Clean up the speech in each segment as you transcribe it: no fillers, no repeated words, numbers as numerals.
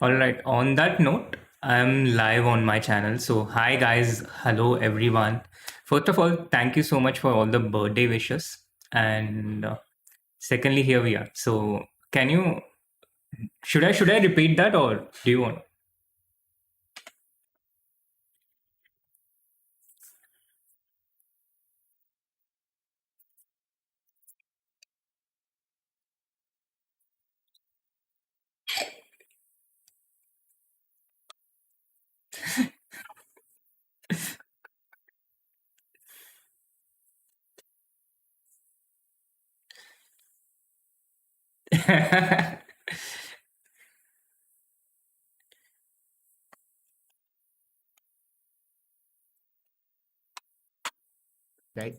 All right. On that note, I'm live on my channel. So, hi guys. Hello everyone. First of all, thank you so much for all the birthday wishes. And secondly, here we are. So, can you should I repeat that or do you want? Right?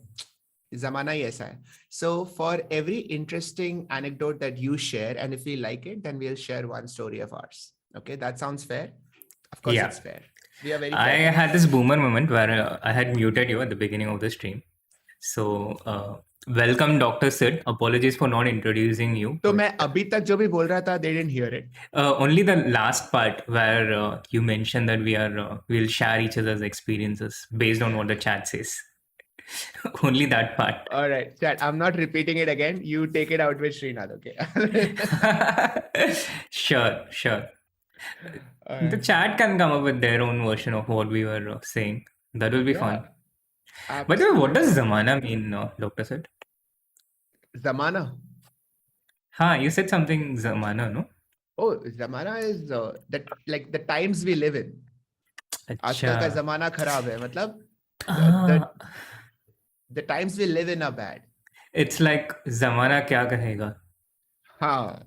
Zamana ही ऐसा है. So for every interesting anecdote that you share, and if we like it, then we'll share one story of ours. Okay, that sounds fair. Of course, Yeah. it's fair. We are very I fair. had this boomer moment where I had muted you at the beginning of the stream. So, welcome, Dr. Sid. Apologies for not introducing you. तो but, मैं अभी तक जो भी बोल रहा था, they didn't hear it. Only the last part where you mentioned that we'll share each other's experiences based on what the chat says. Only that part. All right, chat. I'm not repeating it again. You take it out with Srinath, okay? Sure. All The right. chat can come up with their own version of what we were saying. That will be fun. By the way, what does Zamana mean, Dr. Sid? Zamana. You said something Zamana, no? Oh, Zamana is that like the times we live in. आजकल का अच्छा. जमाना खराब है. मतलब Ah, the times we live in are bad. it's like Zamana क्या कहेगा? हाँ.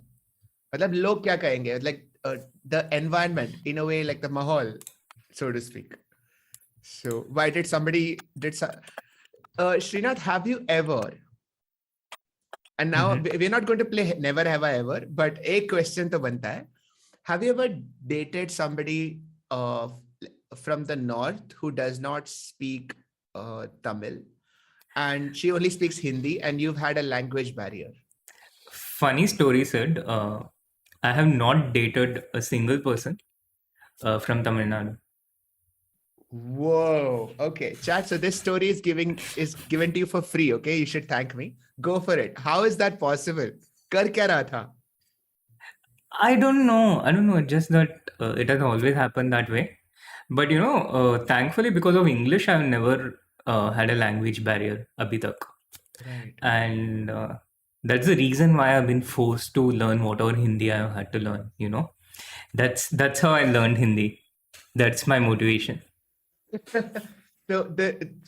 मतलब लोग क्या कहेंगे? Like the environment, in a way, like the mahal, so to speak. So why did somebody Srinath, have you ever? And now we're not going to play Never Have I Ever, but a question to banta hai. Have you ever dated somebody from the north who does not speak Tamil, and she only speaks Hindi, and you've had a language barrier? Funny story, Sid. I have not dated a single person from Tamil Nadu. Whoa. Okay, chat. So this story is given to you for free. Okay, you should thank me. Go for it. How is that possible? कर क्या रहा था? I don't know. Just that it has always happened that way. But thankfully, because of English, I've never had a language barrier abhi tak. Right. And that's the reason why I've been forced to learn whatever Hindi I've had to learn. That's how I learned Hindi. That's my motivation. So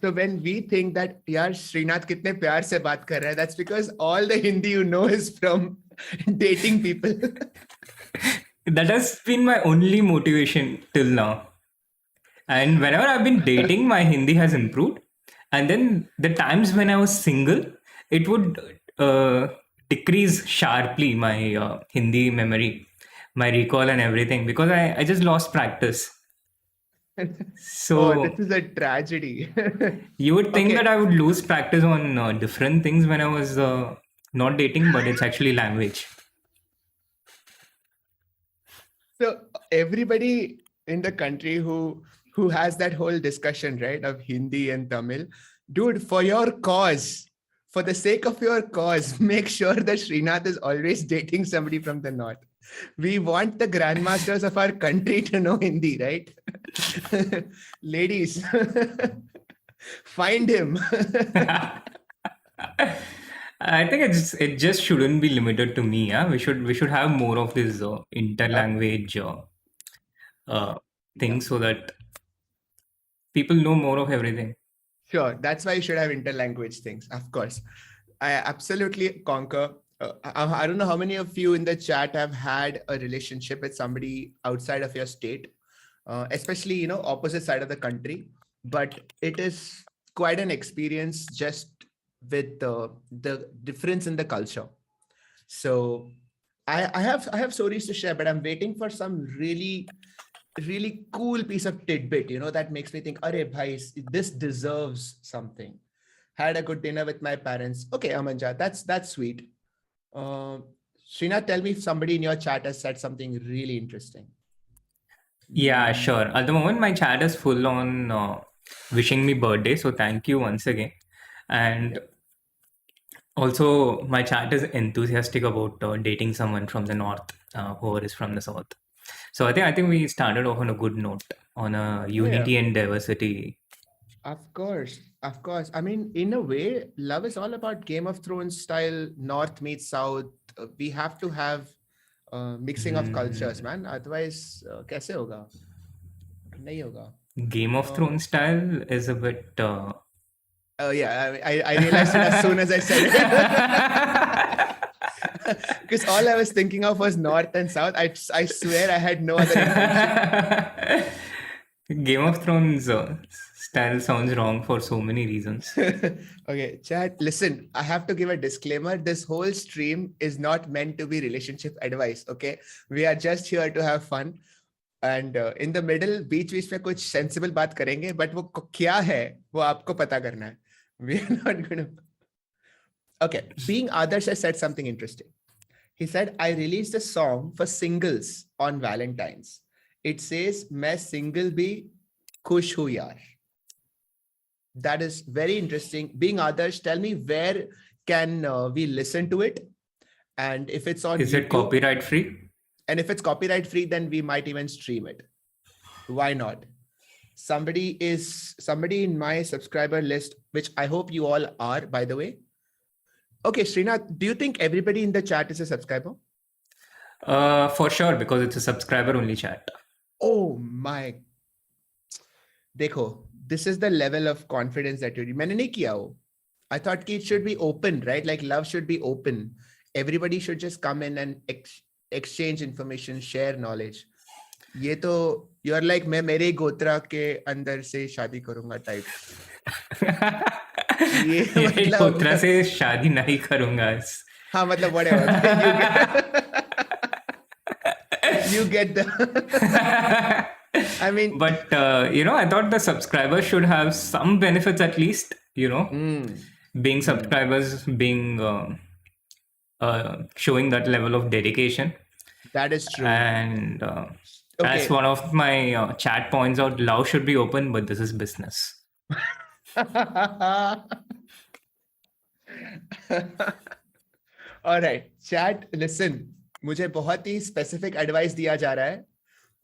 when we think that yaar Srinath कितने प्यार से बात कर रहा है, that's because all the Hindi you know is from dating people. That has been my only motivation till now. And whenever I've been dating, my Hindi has improved. And then the times when I was single, it would decrease sharply my Hindi memory, my recall, and everything because I just lost practice. So this is a tragedy. you would think Okay. that I would lose practice on different things when I was not dating, but it's actually language. So everybody in the country who has that whole discussion, right, of Hindi and Tamil, dude, for your cause, for the sake of your cause, make sure that Srinath is always dating somebody from the north. We want the grandmasters of our country to know Hindi, right? Ladies, find him. I think it just shouldn't be limited to me. Yeah, we should have more of this interlanguage thing so that people know more of everything. Sure, that's why you should have interlanguage things, of course. I absolutely concur. I don't know how many of you in the chat have had a relationship with somebody outside of your state, especially, opposite side of the country. But it is quite an experience just with the difference in the culture. So I have stories to share, but I'm waiting for some really cool piece of tidbit, that makes me think, Arey bhai, this deserves something. Had a good dinner with my parents. Okay, Amanja, that's sweet. Srinath, tell me if somebody in your chat has said something really interesting. Yeah, sure. At the moment, my chat is full on wishing me birthday, so thank you once again. And Yep. also, my chat is enthusiastic about dating someone from the north, whoever is from the south. So I think we started off on a good note, on a Yeah, yeah. unity and diversity. Of course, of course. I mean, in a way, love is all about Game of Thrones style, North meets South. We have to have mixing of cultures, Hmm. man. Otherwise, कैसे होगा? नहीं होगा. Game of Uh, Thrones style is a bit. yeah, I realized it as soon as I said it. Because all I was thinking of was North and South. I swear I had no other intention. Game of Thrones style sounds wrong for so many reasons. Okay, chat. Listen, I have to give a disclaimer. This whole stream is not meant to be relationship advice. Okay, we are just here to have fun. And in the middle, बीच बीच में कुछ sensible बात करेंगे, but वो क्या है वो आपको पता करना है. We are not gonna. Okay, being Adarsh has said something interesting. He said, I released a song for singles on Valentine's. It says, मैं single भी खुश हूँ यार. That is very interesting. Being Adarsh, tell me where can we listen to it? And if it's on Is it YouTube, copyright free? and if it's copyright free, then we might even stream it. Why not? Somebody in my subscriber list, which I hope you all are, by the way. Okay, Srinath, do you think everybody in the chat is a subscriber? For sure, because it's a subscriber only chat. Oh my. देखो, this is the level of confidence that you मैंने नहीं किया वो. I thought it should be open, right? Like love should be open. Everybody should just come in and exchange information, share knowledge. ये तो you're like मैं मेरे गोत्रा के अंदर से शादी करूंगा type. ये मेरे मतलब गोत्रा से शादी नहीं करूंगा. हाँ मतलब whatever. You get the. I mean, But I thought the subscribers should have some benefits at least. Being subscribers, being showing that level of dedication. that is true. And as Okay. one of my chat points out, love should be open, but this is business. All right, chat. Listen, मुझे बहुत ही specific advice दिया जा रहा है.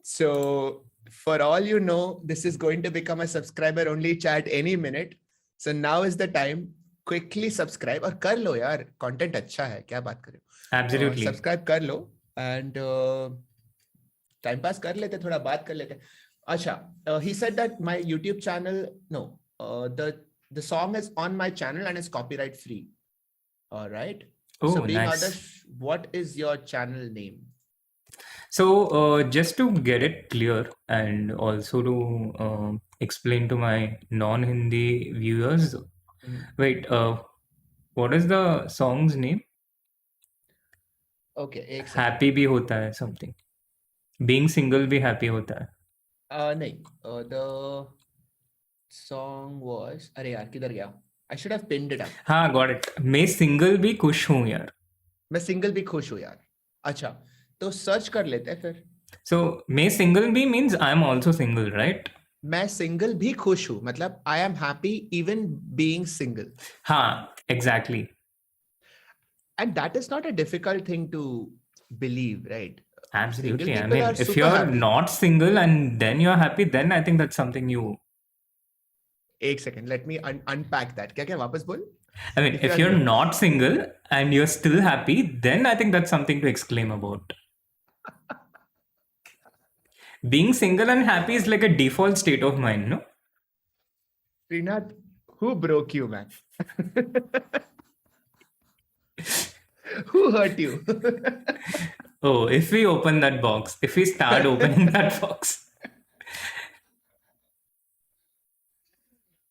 So for all you know, this is going to become a subscriber only chat any minute. So now is the time. Quickly subscribe और कर लो यार. Content अच्छा है. क्या बात कर रहे हो? Absolutely. Subscribe कर लो and time pass कर लेते, थोड़ा बात कर लेते. अच्छा, he said that my YouTube channel, no, the song is on my channel and it's copyright free. All right. Oh, so being nice. Adarsh, what is your channel name? So just to get it clear and also to explain to my non-Hindi viewers, wait, what is the song's name? Okay, एक second. Happy भी होता है something. Being single भी happy होता है. नहीं, the song was, अरे यार किधर गया? I should have pinned it up. हाँ, got it. मैं single भी खुश हूँ यार. मैं single भी खुश हूँ यार. अच्छा, तो search कर लेते हैं फिर. So मैं single भी means I am also single, right? मैं single भी खुश हूँ, मतलब I am happy even being single. हाँ, exactly. And that is not a difficult thing to believe, right? Absolutely. Single I people mean, are if super you're happy. not single and then you're happy, then I think that's something you. एक second, let me unpack that. क्या क्या वापस बोल? I mean, if you're not single and you're still happy, then I think that's something to exclaim about. Being single and happy is like a default state of mind, no? Srinath, who broke you, man? Who hurt you? Oh, if we open that box, if we start opening that box.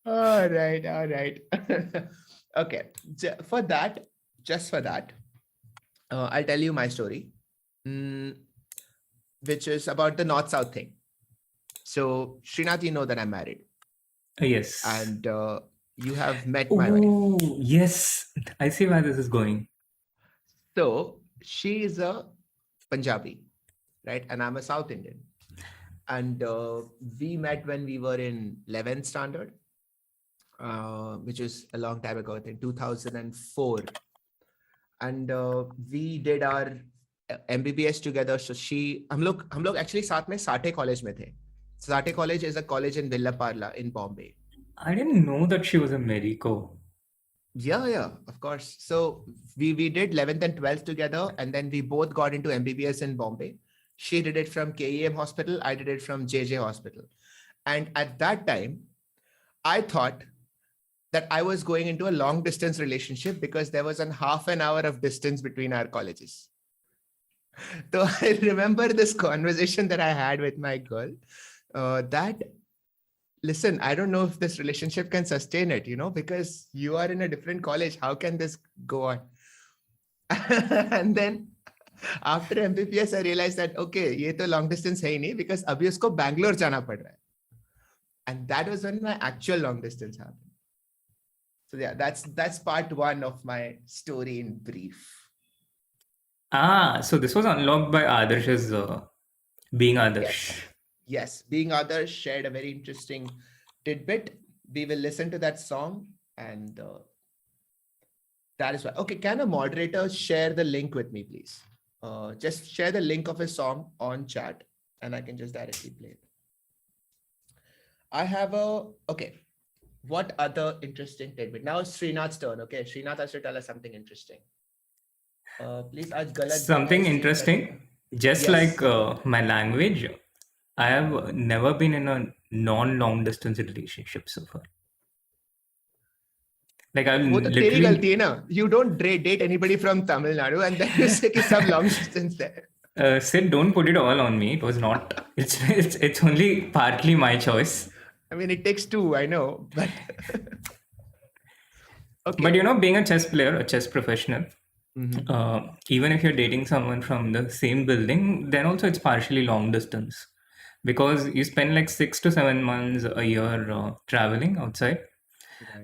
All right. Okay. For that, just for that, I'll tell you my story, which is about the North-South thing. So, Srinath, you know that I'm married. Yes. And you have met my wife. Oh, yes. I see where this is going. So, she is a Punjabi, right? And I'm a South Indian. And we met when we were in 11th standard, which is a long time ago, I think 2004. And we did our MBBS together. So हम लोग actually साथ में Sathe college में थे. Saate College is a college in Villa Parla in Bombay. I didn't know that she was a Medico. Yeah, of course. So we did 11th and 12th together, and then we both got into MBBS in Bombay. She did it from KEM Hospital. I did it from JJ Hospital. And at that time, I thought that I was going into a long distance relationship because there was a half an hour of distance between our colleges. So I remember this conversation that I had with my girl that, listen, I don't know if this relationship can sustain it, because you are in a different college. How can this go on? And then after MBBS, I realized that, okay, ye to long distance hai hi nahi, because abhi usko Bangalore jana pad raha hai. And that was when my actual long distance happened. So yeah, that's part one of my story in brief. So this was unlocked by Adarsh's being Adarsh. Yes, being Adarsh shared a very interesting tidbit. We will listen to that song, and that is why. Okay, can a moderator share the link with me, please? Just share the link of a song on chat, and I can just directly play it. I have okay. What other interesting tidbit? Now it's Srinath's turn. Okay, Srinath has to tell us something interesting. Please, something interesting. Just like my language, I have never been in a non-long distance relationship so far. Like I'm literally... तेरी गलती है ना. You don't date anybody from Tamil Nadu and then you say कि सब long distance there. Sid, don't put it all on me. It was not. It's only partly my choice. I mean, it takes two, I know, but okay. But being a chess player, a chess professional, even if you're dating someone from the same building, then also it's partially long distance, because you spend like 6 to 7 months a year traveling outside,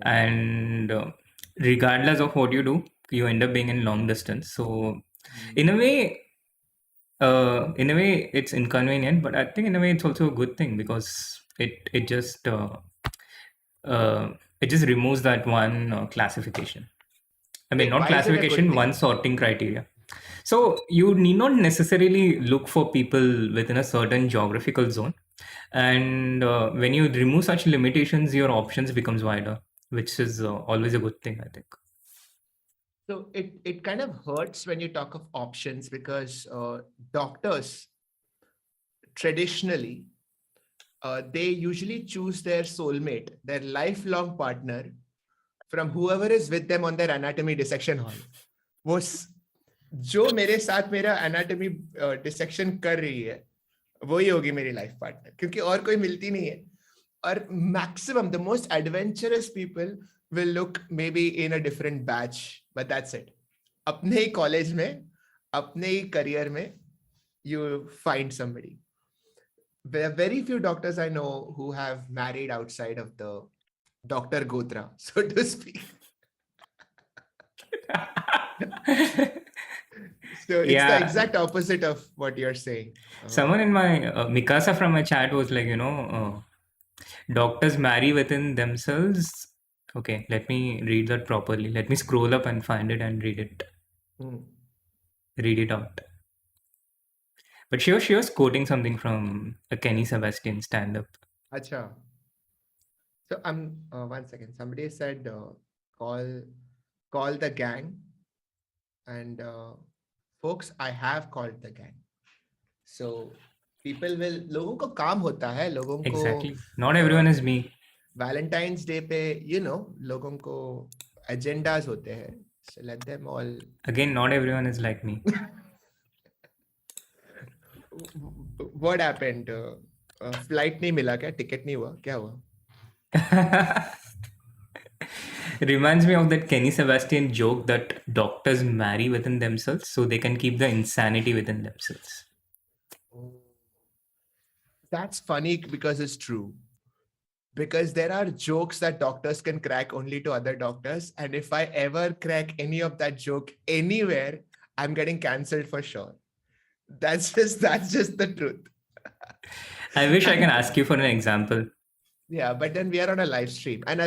and regardless of what you do, you end up being in long distance. So in a way, it's inconvenient, but I think in a way it's also a good thing, because it just removes that one classification. I mean, not classification, one sorting criteria. So you need not necessarily look for people within a certain geographical zone. And when you remove such limitations, your options becomes wider, which is always a good thing, I think. So it kind of hurts when you talk of options, because doctors traditionally, they usually choose their soulmate, their lifelong partner, from whoever is with them on their anatomy dissection hall. वो जो मेरे साथ मेरा anatomy dissection कर रही है, वही होगी मेरी life partner, क्योंकि और कोई मिलती नहीं है. और maximum, the most adventurous people will look maybe in a different batch, but that's it. अपने ही college में, अपने ही career में, you find somebody. There are very few doctors I know who have married outside of the Dr. Gotra, so to speak. So it's the exact opposite of what you're saying. Someone in my Mikasa from my chat was like, doctors marry within themselves. Okay, let me read that properly. Let me scroll up and find it and read it. Read it out. But she was quoting something from a Kenny Sebastian stand-up. Acha. So one second. Somebody said call the gang, and folks, I have called the gang. So people will, लोगों को काम होता है, लोगों को. Exactly. Not everyone is me. Valentine's Day पे, लोगों को agendas होते हैं. So let them all. Again, not everyone is like me. What happened? Flight नहीं मिला क्या? Ticket नहीं हुआ? क्या हुआ? Reminds me of that Kenny Sebastian joke that doctors marry within themselves so they can keep the insanity within themselves. That's funny because it's true. Because there are jokes that doctors can crack only to other doctors. And if I ever crack any of that joke anywhere, I'm getting cancelled for sure. That's just the truth. I wish I can ask you for an example. Yeah, but then we are on a live stream, and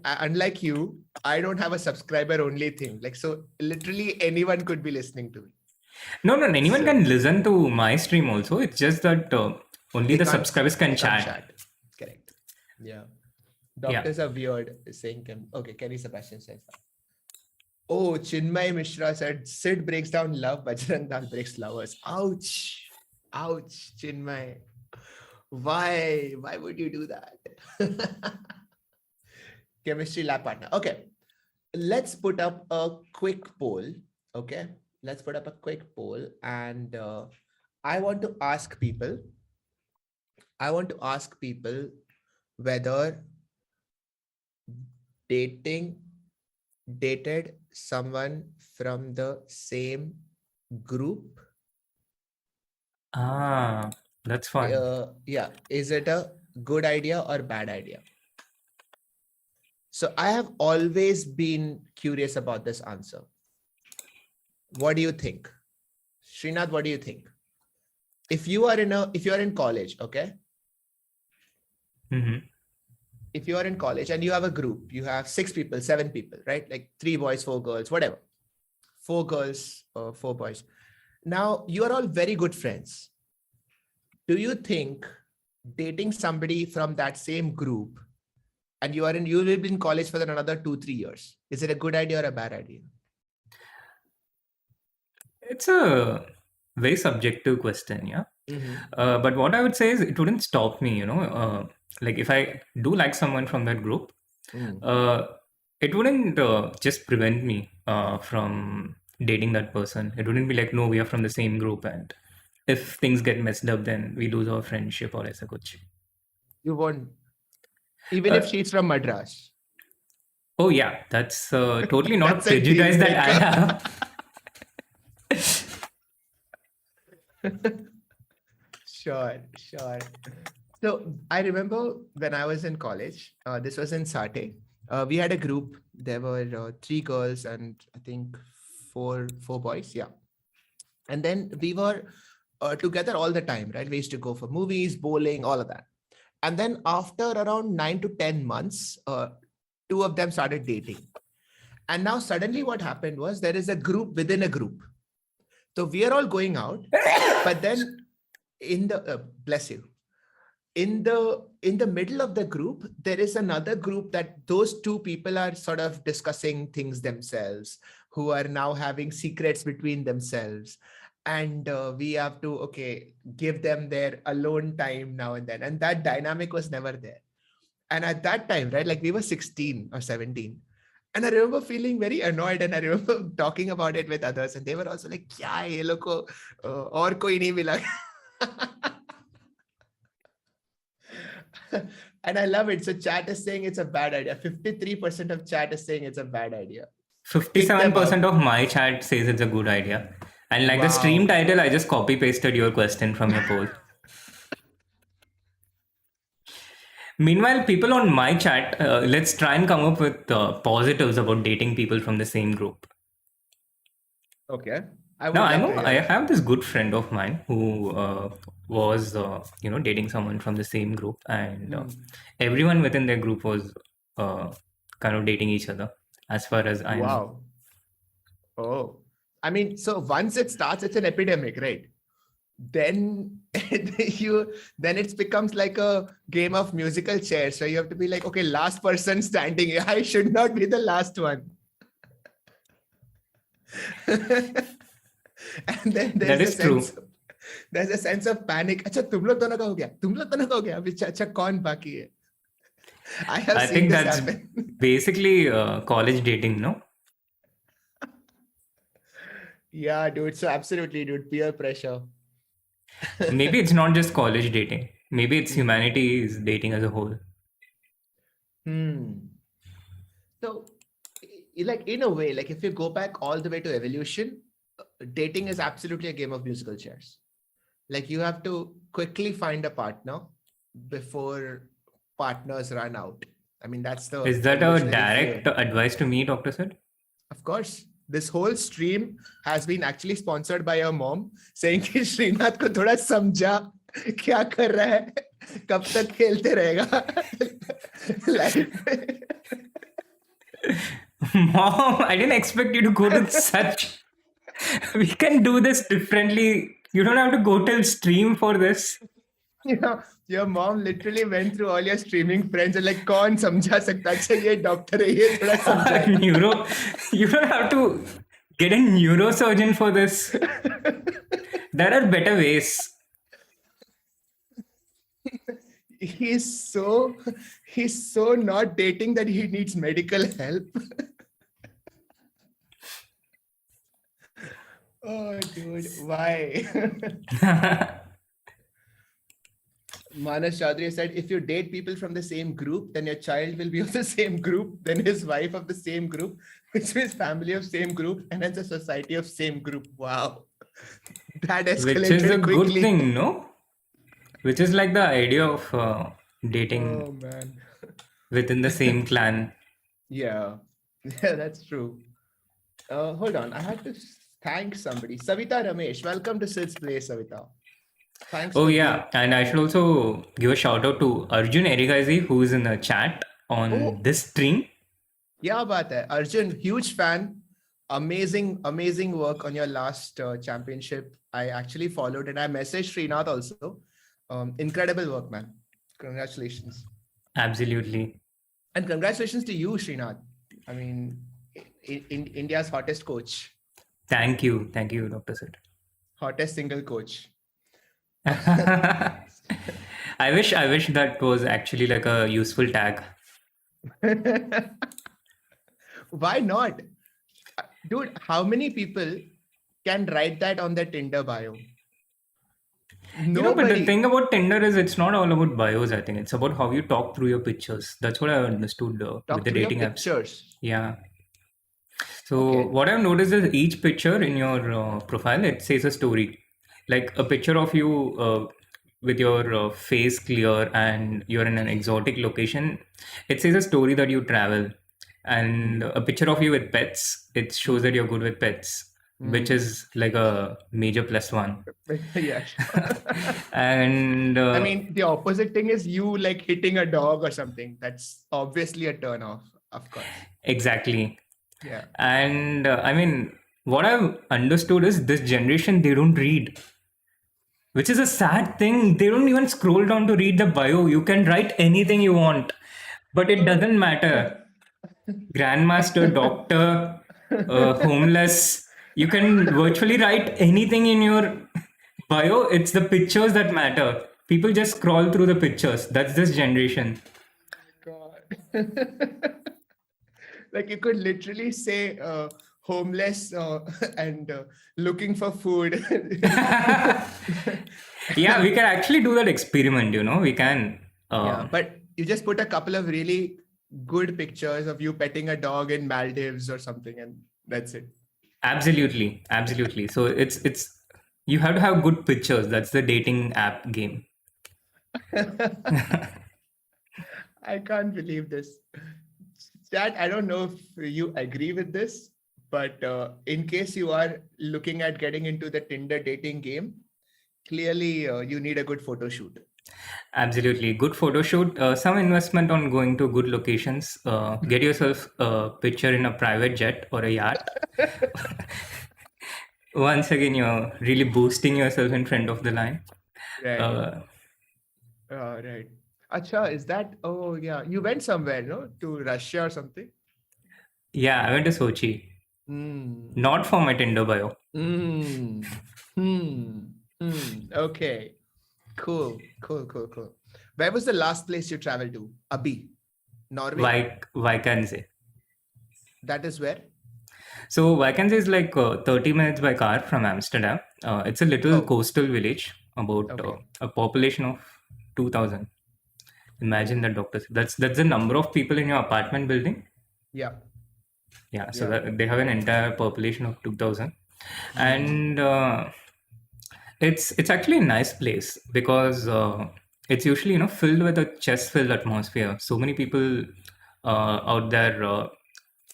unlike you, I don't have a subscriber only thing. Like, so literally anyone could be listening to me. No, anyone So can listen to my stream also. It's just that only they the can't subscribers can they can't chat. chat. Correct. Yeah. Yeah. Doctors are weird saying okay, Kenny Sebastian says that. Oh, Chinmay Mishra said Sid breaks down love, Bajrang Dal breaks lovers. Ouch. Ouch, Chinmay. Why? Why would you do that? Chemistry lab partner. Okay. Let's put up a quick poll. Okay. Let's put up a quick poll. And I want to ask people whether dated someone from the same group. That's fun. Yeah. Is it a good idea or bad idea? So I have always been curious about this answer. What do you think? Srinath, what do you think? If you are in college, okay? Mm-hmm. If you are in college and you have a group, you have 6 people, 7 people, right? Like 3 boys, 4 girls, whatever. 4 girls or 4 boys. Now you are all very good friends. Do you think dating somebody from that same group and you will be in college for another 2-3 years, is it a good idea or a bad idea? It's a very subjective question, yeah. Mm-hmm. But what I would say is it wouldn't stop me, like if I do like someone from that group, it wouldn't just prevent me from dating that person. It wouldn't be like, no, we are from the same group, and if things get messed up, then we lose our friendship or aisa kuch. You won't, even if she's from Madras. Oh yeah, that's totally not That's a deal prejudice that I breaker. Sure. So I remember when I was in college, this was in Sate. We had a group. There were 3 girls and I think four boys. Yeah. And then we were together all the time, right? We used to go for movies, bowling, all of that. And then after around 9 to 10 months, 2 of them started dating. And now suddenly what happened was there is a group within a group. So we are all going out, but then in the bless you, in the middle of the group, there is another group that those 2 people are sort of discussing things themselves, who are now having secrets between themselves. And we have to, give them their alone time now and then. And that dynamic was never there. And at that time, right, like we were 16 or 17. And I remember feeling very annoyed, and I remember talking about it with others, and they were also like, "Kya ye log ko aur koi nahi mila." And I love it. So chat is saying it's a bad idea. 53% of chat is saying it's a bad idea. 57% of my chat says it's a good idea. And like the stream title, I just copy pasted your question from your poll. Meanwhile, people on my chat, let's try and come up with positives about dating people from the same group. Okay. Now, I know I have this good friend of mine who was, dating someone from the same group, and everyone within their group was kind of dating each other, as far as I know. Wow. Oh, I mean, so once it starts, it's an epidemic, right? Then it becomes like a game of musical chairs. So you have to be like, okay, last person standing. I should not be the last one. And then there's a sense of panic. अच्छा तुम लोग दोनों का हो गया, तुम लोग दोनों का हो गया, अभी अच्छा कौन बाकी है? I think that's basically college dating, no? Yeah, dude. So absolutely, dude. Peer pressure. Maybe it's not just college dating. Maybe it's humanity's dating as a whole. So, like in a way, like if you go back all the way to evolution, dating is absolutely a game of musical chairs. Like you have to quickly find a partner before partners run out. I mean, that's the... Is that a direct advice to me, Dr. Sid? Of course. This whole stream has been actually sponsored by your mom saying कि श्रीनाथ को थोड़ा समझा. क्या कर रहा है, कब तक खेलते रहेगा लाइफ में? Mom, I didn't expect you to go to such. We can do this differently. You don't have to go till stream for this. You know, your mom literally went through all your streaming friends and like, कौन समझा सकता, अच्छा ये doctor है, ये थोड़ा समझाए. Neuro. You don't have to get a neurosurgeon for this. There are better ways. He's so not dating that he needs medical help. Oh, dude, why? Manas Chaudhary said, if you date people from the same group, then your child will be of the same group, then his wife of the same group, which means family of same group, and hence a society of same group. Wow. That escalated Which is a quickly. good thing, no? Which is like the idea of dating Oh, man. within the same clan. Yeah, that's true. Hold on, I have to thank somebody. Savita Ramesh, welcome to Sid's Place, Savita. Thanks. Oh for yeah, and I should also give a shout out to Arjun Erigazi, who is in the chat on Oh. this stream. Yeah, baat hai. Arjun, huge fan. Amazing work on your last championship. I actually followed and I messaged Srinath also. Incredible work, man. Congratulations. Absolutely. And congratulations to you, Srinath. I mean, in India's hottest coach, Thank you, Dr. Sid. hottest single coach. I wish that was actually like a useful tag. Why not? Dude, how many people can write that on their Tinder bio? You know, but the thing about Tinder is it's not all about bios, I think. It's about how you talk through your pictures. That's what I understood with the dating apps. Pictures. Yeah. So what I've noticed is each picture in your profile, it says a story. Like a picture of you with your face clear and you're in an exotic location. It says a story that you travel. And a picture of you with pets, it shows that you're good with pets, which is like a major plus one. Yeah. And I mean, the opposite thing is you like hitting a dog or something. That's obviously a turn off, of course. exactly. Yeah. And I mean, what I've understood is this generation, they don't read, which is a sad thing. They don't even scroll down to read the bio. You can write anything you want, but it doesn't matter. Grandmaster, doctor, homeless. You can virtually write anything in your bio. It's the pictures that matter. People just scroll through the pictures. That's this generation. God. Like you could literally say homeless and looking for food. Yeah, we can actually do that experiment, you know. We can. Yeah, but you just put a couple of really good pictures of you petting a dog in Maldives or something, and that's it. Absolutely. So it's you have to have good pictures. That's the dating app game. I can't believe this. Chat, I don't know if you agree with this, but in case you are looking at getting into the Tinder dating game, clearly you need a good photo shoot. Absolutely. Good photo shoot. Some investment on going to good locations. Get yourself a picture in a private jet or a yacht. Once again, you're really boosting yourself in front of the line. Right. Right. Acha, is that? Oh, yeah. You went somewhere, no? To Russia or something? Yeah, I went to Sochi. Not for my Tinder bio. Okay. Cool. Where was the last place you traveled to? Abhi, Norway. Vaikansee. That is where? So Vaikansee is like 30 minutes by car from Amsterdam. It's a little coastal village, about a population of 2,000. Imagine that, doctor. That's the number of people in your apartment building. Yeah. So that they have an entire population of 2,000, and it's actually a nice place because it's usually filled with a chess-filled atmosphere. So many people out there.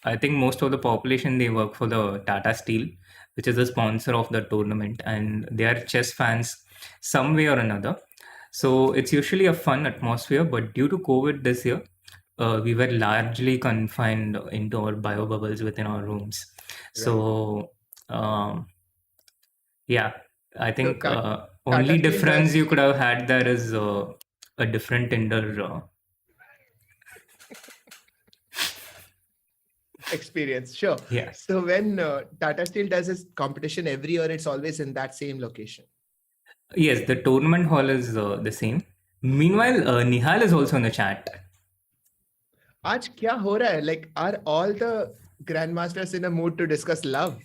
I think most of the population, they work for the Tata Steel, which is the sponsor of the tournament, and they are chess fans some way or another. So it's usually a fun atmosphere, but due to COVID this year, we were largely confined into our bio bubbles within our rooms. Right. So yeah, I So think Tata only Steel difference you does could have had there is a different Tinder. experience. Sure. Yeah. So when Tata Steel does its competition every year, it's always in that same location. Yes, the tournament hall is the same. Meanwhile, Nihal is also in the chat. आज क्या हो रहा है? Like, are all the grandmasters in a mood to discuss love?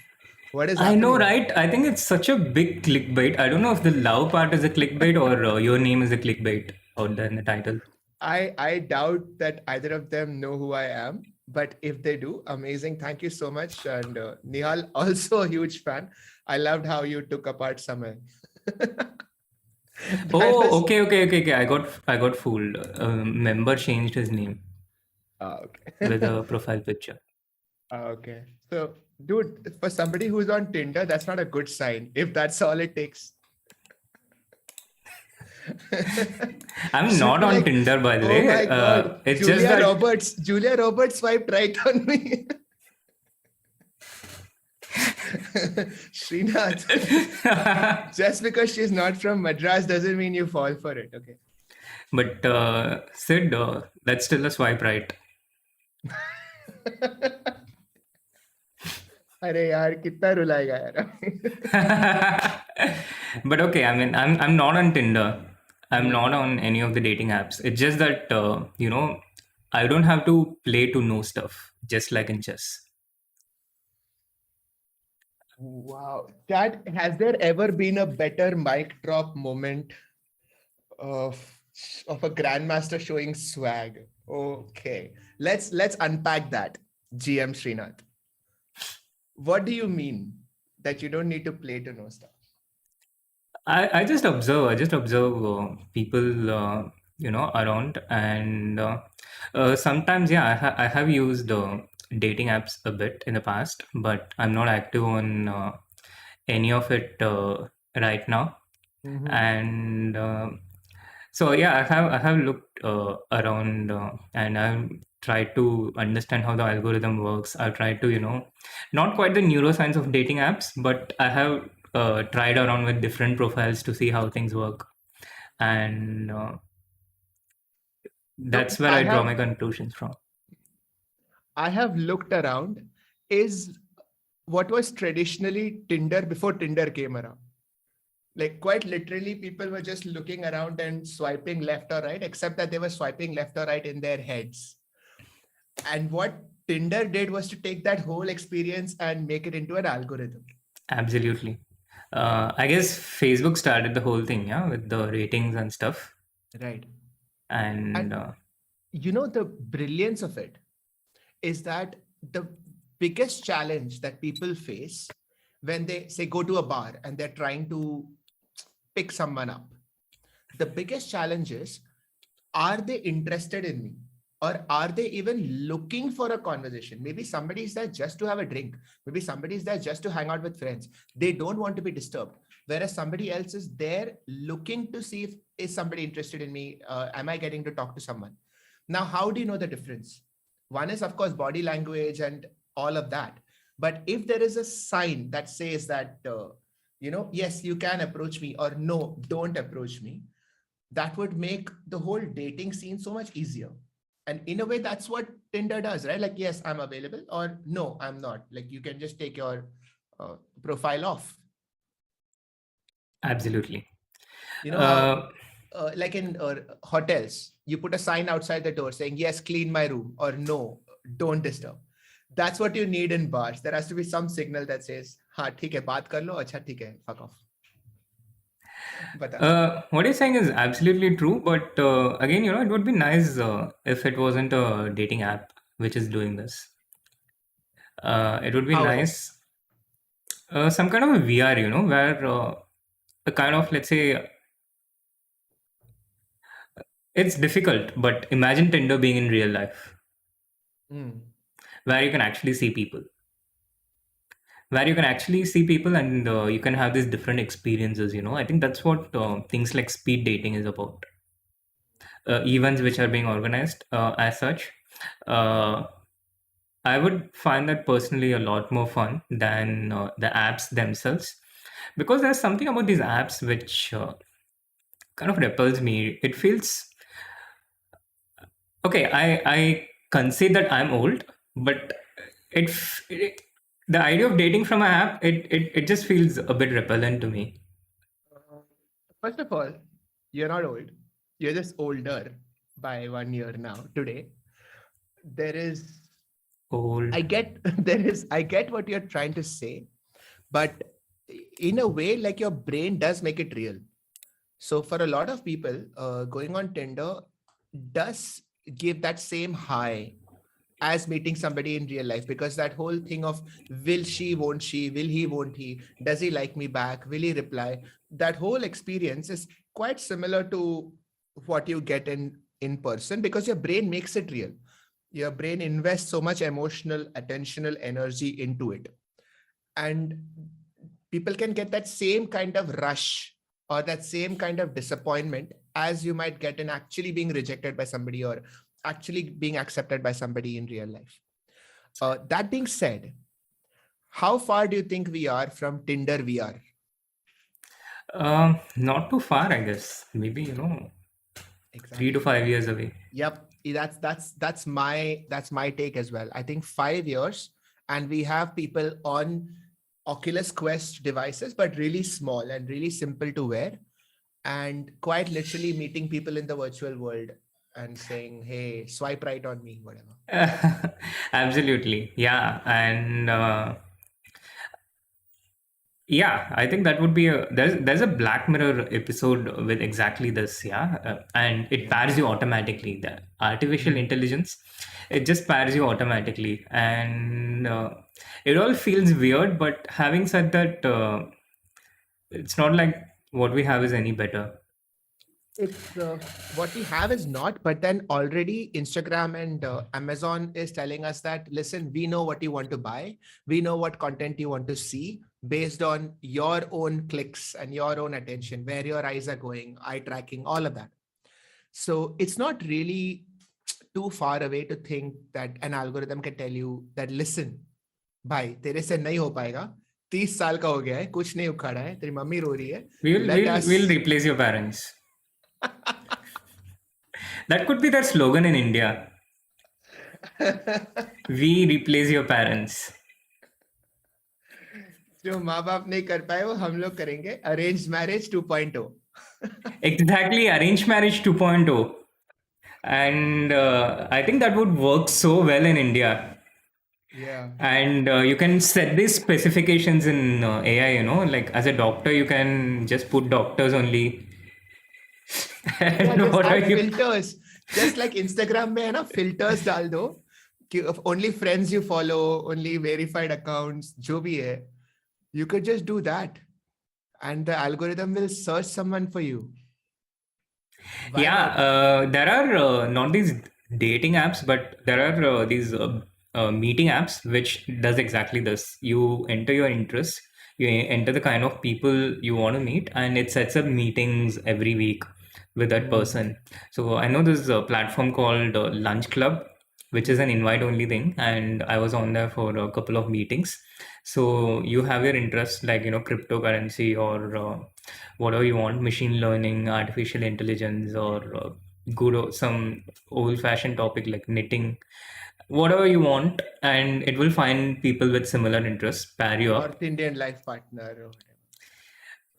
What is I know, happening? right? I think it's such a big clickbait. I don't know if the love part is a clickbait or your name is a clickbait out there in the title. I doubt that either of them know who I am, but if they do, amazing. Thank you so much. And Nihal, also a huge fan. I loved how you took apart Samay. That Oh, was okay. I got fooled. Member changed his name with okay. a profile picture. Okay. So, dude, for somebody who's on Tinder, that's not a good sign if that's all it takes. I'm Should not be on like, Tinder, by the oh way. my God, It's just that Julia Roberts swiped right on me. Srinath, just because she's not from Madras doesn't mean you fall for it. Okay. but Sid, that's still a swipe right. अरे यार कितना रुलाएगा यार. But okay, I mean, I'm not on Tinder. I'm Hmm. not on any of the dating apps. It's just that I don't have to play to know stuff, just like in chess. Wow. That has there ever been a better mic drop moment of a grandmaster showing swag? Okay. Let's unpack that. GM Srinath. What do you mean that you don't need to play to know stuff? I just observe. I just observe people, around, and sometimes, yeah, I have used dating apps a bit in the past, but I'm not active on any of it right now. Mm-hmm. And so, yeah, I have looked around, and I've tried to understand how the algorithm works. I've tried to, not quite the neuroscience of dating apps, but I have tried around with different profiles to see how things work, and So that's where I draw my conclusions from. I have looked around. Is what was traditionally Tinder before Tinder came around? Like quite literally, people were just looking around and swiping left or right, except that they were swiping left or right in their heads. And what Tinder did was to take that whole experience and make it into an algorithm. Absolutely. I guess Facebook started the whole thing, yeah, with the ratings and stuff, Right. and And you know, the brilliance of it is that the biggest challenge that people face when they say go to a bar and they're trying to pick someone up, the biggest challenge is, are they interested in me, or are they even looking for a conversation? Maybe somebody is there just to have a drink, maybe somebody is there just to hang out with friends, they don't want to be disturbed, whereas somebody else is there looking to see if is somebody interested in me, am I getting to talk to someone? Now how do you know the difference? One is of course body language and all of that, but if there is a sign that says that yes, you can approach me, or no, don't approach me, that would make the whole dating scene so much easier. And in a way, that's what Tinder does, right? Like, yes, I'm available, or no, I'm not. Like, you can just take your profile off. absolutely. You know how, Uh, like in hotels, you put a sign outside the door saying, yes, clean my room, or no, don't disturb. That's what you need in bars. There has to be some signal that says, हाँ ठीक है बात कर लो, अच्छा ठीक है, fuck off. बता. what you're saying is absolutely true, but again, it would be nice if it wasn't a dating app which is doing this. It would be How is? nice, some kind of a VR, where a kind of, let's say, it's difficult, but imagine Tinder being in real life, Mm. where you can actually see people. where you can actually see people and you can have these different experiences. I think that's what things like speed dating is about. Events which are being organized as such. Uh, I would find that personally a lot more fun than the apps themselves, because there's something about these apps which kind of repels me. It feels okay. I concede that I'm old, but it the idea of dating from an app, it just feels a bit repellent to me. Uh, First of all, you're not old. You're just older by 1 year now. Today, there is. Old. I get I get what you're trying to say, but in a way, like your brain does make it real. So for a lot of people, going on Tinder does give that same high as meeting somebody in real life, because that whole thing of will she, will he, won't he, does he like me back, will he reply, that whole experience is quite similar to what you get in person, because your brain makes it real. Your brain invests so much emotional attentional energy into it, and people can get that same kind of rush or that same kind of disappointment as you might get in actually being rejected by somebody or actually being accepted by somebody in real life. That being said, how far do you think we are from Tinder VR? Not too far, I guess. Maybe 3 to Exactly. 5 years away. Yep, that's my take as well. I think 5 years, and we have people on Oculus Quest devices, but really small and really simple to wear, and quite literally meeting people in the virtual world and saying, "Hey, swipe right on me," whatever. Absolutely, yeah, and yeah, I think that would be there's a Black Mirror episode with exactly this, yeah, and it Yeah. pairs you automatically. The artificial Hmm. intelligence, it just pairs you automatically, and it all feels weird. But having said that, it's not like what we have is any better. It's what we have is not, but then already Instagram and Amazon is telling us that, listen, we know what you want to buy, we know what content you want to see based on your own clicks and your own attention, where your eyes are going, eye tracking, all of that. So it's not really too far away to think that an algorithm can tell you that, listen, भाई तेरे से नहीं हो पाएगा, 30 साल का हो गया है, कुछ नहीं उखाड़ा है, तेरी मम्मी रो रही है, We'll let we'll us. we'll replace your parents. That could be their slogan in India. We replace your parents. जो माँ बाप नहीं कर पाए वो हम लोग करेंगे, arrange marriage 2.0. Exactly, arranged marriage 2.0. And I think that would work so well in India. Yeah. And you can set these specifications in AI, like as a doctor, you can just put doctors only. Yeah, And just what are add you? filters. Just like Instagram में है ना, filters डाल दो कि only friends you follow, only verified accounts, जो भी है, you could just do that, and the algorithm will search someone for you. Why Yeah, not? there are not these dating apps, but there are these meeting apps which does exactly this. You enter your interests, you enter the kind of people you want to meet, and it sets up meetings every week with that Hmm. person. So I know there's a platform called Lunch Club, which is an Hmm. invite only thing, and I was on there for a couple of meetings. So you have your interests like cryptocurrency or whatever you want, machine learning, artificial intelligence, or some old fashioned topic like knitting, whatever you want, and it will find people with similar interests, pair you up. North Indian life partner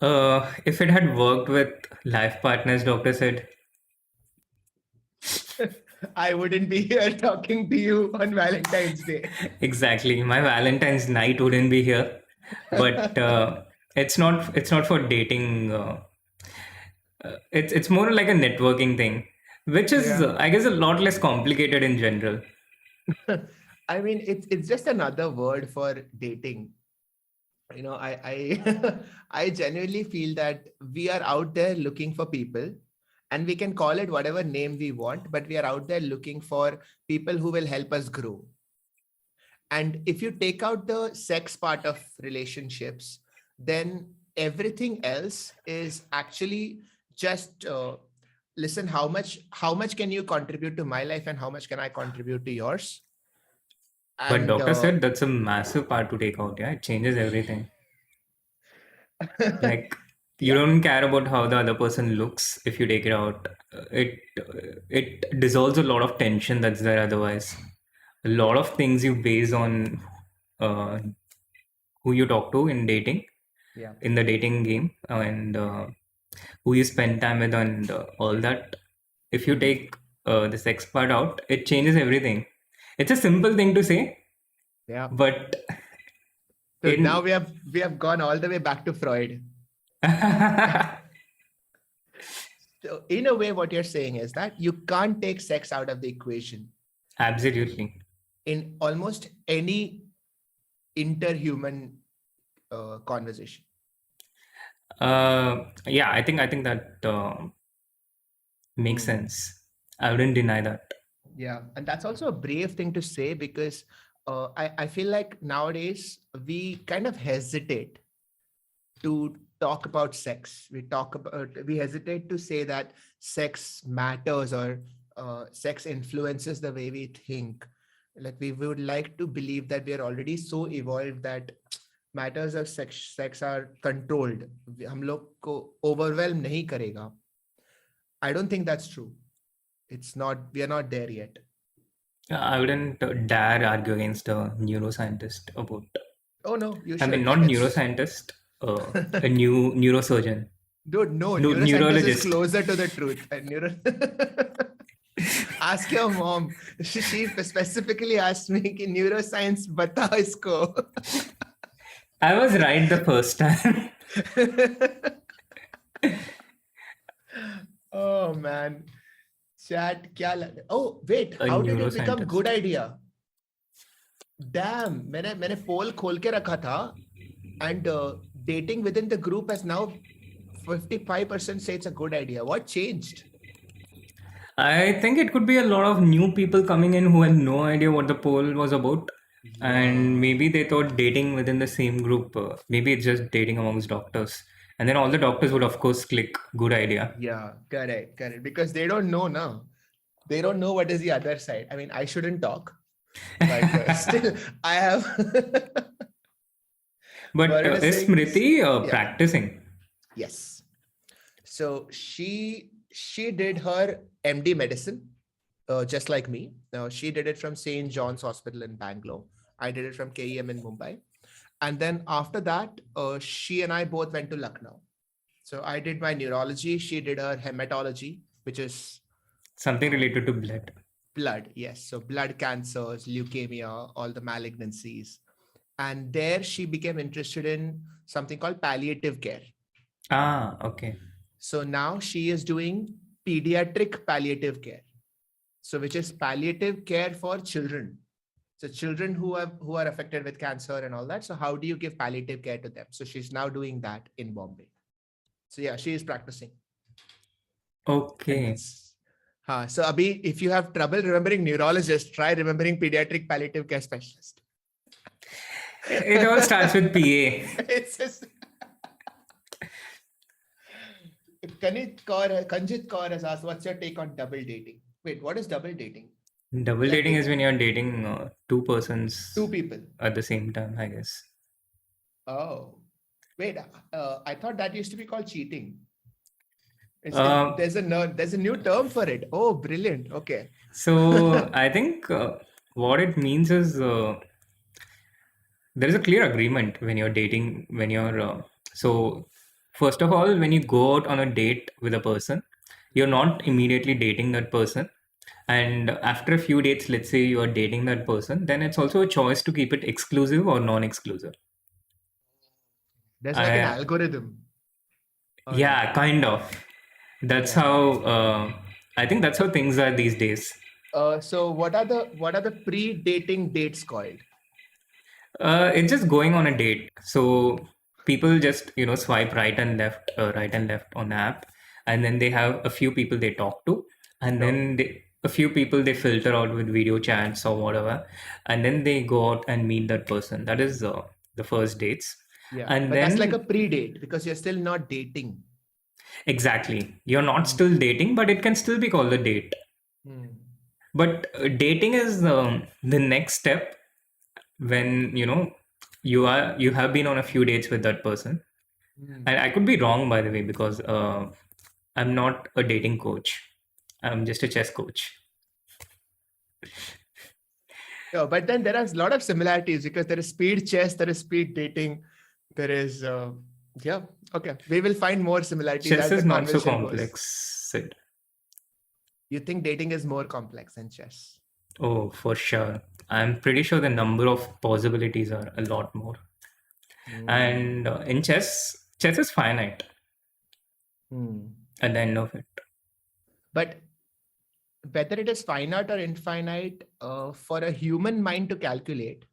or If it had worked with life partners, Dr. said, whatever. I wouldn't be here talking to you on Valentine's Day. exactly, my Valentine's night wouldn't be here, but it's not for dating. It's more like a networking thing, which is Yeah. I guess a lot less complicated in general. I mean, it's just another word for dating. I I genuinely feel that we are out there looking for people, and we can call it whatever name we want, but we are out there looking for people who will help us grow. And if you take out the sex part of relationships, then everything else is actually just listen, how much can you contribute to my life and how much can I contribute to yours? But And doctor said that's a massive part to take out. Yeah, it changes everything. Like you yeah, don't care about how the other person looks if you take it out. It dissolves a lot of tension that's there otherwise. A lot of things you base on uh, who you talk to in dating, yeah. in the dating game, and who you spend time with, and all that. If you Hmm. take the sex part out, it changes everything. It's a simple thing to say, Yeah. but So now in we have gone all the way back to Freud. So in a way, what you're saying is that you can't take sex out of the equation absolutely. in almost any interhuman conversation. Yeah, I think that makes Hmm. sense. I wouldn't deny that. Yeah, and that's also a brave thing to say because I feel like nowadays we kind of hesitate to talk about sex. We hesitate to say that sex matters or sex influences the way we think. Like we would like to believe that we are already so evolved that matters of sex are controlled. हम लोग को overwhelm नहीं करेगा. I don't think that's true. It's not. We are not there yet. I wouldn't dare argue against a neuroscientist about. Oh no, you I mean, should. not It's neuroscientist, a new neurosurgeon, dude. No, no, neuroscientist is neurologist. closer to the truth. And ask your mom. She specifically asked me कि neuroscience बता इसको. I was right the first time. Oh man, chat क्या Oh wait, A how did it become good neuroscientist. idea? Damn, मैंने पोल खोल के रखा था and dating within the group has now 55% say it's a good idea. What changed? I think it could be a lot of new people coming in who had no idea what the poll was about. And Yeah. maybe they thought dating within the same group, maybe it's just dating amongst doctors. And then all the doctors would, of course, click good idea. Yeah, correct. Because they don't know now. They don't know what is the other side. I mean, I shouldn't talk, but still, I have. But Varuna is Singh's, Smriti yeah, practicing? yes. So she did her MD medicine, just like me. Now she did it from St. John's Hospital in Bangalore. I did it from KEM in Mumbai, and then after that, she and I both went to Lucknow. So I did my neurology. She did her hematology, which is Something related to blood. blood. Yes. So blood cancers, leukemia, all the malignancies. And there she became interested in something called palliative care. Ah, okay. So now she is doing pediatric palliative care. So which is palliative care for children. So children who are affected with cancer and all that. So how do you give palliative care to them? So she's now doing that in Bombay. So yeah, she is practicing. And Okay. that's so Abhi, if you have trouble remembering neurologist, try remembering pediatric palliative care specialist. It all starts with PA. It's just Kanjit Kaur has asked, what's your take on double dating? Wait, what is double dating? Double Like dating with is when you're dating two persons two people. at the same time, I guess. Oh, wait, I thought that used to be called cheating. Uh, There's a new term for it. Oh, brilliant. Okay. so I think what it means is there is a clear agreement when you're dating, when you're so first of all, when you go out on a date with a person, you're not immediately dating that person. And after a few dates, let's say you are dating that person, then it's also a choice to keep it exclusive or non-exclusive. There's like an I, algorithm. Or no? yeah, kind of. That's Yeah. how I think that's how things are these days. So what are the pre-dating dates called? It's just going on a date. So people just swipe right and left on the app, and then they have a few people they talk to, and No. then they a few people they filter out with video chats or whatever, and then they go out and meet that person. That is the first dates. Yeah, And but that's like a then pre-date because you're still not dating. exactly, you're not Mm. still dating, but it can still be called a date. Mm. But dating is the next step when you have been on a few dates with that person. Mm. And I could be wrong, by the way, because I'm not a dating coach. I'm just a chess coach. Yeah, but then there are a lot of similarities because there is speed chess, there is speed dating, there is yeah. Okay, we will find more similarities Chess as the is not so conversation goes. complex, Sid. You think dating is more complex than chess? Oh, for sure. I'm pretty sure the number of possibilities are a lot more. Mm. And in chess is finite Hmm. at the end of it. But whether it is finite or infinite, for a human mind to calculate,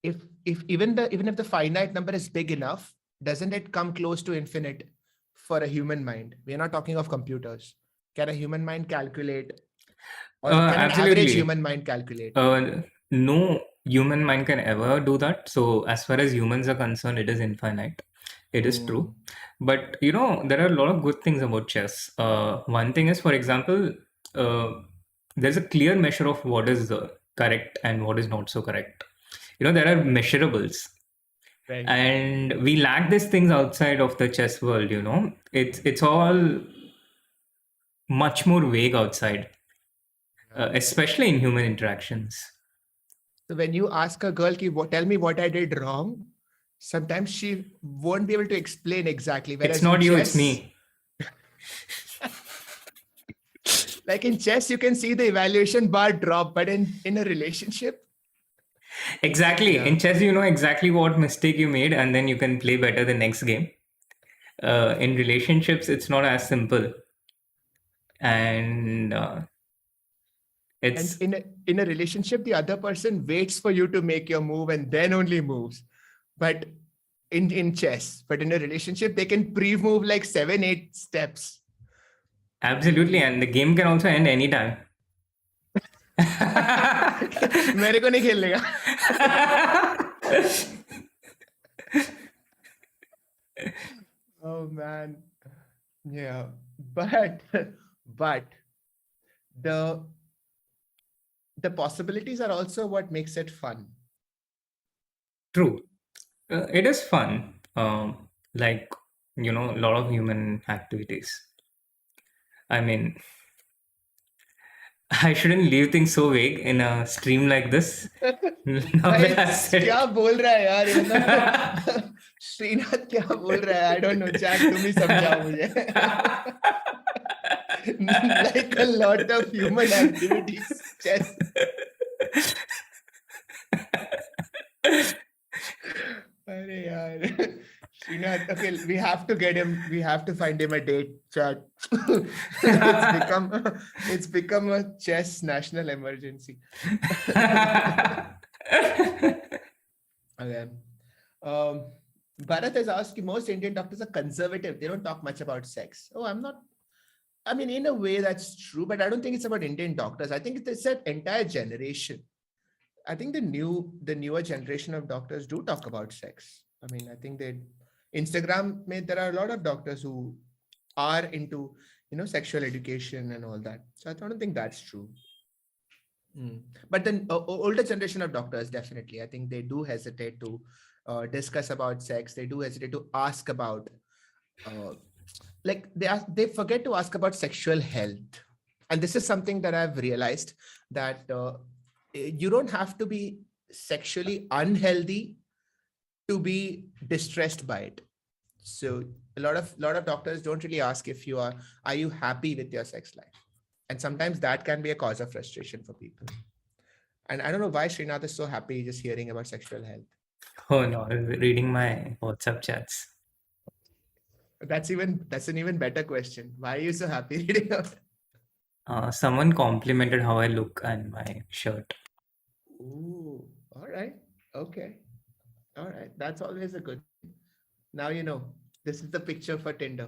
if even if the finite number is big enough, doesn't it come close to infinite for a human mind? We are not talking of computers. Can a human mind calculate, or can an average Absolutely. human mind calculate? No human mind can ever do that. So, as far as humans are concerned, it is infinite. It is Hmm. true. But, there are a lot of good things about chess. One thing is, for example, uh, there's a clear measure of what is correct and what is not so correct. There are measurables. Right. And we lack these things outside of the chess world. It's all much more vague outside, Yeah. especially in human interactions. So when you ask a girl, ki, tell me what I did wrong, sometimes she won't be able to explain exactly. It's Whereas in not you, it's chess, me. like in chess, you can see the evaluation bar drop, but in a relationship, Exactly. yeah. In chess, you know exactly what mistake you made, and then you can play better the next game. In relationships, it's not as simple, and And it's in a relationship, the other person waits for you to make your move and then only moves. But in chess, but in a relationship, they can pre-move like 7, 8 steps. absolutely, and the game can also end anytime. मेरे को नहीं खेलने का. Oh man, yeah. But the the possibilities are also what makes it fun. True. It is fun. Like, a lot of human activities. I mean, I shouldn't leave things so vague in a stream like this. Now भाई that I've said क्या it. बोल रहा है यार ये मतलब श्रीनाथ क्या बोल रहा है आई डोंट नो चैट तुम ही समझाओ मुझे like a lot of human activities chess अरे यार Srinath, okay, we have to find him a date chat. It's become a chess national emergency. Okay. Um, Bharat has asked, most Indian doctors are conservative. They don't talk much about sex. Oh, I'm not. I mean, in a way, that's true, but I don't think it's about Indian doctors. I think it's an entire generation. I think the newer generation of doctors do talk about sex. I mean, I think they Instagram there are a lot of doctors who are into sexual education and all that. So I don't think that's true. Mm. But then older generation of doctors, definitely, I think they do hesitate to discuss about sex. They do hesitate to ask about, uh, like they forget to ask about sexual health. And this is something that I've realized that you don't have to be sexually unhealthy to be distressed by it. So a lot of doctors don't really ask if are you happy with your sex life, and sometimes that can be a cause of frustration for people. And I don't know why Srinath is so happy just hearing about sexual health. Oh no, I was reading my WhatsApp chats. That's an even better question. Why are you so happy reading about? Someone complimented how I look and my shirt. Ooh, all right. Okay. All right. That's always a good thing. Now you know. This is the picture for Tinder.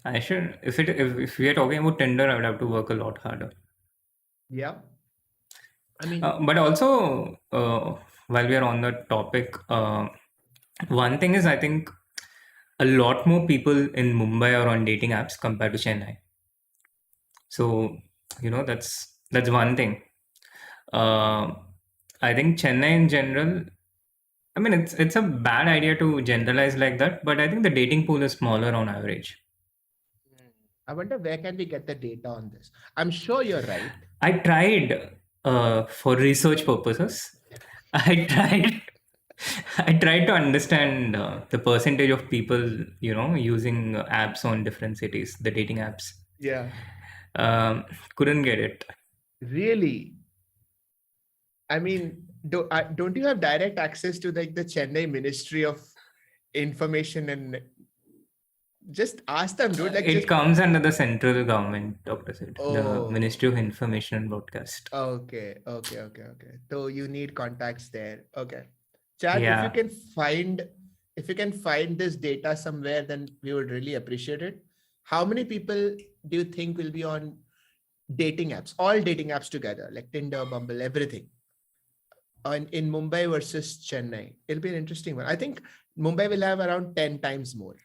I should, if we are talking about Tinder, I would have to work a lot harder. Yeah. I mean, But also, while we are on the topic, one thing is I think a lot more people in Mumbai are on dating apps compared to Chennai. So, that's one thing. Uh, I think Chennai in general, I mean, it's a bad idea to generalize like that, but I think the dating pool is smaller on average. I wonder where can we get the data on this? I'm sure you're right. I tried for research purposes. I tried. I tried to understand the percentage of people, using apps on different cities, the dating apps. Yeah. Couldn't get it. Really? I mean, don't you have direct access to like the Chennai Ministry of Information and just ask them, dude? Like, It just comes under the central government, Dr. Sid, the oh, Ministry of Information and Broadcast. okay. So you need contacts there. Okay, chat. Yeah. If you can find this data somewhere, then we would really appreciate it. How many people do you think will be on dating apps? All dating apps together, like Tinder, Bumble, everything. In Mumbai versus Chennai, it'll be an interesting one. I think Mumbai will have around 10 times more.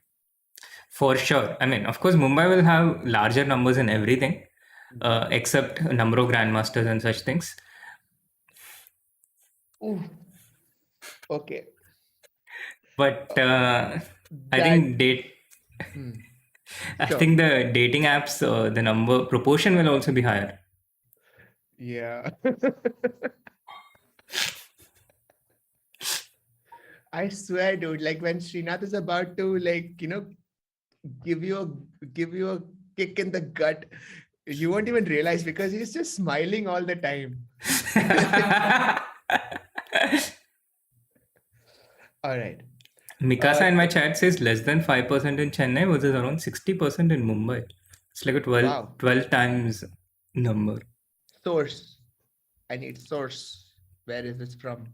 For sure. I mean, of course, Mumbai will have larger numbers in everything, except number of grandmasters and such things. Ooh. Okay. But I think I Sure. think the dating apps, the number proportion will also be higher. Yeah. I swear, dude, like when Srinath is about to give you a kick in the gut, you won't even realize because he's just smiling all the time. All right. Mikasa in my chat says less than 5% in Chennai versus around 60% in Mumbai. It's like a 12 times number. Source. I need source. Where is this from?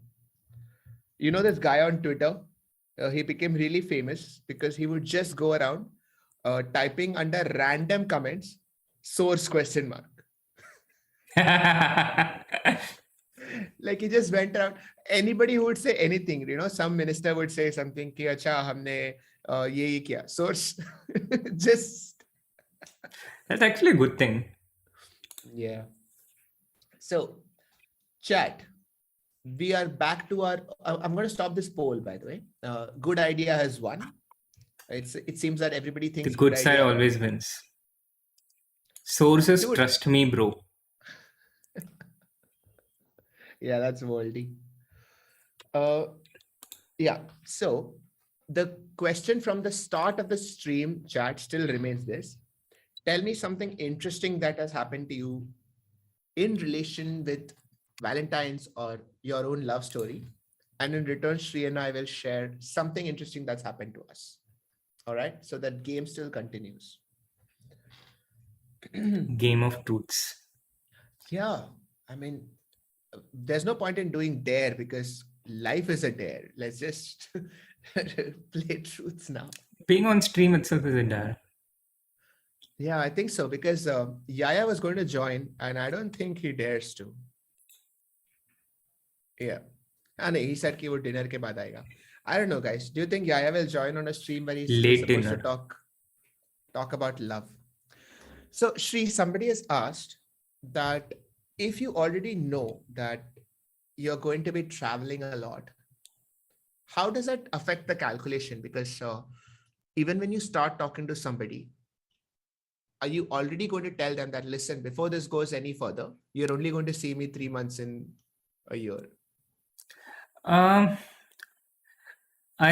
You know this guy on Twitter? He became really famous because he would just go around typing under random comments, source question mark. Like he just went around. Anybody who would say anything, some minister would say something ki acha humne ye kiya. Source. Just That's actually a good thing. Yeah. So chat, we are back to our I'm going to stop this poll, by the way. Good idea has won. It seems that everybody thinks the good side always wins. Sources, trust me, bro. Yeah, that's worldy. Yeah. So the question from the start of the stream chat still remains this. Tell me something interesting that has happened to you in relation with Valentine's or your own love story. And in return, Shri and I will share something interesting that's happened to us. All right. So that game still continues. Game of truths. Yeah. I mean, there's no point in doing dare because life is a dare. Let's just play truths now. Being on stream itself is a dare. Yeah, I think so because Yaya was going to join and I don't think he dares to. Yeah. And he said he would dinner ke baad aayega. I don't know, guys. Do you think Yaya will join on a stream where he's supposed to talk about love? So, Shri, somebody has asked that if you already know that you're going to be traveling a lot, how does that affect the calculation? Because even when you start talking to somebody, are you already going to tell them that, listen, before this goes any further, you're only going to see me 3 months in a year? I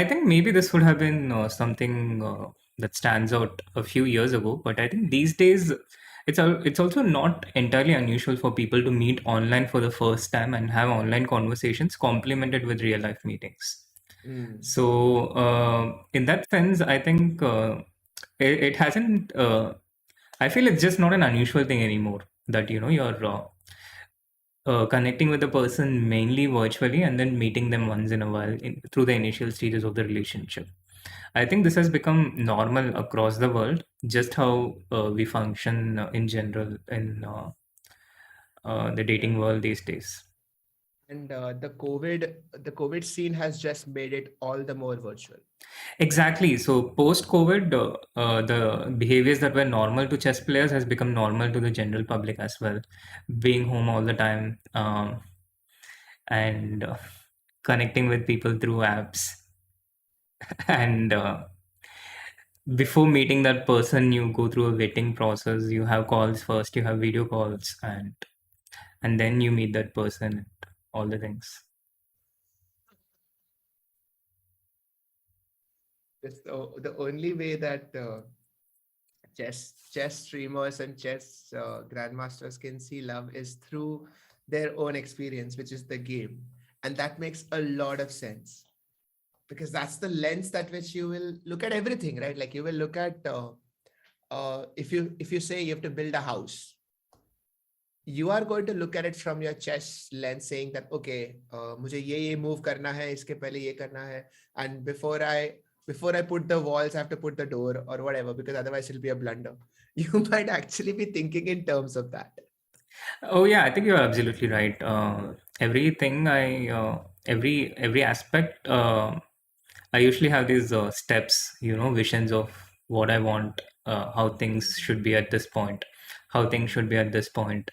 think maybe this would have been something that stands out a few years ago, but I think these days it's also not entirely unusual for people to meet online for the first time and have online conversations complemented with real life meetings. So in that sense, I think it hasn't. I feel it's just not an unusual thing anymore that you're connecting with the person mainly virtually and then meeting them once in a while through the initial stages of the relationship. I think this has become normal across the world, just how we function in general in the dating world these days. And the COVID scene has just made it all the more virtual. Exactly. So post-COVID, the behaviors that were normal to chess players has become normal to the general public as well. Being home all the time, and connecting with people through apps, and before meeting that person, you go through a vetting process. You have calls first, you have video calls, and then you meet that person. All the things. Just the only way that chess streamers and chess grandmasters can see love is through their own experience, which is the game, and that makes a lot of sense because that's the lens that which you will look at everything, right? Like you will look at if you say you have to build a house, you are going to look at it from your chess lens, saying that okay, मुझे ये move करना है, इसके पहले ये करना है, and before I put the walls, I have to put the door or whatever, because otherwise it'll be a blunder. You might actually be thinking in terms of that. Oh yeah, I think you're absolutely right. Everything every aspect. I usually have these steps, visions of what I want, how things should be at this point, how things should be at this point.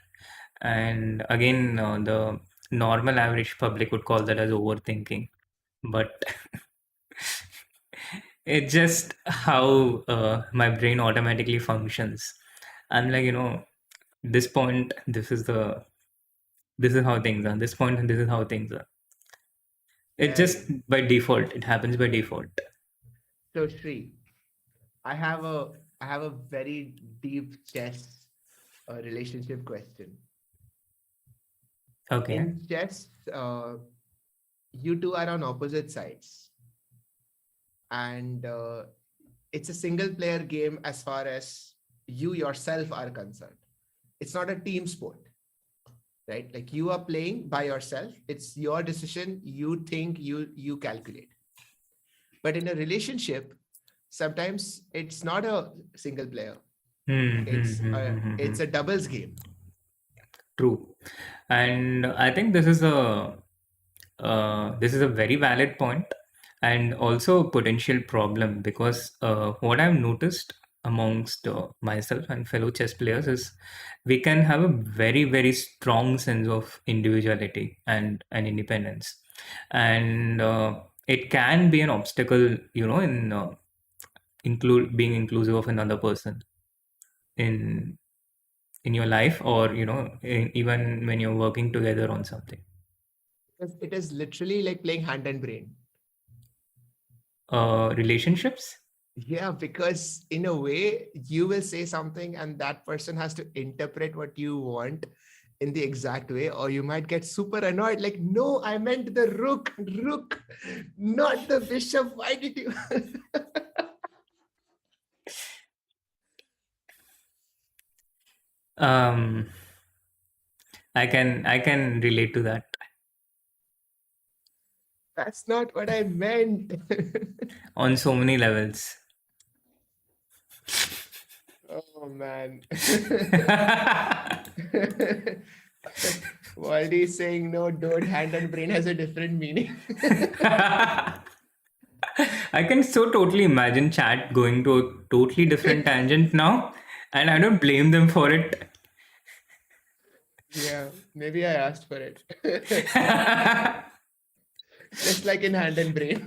And again, the normal average public would call that as overthinking. But it's just how my brain automatically functions. I'm like, this point, this is how things are. This point, this is how things are. It And just by default, it happens by default. so Shri, I have a very deep chess relationship question. Okay. In chess, you two are on opposite sides, and it's a single player game as far as you yourself are concerned. It's not a team sport, right? Like you are playing by yourself. It's your decision. You think, you calculate. But in a relationship, sometimes it's not a single player. Hmm, hmm, It's hmm, a hmm, hmm, hmm. it's a doubles game. True. And I think this is a very valid point and also a potential problem because what I've noticed amongst myself and fellow chess players is we can have a very, very strong sense of individuality and independence. And it can be an obstacle, in being inclusive of another person in in your life or, even when you're working together on something. Because it is literally like playing hand and brain. Relationships. Yeah, because in a way, you will say something and that person has to interpret what you want in the exact way, or you might get super annoyed, like, no, I meant the rook, not the bishop. Why did you? um I can relate to that That's not what I meant. on so many levels. Oh man. Waldy is saying no, don't, hand and brain has a different meaning. I can so totally imagine chat going to a totally different tangent now, and I don't blame them for it. Yeah, maybe I asked for it. Just like in hand and brain.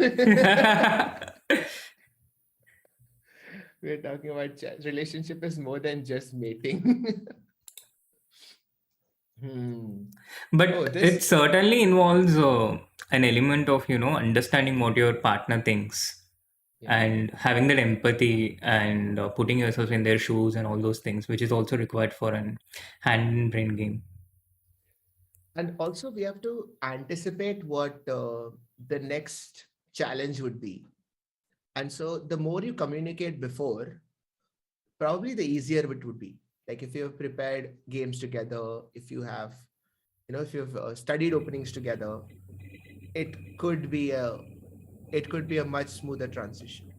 We're talking about relationship is more than just mating. Hmm. But Oh, it this. certainly involves an element of, understanding what your partner thinks Yeah. and having that empathy and putting yourself in their shoes and all those things, which is also required for an hand and brain game. And also, we have to anticipate what the next challenge would be. And so, the more you communicate before, probably the easier it would be. Like if you have prepared games together, if you've studied openings together, it could be a it could be a much smoother transition.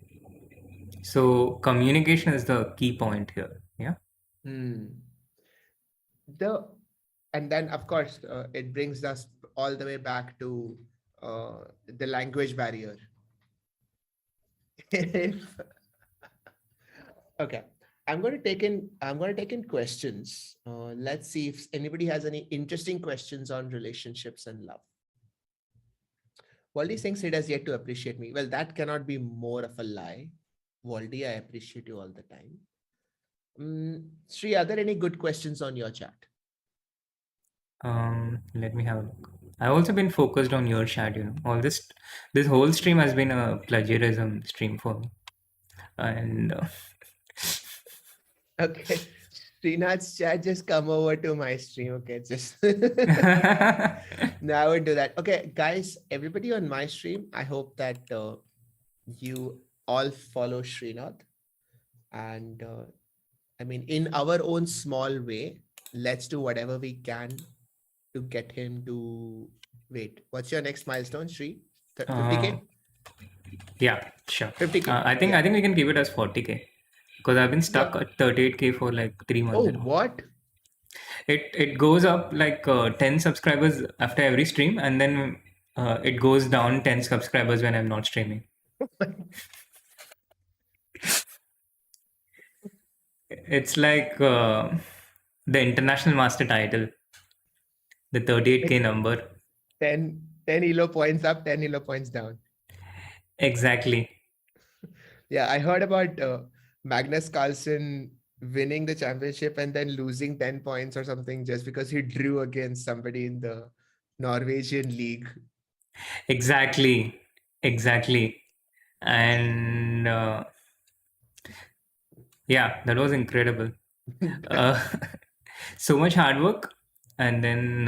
So communication is the key point here. Yeah. Hmm. The and then of course it brings us all the way back to the language barrier. If okay, I'm going to take in questions. Let's see if anybody has any interesting questions on relationships and love. Waldy thinks it has yet to appreciate me. Well, that cannot be more of a lie. Waldy, I appreciate you all the time. Sri, are there any good questions on your chat? Let me have a look. I've also been focused on your chat, All this whole stream has been a plagiarism stream for me. And Okay. Srinath's chat, just come over to my stream. Okay, just now I would do that. Okay, guys, everybody on my stream, I hope that you all follow Srinath. And I mean, in our own small way, let's do whatever we can to get him to wait. What's your next milestone, Sri? 50K? yeah, sure. 50K. I think we can keep it as 40K because I've been Yeah. stuck at 38K for like 3 months Oh, now. what? It goes up like 10 subscribers after every stream, and then it goes down 10 subscribers when I'm not streaming. It's like the international master title, the 38K Like number. 10 elo points up, 10 elo points down. Exactly. Yeah, I heard about Magnus Carlsen winning the championship and then losing 10 points or something just because he drew against somebody in the Norwegian league. Exactly. Exactly. And yeah, that was incredible. Uh, so much hard work. And then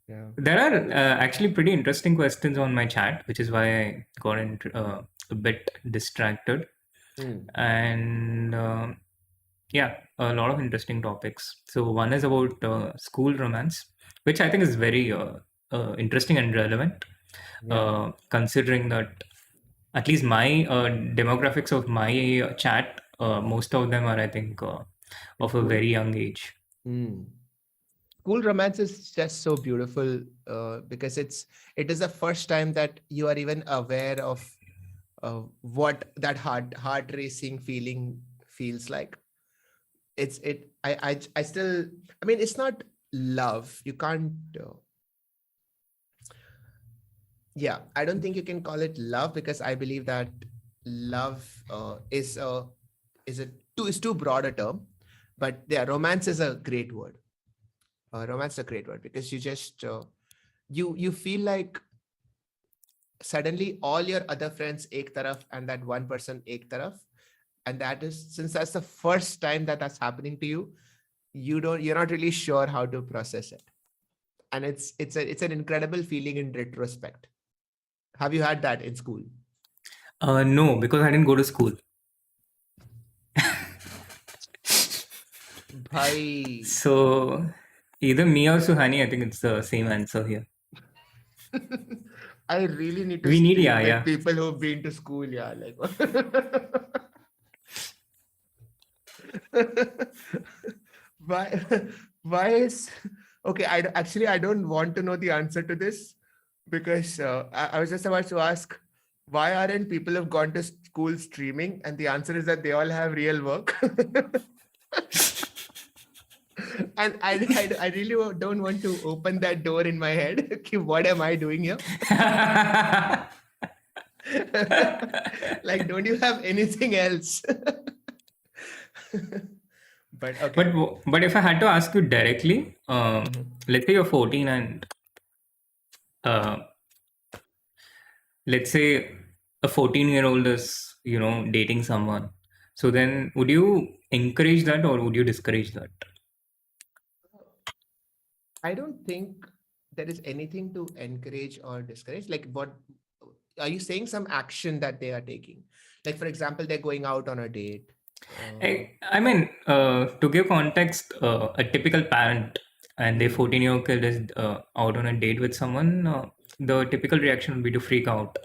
Yeah. there are actually pretty interesting questions on my chat, which is why I got a bit distracted. Hmm. And yeah, a lot of interesting topics. So one is about school romance, which I think is very interesting and relevant, Yeah. considering that at least my demographics of my chat, most of them are, I think, In of a school? very young age. Hmm. School romance is just so beautiful because it is the first time that you are even aware of what that heart racing feeling feels like. I still, I mean, it's not love. You can't yeah, I don't think you can call it love because I believe that love is too broad a term. But yeah, romance is a great word. Romance is a great word because you just you feel like suddenly all your other friends ek taraf and that one person ek taraf, and that is, since that's the first time that that's happening to you, you're not really sure how to process it, and it's an incredible feeling in retrospect. Have you had that in school? No, because I didn't go to school. Bhai. So either me or Suhani, I think it's the same answer here. I really need to We need, stream yeah, with yeah. people who've been to school. Yeah, like why? Why is okay? I don't want to know the answer to this because I was just about to ask why aren't people who've gone to school streaming, and the answer is that they all have real work. And I really don't want to open that door in my head. Okay, what am I doing here? Like, don't you have anything else? But okay. But if I had to ask you directly, let's say you're 14 and uh, let's say a 14-year-old is, dating someone. So then would you encourage that or would you discourage that? I don't think there is anything to encourage or discourage. Like, what are you saying? Some action that they are taking, like for example, they're going out on a date. I mean, to give context, a typical parent and their Hmm. 14-year-old kid is out on a date with someone, the typical reaction would be to freak out.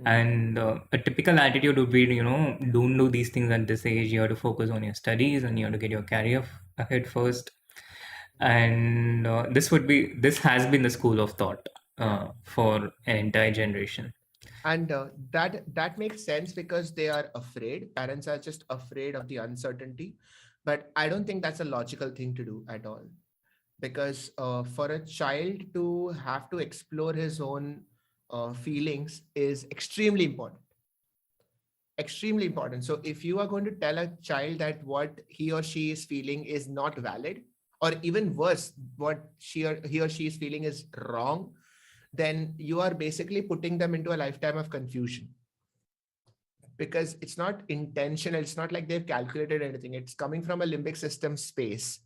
And a typical attitude would be, don't do these things at this age. You have to focus on your studies and you have to get your career ahead first. And this has been the school of thought for an entire generation. And that makes sense because they are afraid. Parents are just afraid of the uncertainty, but I don't think that's a logical thing to do at all. Because for a child to have to explore his own feelings is extremely important. Extremely important. So if you are going to tell a child that what he or she is feeling is not valid, or even worse, what he or she is feeling is wrong, then you are basically putting them into a lifetime of confusion, because it's not intentional. It's not like they've calculated anything. It's coming from a limbic system space.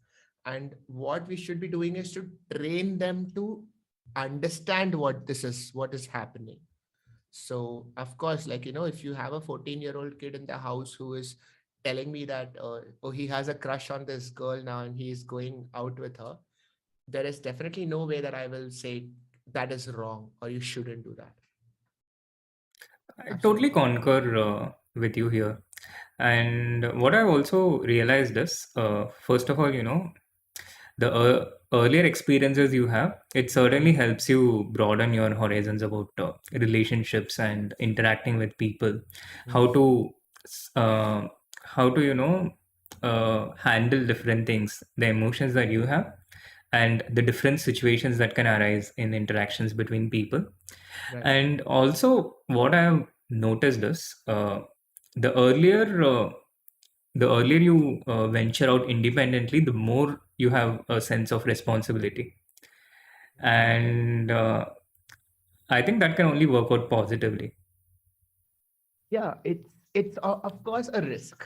And what we should be doing is to train them to understand what is happening. So of course, like, if you have a 14-year-old kid in the house who is telling me that, oh, he has a crush on this girl now and he's going out with her, there is definitely no way that I will say that is wrong or you shouldn't do that. I totally concur with you here. And what I've also realized is, first of all, the earlier experiences you have, it certainly helps you broaden your horizons about relationships and interacting with people, how to, uh, handle different things, the emotions that you have, and the different situations that can arise in interactions between people. Right. And also, what I've noticed is the earlier the earlier you venture out independently, the more you have a sense of responsibility. And I think that can only work out positively. Yeah, it's of course a risk.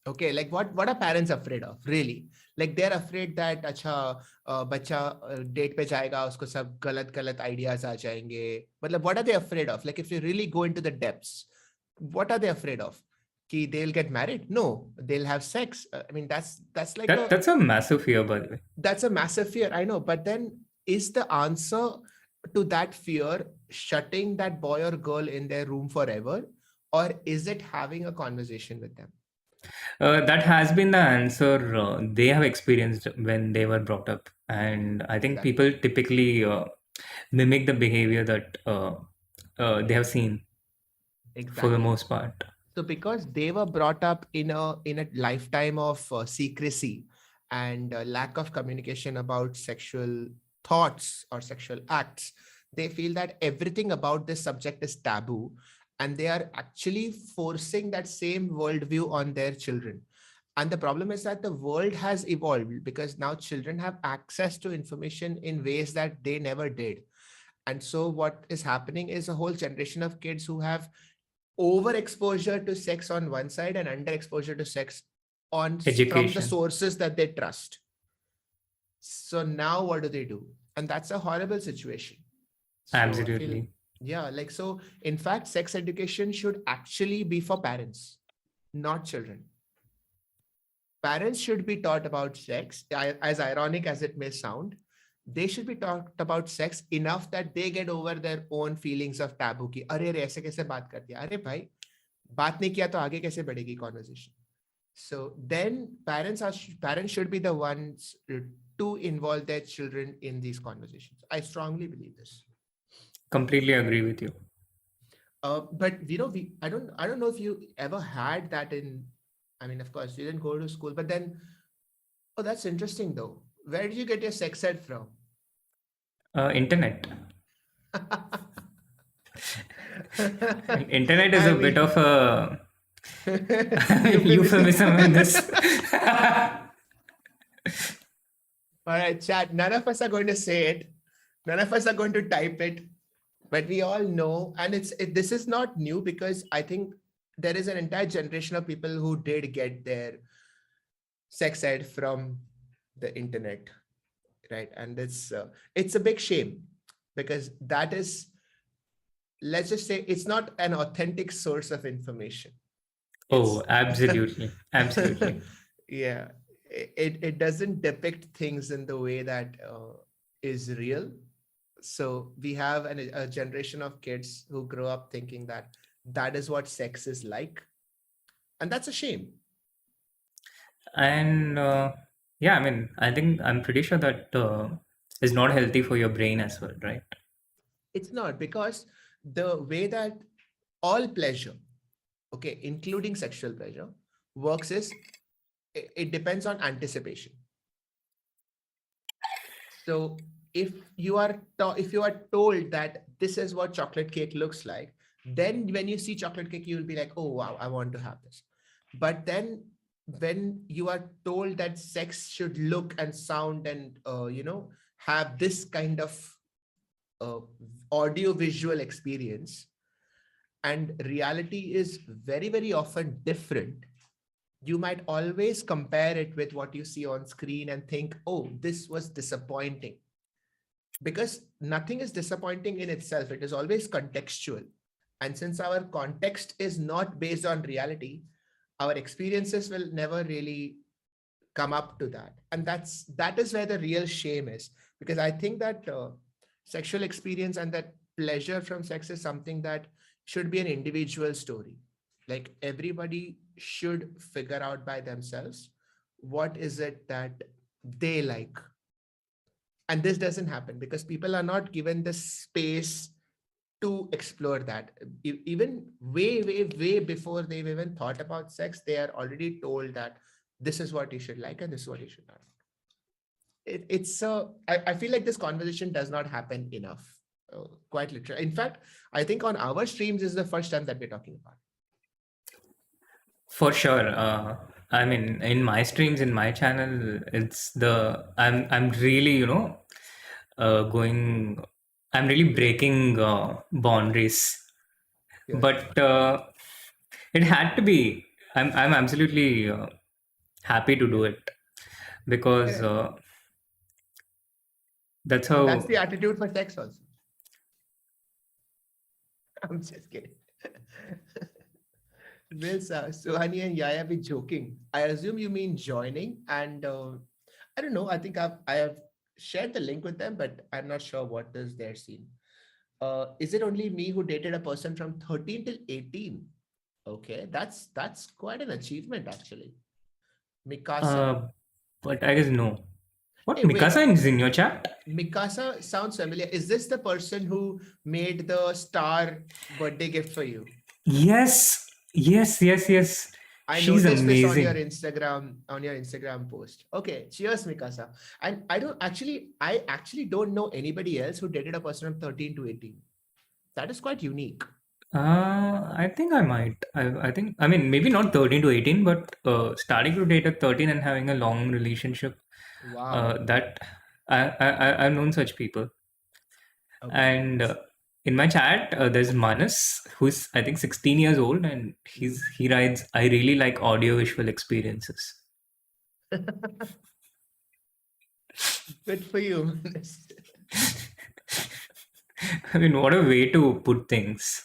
Okay, like what are parents afraid of, really? Like they're afraid that अच्छा बच्चा date पे जाएगा, उसको सब गलत गलत ideas आ जाएंगे. मतलब what are they afraid of? Like if you really go into the depths, what are they afraid of? Ki they'll get married? No, they'll have sex. I mean, that's like That's a massive fear, by the way. that's a massive fear. I know, but then is the answer to that fear shutting that boy or girl in their room forever, or is it having a conversation with them? That has been the answer they have experienced when they were brought up. And I think Exactly. people typically mimic the behavior that they have seen for the Exactly. most part. So because they were brought up in a lifetime of secrecy and lack of communication about sexual thoughts or sexual acts, they feel that everything about this subject is taboo, and they are actually forcing that same worldview on their children. And the problem is that the world has evolved because now children have access to information in ways that they never did. And so what is happening is a whole generation of kids who have overexposure to sex on one side and underexposure to sex from the Education. sources that they trust. So now what do? And that's a horrible situation. So I feel, Absolutely. yeah, like, so in fact, sex education should actually be for parents, not children. Parents should be taught about sex, as ironic as it may sound. They should be taught about sex enough that they get over their own feelings of taboo ki अरे रे ऐसे कैसे बात कर दिया, अरे भाई बात नहीं किया तो आगे कैसे बढ़ेगी conversation. So then parents should be the ones to involve their children in these conversations. I strongly believe this. Completely agree with you. But I don't know if you ever had that in. I mean, of course, you didn't go to school, but then, oh, that's interesting though. Where did you get your sex ed from? Internet. Internet is I a bit mean, of a euphemism. euphemism in this. All right, chat. None of us are going to say it. None of us are going to type it, but we all know. And this is not new because I think there is an entire generation of people who did get their sex ed from the internet, right? And it's a big shame because that is, let's just say, it's not an authentic source of information. Oh, absolutely. Absolutely. Yeah, it doesn't depict things in the way that is real. So we have a generation of kids who grow up thinking that that is what sex is like, and that's a shame. And yeah, I mean, I think I'm pretty sure that is not healthy for your brain as well, right? It's not, because the way that all pleasure, okay, including sexual pleasure, works is it depends on anticipation. So if you are told that this is what chocolate cake looks like, then when you see chocolate cake, you will be like, oh wow, I want to have this. But then when you are told that sex should look and sound and have this kind of uh, audio visual experience, and reality is very, very often different, you might always compare it with what you see on screen and think, oh, this was disappointing. Because nothing is disappointing in itself, it is always contextual. And since our context is not based on reality, our experiences will never really come up to that. And that is where the real shame is, because I think that sexual experience and that pleasure from sex is something that should be an individual story. Like everybody should figure out by themselves what is it that they like. And this doesn't happen because people are not given the space to explore that. Even way before they've even thought about sex, they are already told that this is what you should like and this is what you should not. I feel like this conversation does not happen enough. Quite literally. In fact, I think on our streams is the first time that we're talking about. For sure. I mean, in my streams, in my channel, I'm really, going. I'm really breaking boundaries, Yes. but it had to be. I'm absolutely happy to do it because Correct. that's And that's the how. attitude for sex also. I'm just kidding. Will Suhani and Yaya be joking? I assume you mean joining, and I don't know. I think I have shared the link with them, but I'm not sure what is their scene. Is it only me who dated a person from 13 till 18? Okay, that's quite an achievement actually. Mikasa. Uh, but I guess no. What Hey, wait. Mikasa is in your chat? Mikasa sounds familiar. Is this the person who made the star birthday gift for you? Yes, yes, yes, yes. I She's noticed this amazing. on your Instagram post. Okay, cheers, Mikasa. And I actually don't know anybody else who dated a person from 13 to 18. That is quite unique. I think I might. I think, I mean, maybe not 13 to 18, but starting to date at 13 and having a long relationship. Wow. That I've known such people. Okay. And in my chat, there's Manas, who's I think 16 years old, and Mhm. he writes, "I really like audio visual experiences." Good for you. I mean, what a way to put things.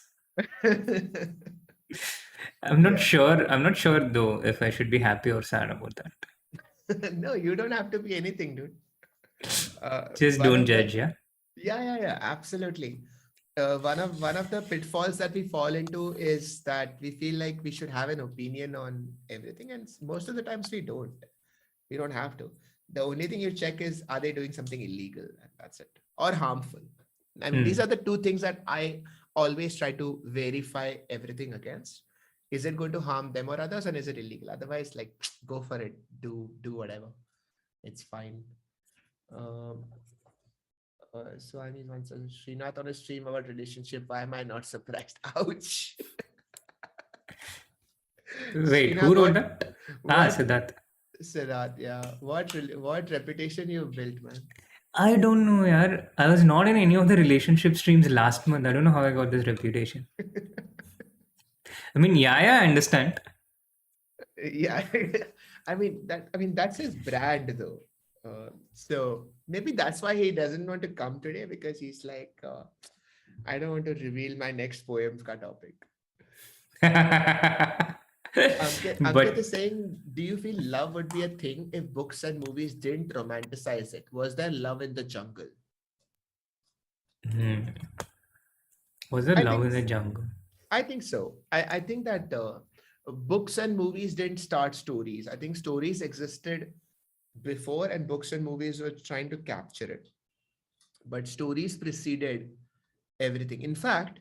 Yeah. I'm not sure though if I should be happy or sad about that. No, you don't have to be anything, dude. Just One don't of the judge, yeah. Yeah, absolutely. One of the pitfalls that we fall into is that we feel like we should have an opinion on everything, and most of the times we don't. We don't have to. The only thing you check is, are they doing something illegal, and that's it, or harmful. I mean, these Hmm. are the two things that I always try to verify everything against. Is it going to harm them or others, and is it illegal? Otherwise, like, go for it. Do whatever. It's fine. Um, Swami once said, Srinath on a stream about relationship. Why am I not surprised? Ouch. Wait, who Srinath, wrote that? Ah, what, Siddharth. Siddharth, yeah, what reputation you built, man. I don't know, yaar. I was not in any of the relationship streams last month. I don't know how I got this reputation. I mean, yeah, I understand. Yeah, I mean that's his brand though. So maybe that's why he doesn't want to come today, because he's like, I don't want to reveal my next poem ka topic. Ankit is But saying, do you feel love would be a thing if books and movies didn't romanticize it? Was there love in the jungle? Was there I love think in the jungle? I think so. I think that books and movies didn't start stories. I think stories existed before, and books and movies were trying to capture it. But stories preceded everything. In fact,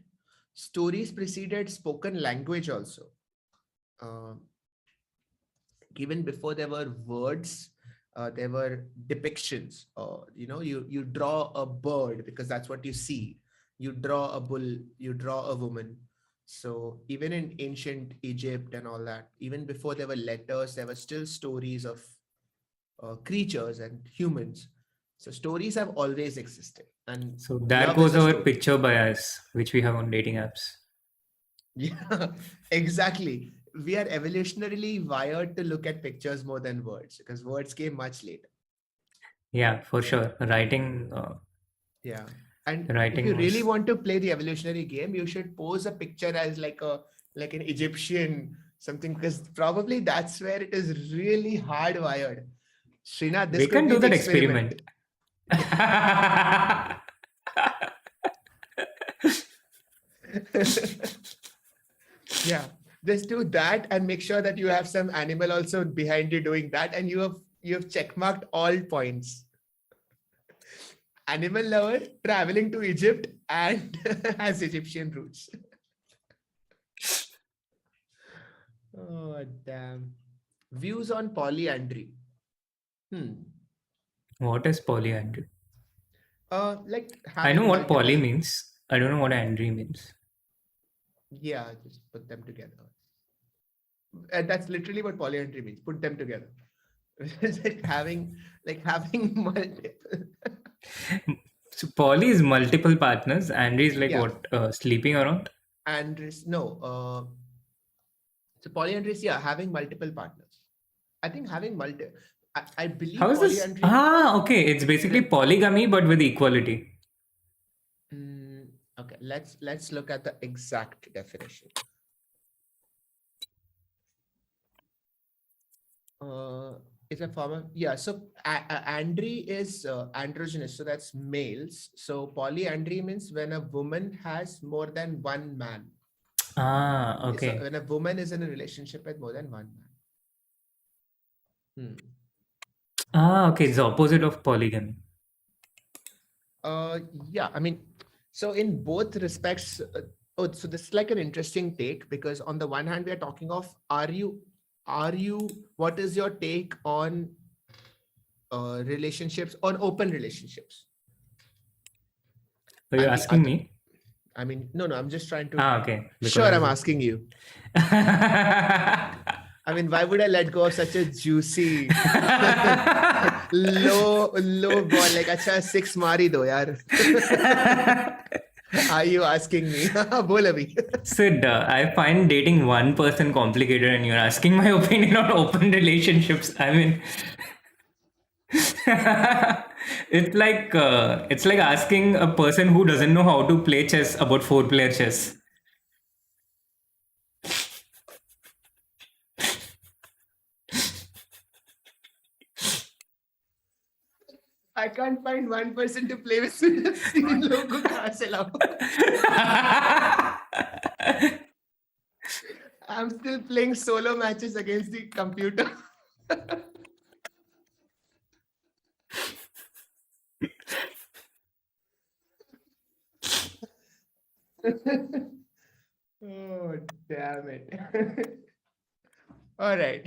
stories preceded spoken language also. Uh, Even before there were words, there were depictions. You draw a bird because that's what you see. You draw a bull, you draw a woman. So even in ancient Egypt and all that, even before there were letters, there were still stories of creatures and humans. So stories have always existed, and So there love is goes a our story. picture bias, which we have on dating apps. Yeah, exactly. We are evolutionarily wired to look at pictures more than words because words came much later. Yeah, for sure. Yeah. And if you Writing really was. want to play the evolutionary game, you should pose a picture as like an Egyptian something, because probably that's where it is really hardwired. Srinath, this We could can be do the that experiment. experiment. Yeah. Just do that and make sure that you have some animal also behind you doing that, and you have checkmarked all points. Animal lover, traveling to Egypt, and has Egyptian roots. Oh, damn. Views on polyandry. Hmm. What is polyandry? Like I know having what poly multiple. means. I don't know what andry means. Yeah, just put them together. That's literally what polyandry means. Put them together. It's like having multiple. So poly is multiple partners. Andry is like Yeah, what? Sleeping around? and no. So polyandry is, yeah, having multiple partners. I think having I How believe is this? polyandry. Ah, okay. It's basically polygamy, but with equality. Mm, okay, let's look at the exact definition. Uh, it's a form of, yeah. So andry is androgynous, so that's males. So polyandry means when a woman has more than one man. Ah, So okay. when a woman is in a relationship with more than one man. Ah, okay. It's the opposite of polygamy. Yeah, I mean, so in both respects, oh, so this is like an interesting take, because on the one hand, we are talking of, what is your take on relationships, on open relationships? Are you And the asking other, me? I mean, no, I'm just trying to, Ah, okay. Because sure, I I'm was. asking you. I mean, why would I let go of such a juicy, low ball? Like, acha, six mari do, yaar. Are you asking me? Bol abhi. Sid, I find dating one person complicated, and you're asking my opinion on open relationships. I mean, it's like asking a person who doesn't know how to play chess about four-player chess. I can't find one person to play with. तीन लोगों को कहाँ से लाऊं? I'm still playing solo matches against the computer. Oh, damn it. All right.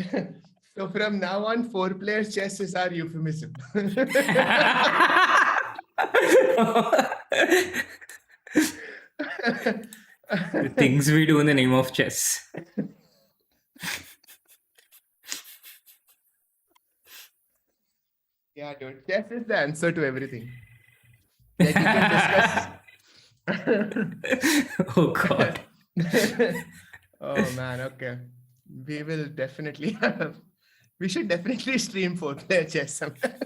So from now on, four-player chess is our euphemism. The things we do in the name of chess. Yeah, dude. Chess is the answer to everything. Like we can discuss. Oh God. Oh man, okay. We will definitely have, we should definitely stream four-player chess sometime.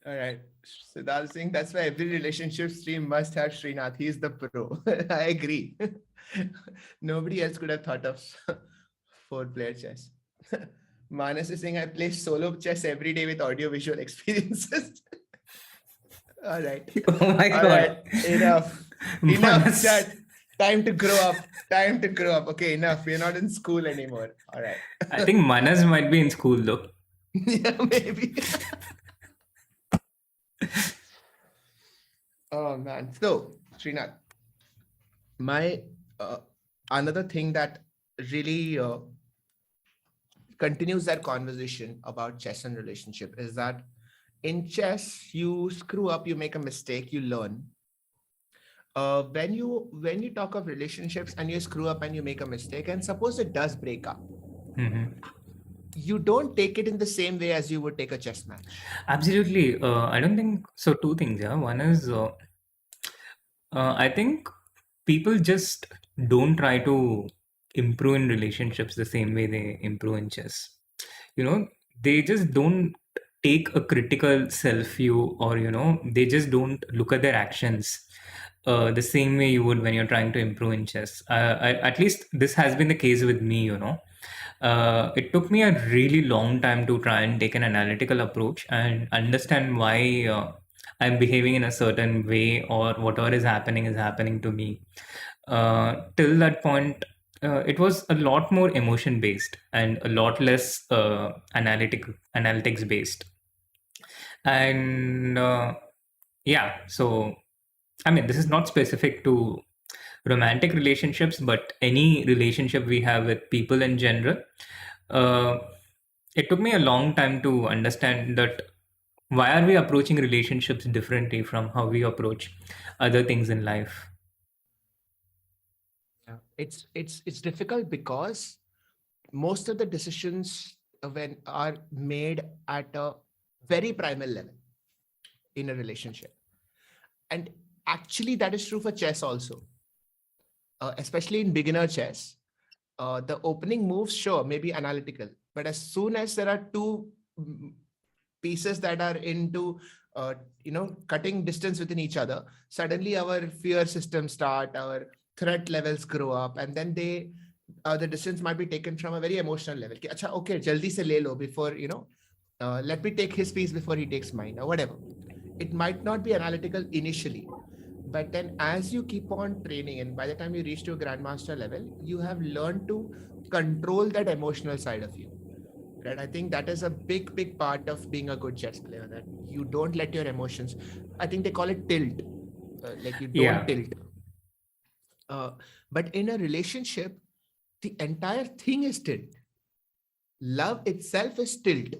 All right. Siddharth Singh, that's why every relationship stream must have Srinath. He's the pro. I agree. Nobody else could have thought of four-player chess. Manas is saying I play solo chess every day with audio visual experiences. All right. Oh my All god. right. Enough. Enough, Manas. chat. Time to grow up. Time to grow up. Okay, enough. We're not in school anymore. All right. I think Manas might be in school though. Yeah, maybe. Oh man. So, Srinath, my another thing that really continues that conversation about chess and relationship is that in chess, you screw up, you make a mistake, you learn. When you talk of relationships and you screw up and you make a mistake, and suppose it does break up, you don't take it in the same way as you would take a chess match. Absolutely. I don't think so. Two things. Yeah. One is I think people just don't try to improve in relationships the same way they improve in chess. They just don't take a critical self view, or they just don't look at their actions the same way you would when you're trying to improve in chess. At least this has been the case with me. It took me a really long time to try and take an analytical approach and understand why I'm behaving in a certain way, or whatever is happening to me. Till that point, it was a lot more emotion based and a lot less analytics based. And yeah, so I mean, this is not specific to romantic relationships, but any relationship we have with people in general. Uh, it took me a long time to understand that why are we approaching relationships differently from how we approach other things in life. Yeah. It's difficult because most of the decisions when are made at a very primal level in a relationship, and actually that is true for chess also, especially in beginner chess. The opening moves, sure, maybe analytical, but as soon as there are two pieces that are into cutting distance within each other, suddenly our fear systems start, our threat levels grow up, and then the distance might be taken from a very emotional level. Acha, okay, jaldi se le lo before let me take his piece before he takes mine, or whatever. It might not be analytical initially, but then as you keep on training, and by the time you reach to a grandmaster level, you have learned to control that emotional side of you. Right? I think that is a big part of being a good chess player, that you don't let your emotions, I think they call it tilt, like you don't tilt. But in a relationship, the entire thing is tilt. Love itself is tilt.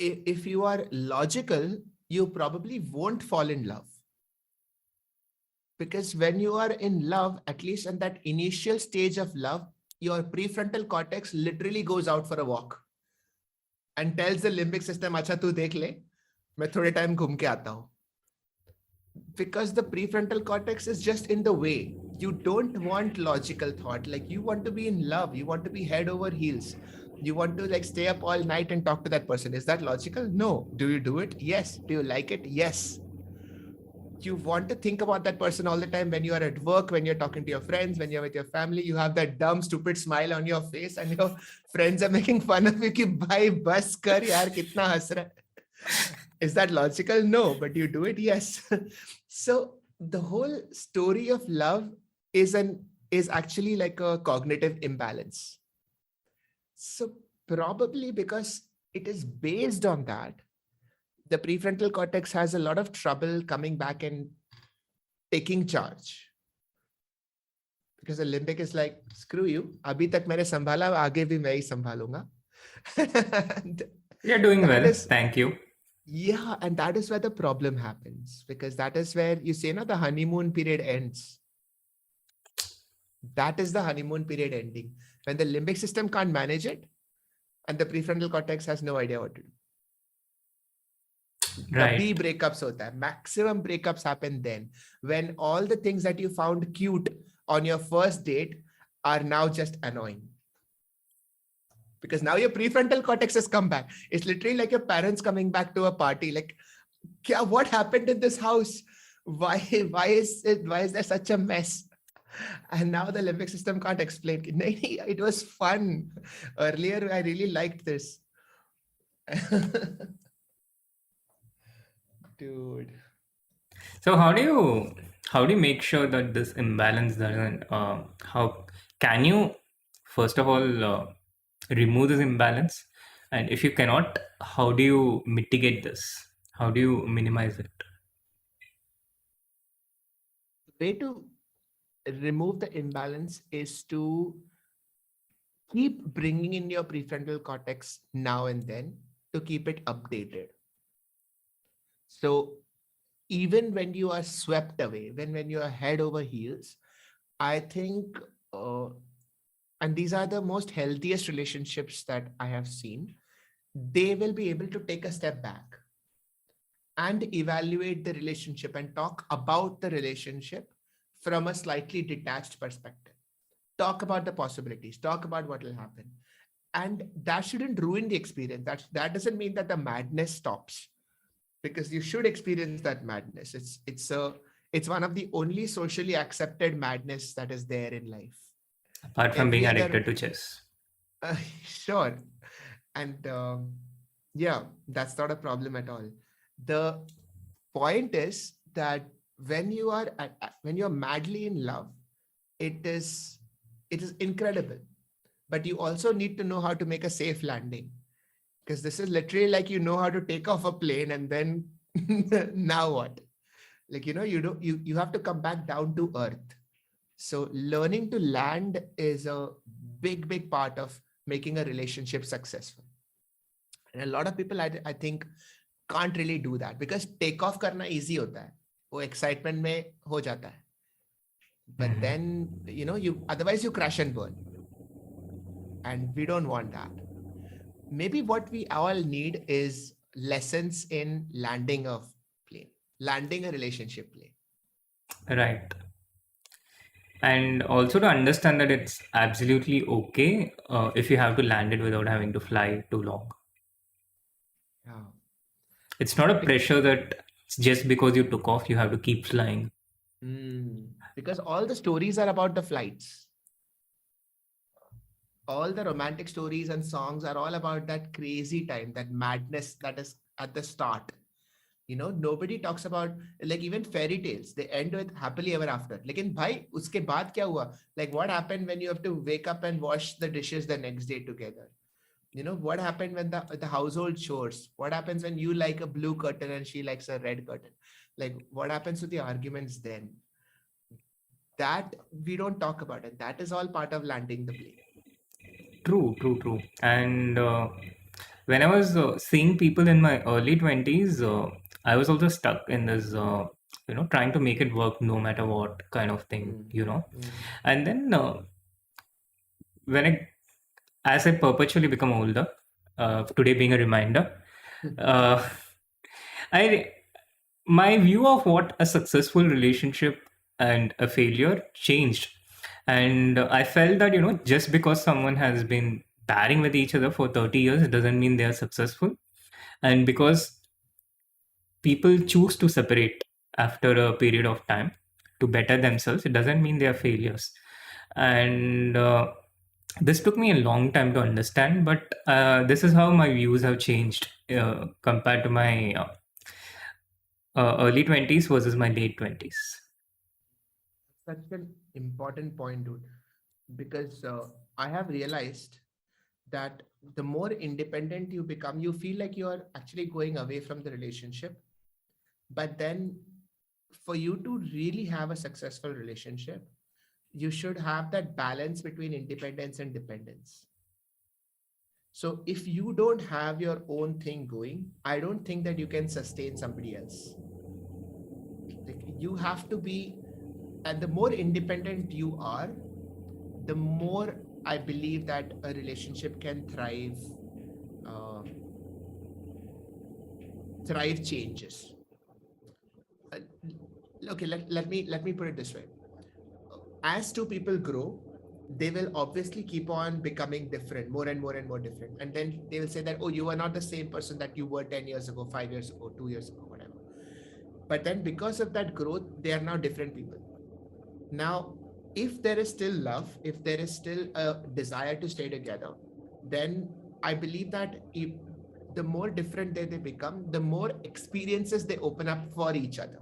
If you are logical, you probably won't fall in love. Because when you are in love, at least in that initial stage of love, your prefrontal cortex literally goes out for a walk and tells the limbic system, "Acha tu dekh le, main thode time ghum ke aata hu." Because the prefrontal cortex is just in the way. You don't want logical thought. Like, you want to be in love. You want to be head over heels. You want to like stay up all night and talk to that person. Is that logical? No. Do you do it? Yes. Do you like it? Yes. You want to think about that person all the time when you are at work, when you're talking to your friends, when you're with your family. You have that dumb, stupid smile on your face, and your friends are making fun of you. Ki, bhai, bas kar yaar, kitna has raha hai. Is that logical? No, but you do it? Yes. So the whole story of love is actually like a cognitive imbalance. So probably because it is based on that, the prefrontal cortex has a lot of trouble coming back and taking charge. Because the limbic is like, screw you, abhi tak maine sambhala, aage bhi main hi sambhalunga. You're doing well. Thank you. Yeah, and that is where the problem happens, because that is where you say, no, the honeymoon period ends. That is the honeymoon period ending, when the limbic system can't manage it and the prefrontal cortex has no idea what to do. Right. Tabhi breakups hota hai. Maximum breakups happen then, when all the things that you found cute on your first date are now just annoying. Because now your prefrontal cortex has come back. It's literally like your parents coming back to a party. Like, what happened in this house? Why is there such a mess? And now the limbic system can't explain. It was fun. Earlier, I really liked this. Dude. So how do you make sure that this imbalance doesn't how can you first of all remove this imbalance, and if you cannot, how do you mitigate this? How do you minimize it? The way to remove the imbalance is to keep bringing in your prefrontal cortex now and then to keep it updated. So even when you are swept away, when you are head over heels, I think, and these are the most healthiest relationships that I have seen, they will be able to take a step back and evaluate the relationship and talk about the relationship from a slightly detached perspective. Talk about the possibilities, talk about what will happen. And that shouldn't ruin the experience. That doesn't mean that the madness stops, because you should experience that madness. It's one of the only socially accepted madness that is there in life. Apart from being Every other, addicted to chess. sure. And yeah, that's not a problem at all. The point is that when you are when you're madly in love, it is it is incredible. But you also need to know how to make a safe landing, because this is literally like, you know how to take off a plane and then now what? Like, you have to come back down to earth. So learning to land is a big part of making a relationship successful. And a lot of people, I think, can't really do that, because take off karna easy hota hai. वो excitement में हो जाता है. But then, you otherwise you crash and burn. And we don't want that. Maybe what we all need is lessons in landing a plane, landing a relationship plane. Right. And also to understand that it's absolutely okay if you have to land it without having to fly too long. Yeah. It's not a pressure that just because you took off, you have to keep flying. Because all the stories are about the flights. All the romantic stories and songs are all about that crazy time, that madness that is at the start. Nobody talks about, like, even fairy tales, they end with happily ever after. Like, in bhai, uske baad kya hua? Like, what happened when you have to wake up and wash the dishes the next day together? What happened when the household chores? What happens when you like a blue curtain and she likes a red curtain? Like, what happens to the arguments then? That we don't talk about it. That is all part of landing the plane. True. And when I was seeing people in my early 20s, I was also stuck in this, trying to make it work no matter what kind of thing. And then when as I perpetually become older, today being a reminder, uh, I my view of what a successful relationship and a failure changed. And I felt that, just because someone has been pairing with each other for 30 years, it doesn't mean they are successful. And because people choose to separate after a period of time to better themselves, it doesn't mean they are failures. And this took me a long time to understand, but this is how my views have changed compared to my early 20s versus my late 20s. Such an important point, dude, because I have realized that the more independent you become, you feel like you are actually going away from the relationship. But then, for you to really have a successful relationship, you should have that balance between independence and dependence. So if you don't have your own thing going, I don't think that you can sustain somebody else. Like, you have to be, and the more independent you are, the more I believe that a relationship can thrive. Uh, Thrive changes. Uh, okay, let me put it this way. As two people grow, they will obviously keep on becoming different, more and more and more different. And then they will say that, oh, you are not the same person that you were 10 years ago, 5 years ago, 2 years ago, whatever. But then because of that growth, they are now different people. Now, if there is still love, if there is still a desire to stay together, then I believe that if the more different they become, the more experiences they open up for each other.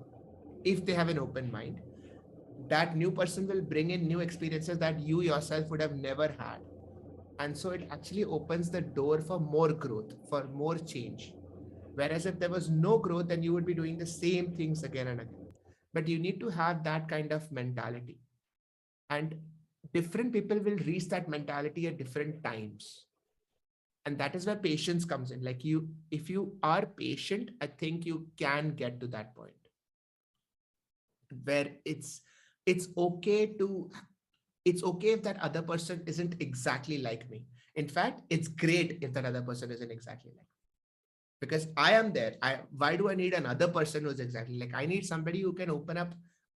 If they have an open mind, that new person will bring in new experiences that you yourself would have never had. And so it actually opens the door for more growth, for more change. Whereas if there was no growth, then you would be doing the same things again and again. But you need to have that kind of mentality. And different people will reach that mentality at different times. And that is where patience comes in. Like you, if you are patient, I think you can get to that point where it's okay to it's okay if that other person isn't exactly like me. In fact, it's great if that other person isn't exactly like me. Because I am there. Why do I need another person who's exactly like? I need somebody who can open up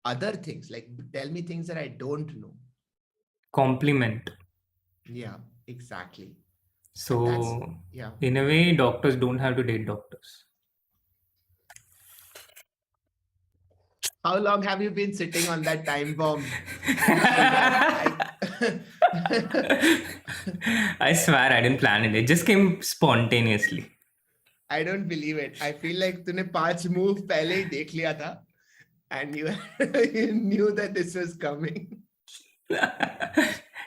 other things, like tell me things that I don't know. Compliment. Yeah, exactly. And that's, So, yeah. in a way, doctors don't have to date doctors. How long have you been sitting on that time bomb? So that I swear I didn't plan it. It just came spontaneously. I don't believe it. I feel like तूने 5 move पहले ही देख लिया था, and you, you knew that this was coming.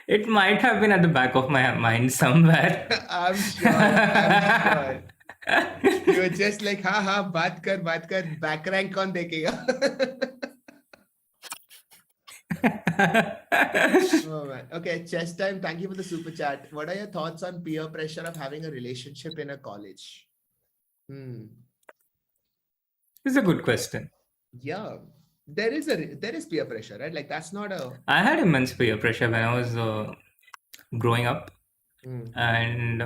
It might have been at the back of my mind somewhere. I'm sure. I'm sure. You were just like, हाँ बात कर, back rank कौन देखेगा? Oh man. Okay, chess time. Thank you for the super chat. What are your thoughts on peer pressure of having a relationship in a college? It's a good question. Yeah, there is peer pressure, right? Like that's not a. I had immense peer pressure when I was growing up, and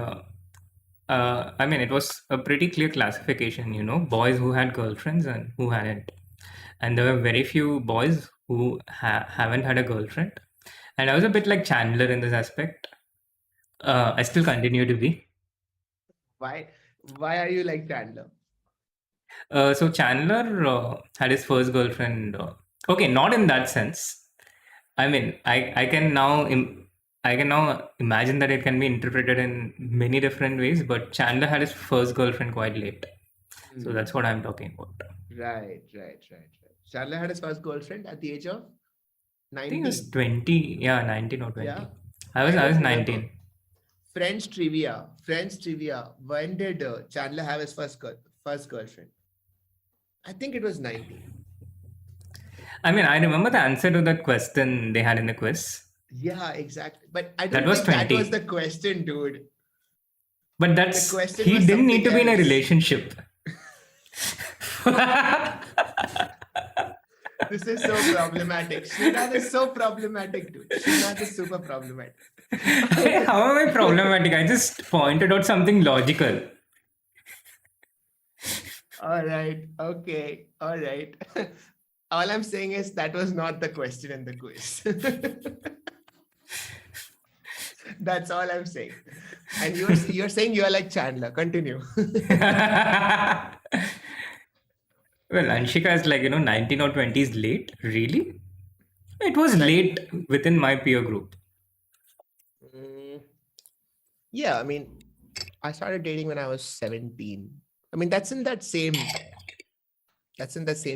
I mean, it was a pretty clear classification, you know, boys who had girlfriends and who hadn't. And there were very few boys who haven't had a girlfriend. And I was a bit like Chandler in this aspect. I still continue to be. Why are you like Chandler? So Chandler had his first girlfriend. Okay, not in that sense. I mean, I can now I can now imagine that it can be interpreted in many different ways. But Chandler had his first girlfriend quite late, so that's what I'm talking about. Right. Chandler had his first girlfriend at the age of 19. I think it was 20. Yeah, 19 or 20. Yeah. I was don't 19. remember. French trivia. When did Chandler have his first girlfriend? I think it was 19. I mean, I remember the answer to that question they had in the quiz. Yeah, exactly. But I don't That was think that 20. was the question, dude. But The that's question he was didn't need to be in a something else. relationship. This is so problematic. Srinath is so problematic, dude. Srinath is super problematic. How am I problematic? I just pointed out something logical. All right. Okay. All right. All I'm saying is that was not the question in the quiz. That's all I'm saying. And you're saying you're like Chandler. Continue. Well, Anshika is like, 19 or 20 is late. Really? It was late within my peer group. Yeah, I mean, I started dating when I was 17. I mean, that's in the same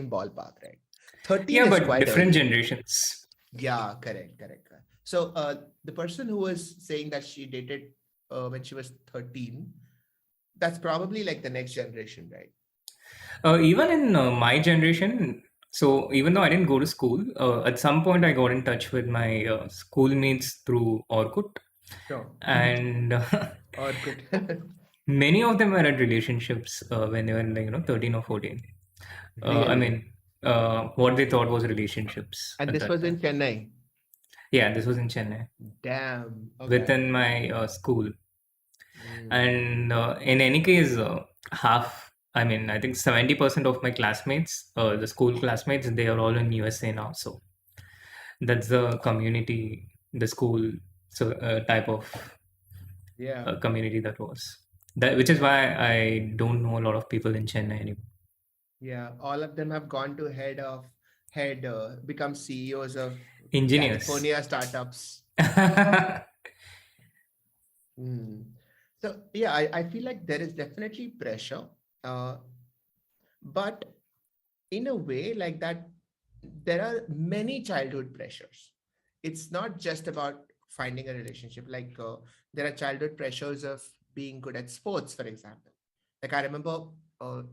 ballpark, right? 13 Yeah, is but quite different early. generations. Yeah, correct. So the person who was saying that she dated when she was 13, that's probably like the next generation, right? Even in my generation, so even though I didn't go to school, at some point I got in touch with my schoolmates through Orkut. Sure. And Orkut. many of them were at relationships when they were like 13 or 14. I Really? mean, what they thought was relationships And at this that was time. in Chennai. Yeah, this was in Chennai Damn. Okay. within my school. And in any case, I think 70% of my classmates, the school classmates, they are all in USA now. So that's the community, the school type of Yeah. community that was. Which is why I don't know a lot of people in Chennai anymore. Yeah. All of them have gone to head of head become CEOs of Engineers. California startups. Hmm. So yeah, I feel like there is definitely pressure, uh, but in a way like that, there are many childhood pressures. It's not just about finding a relationship. Like there are childhood pressures of being good at sports, for example. Like I remember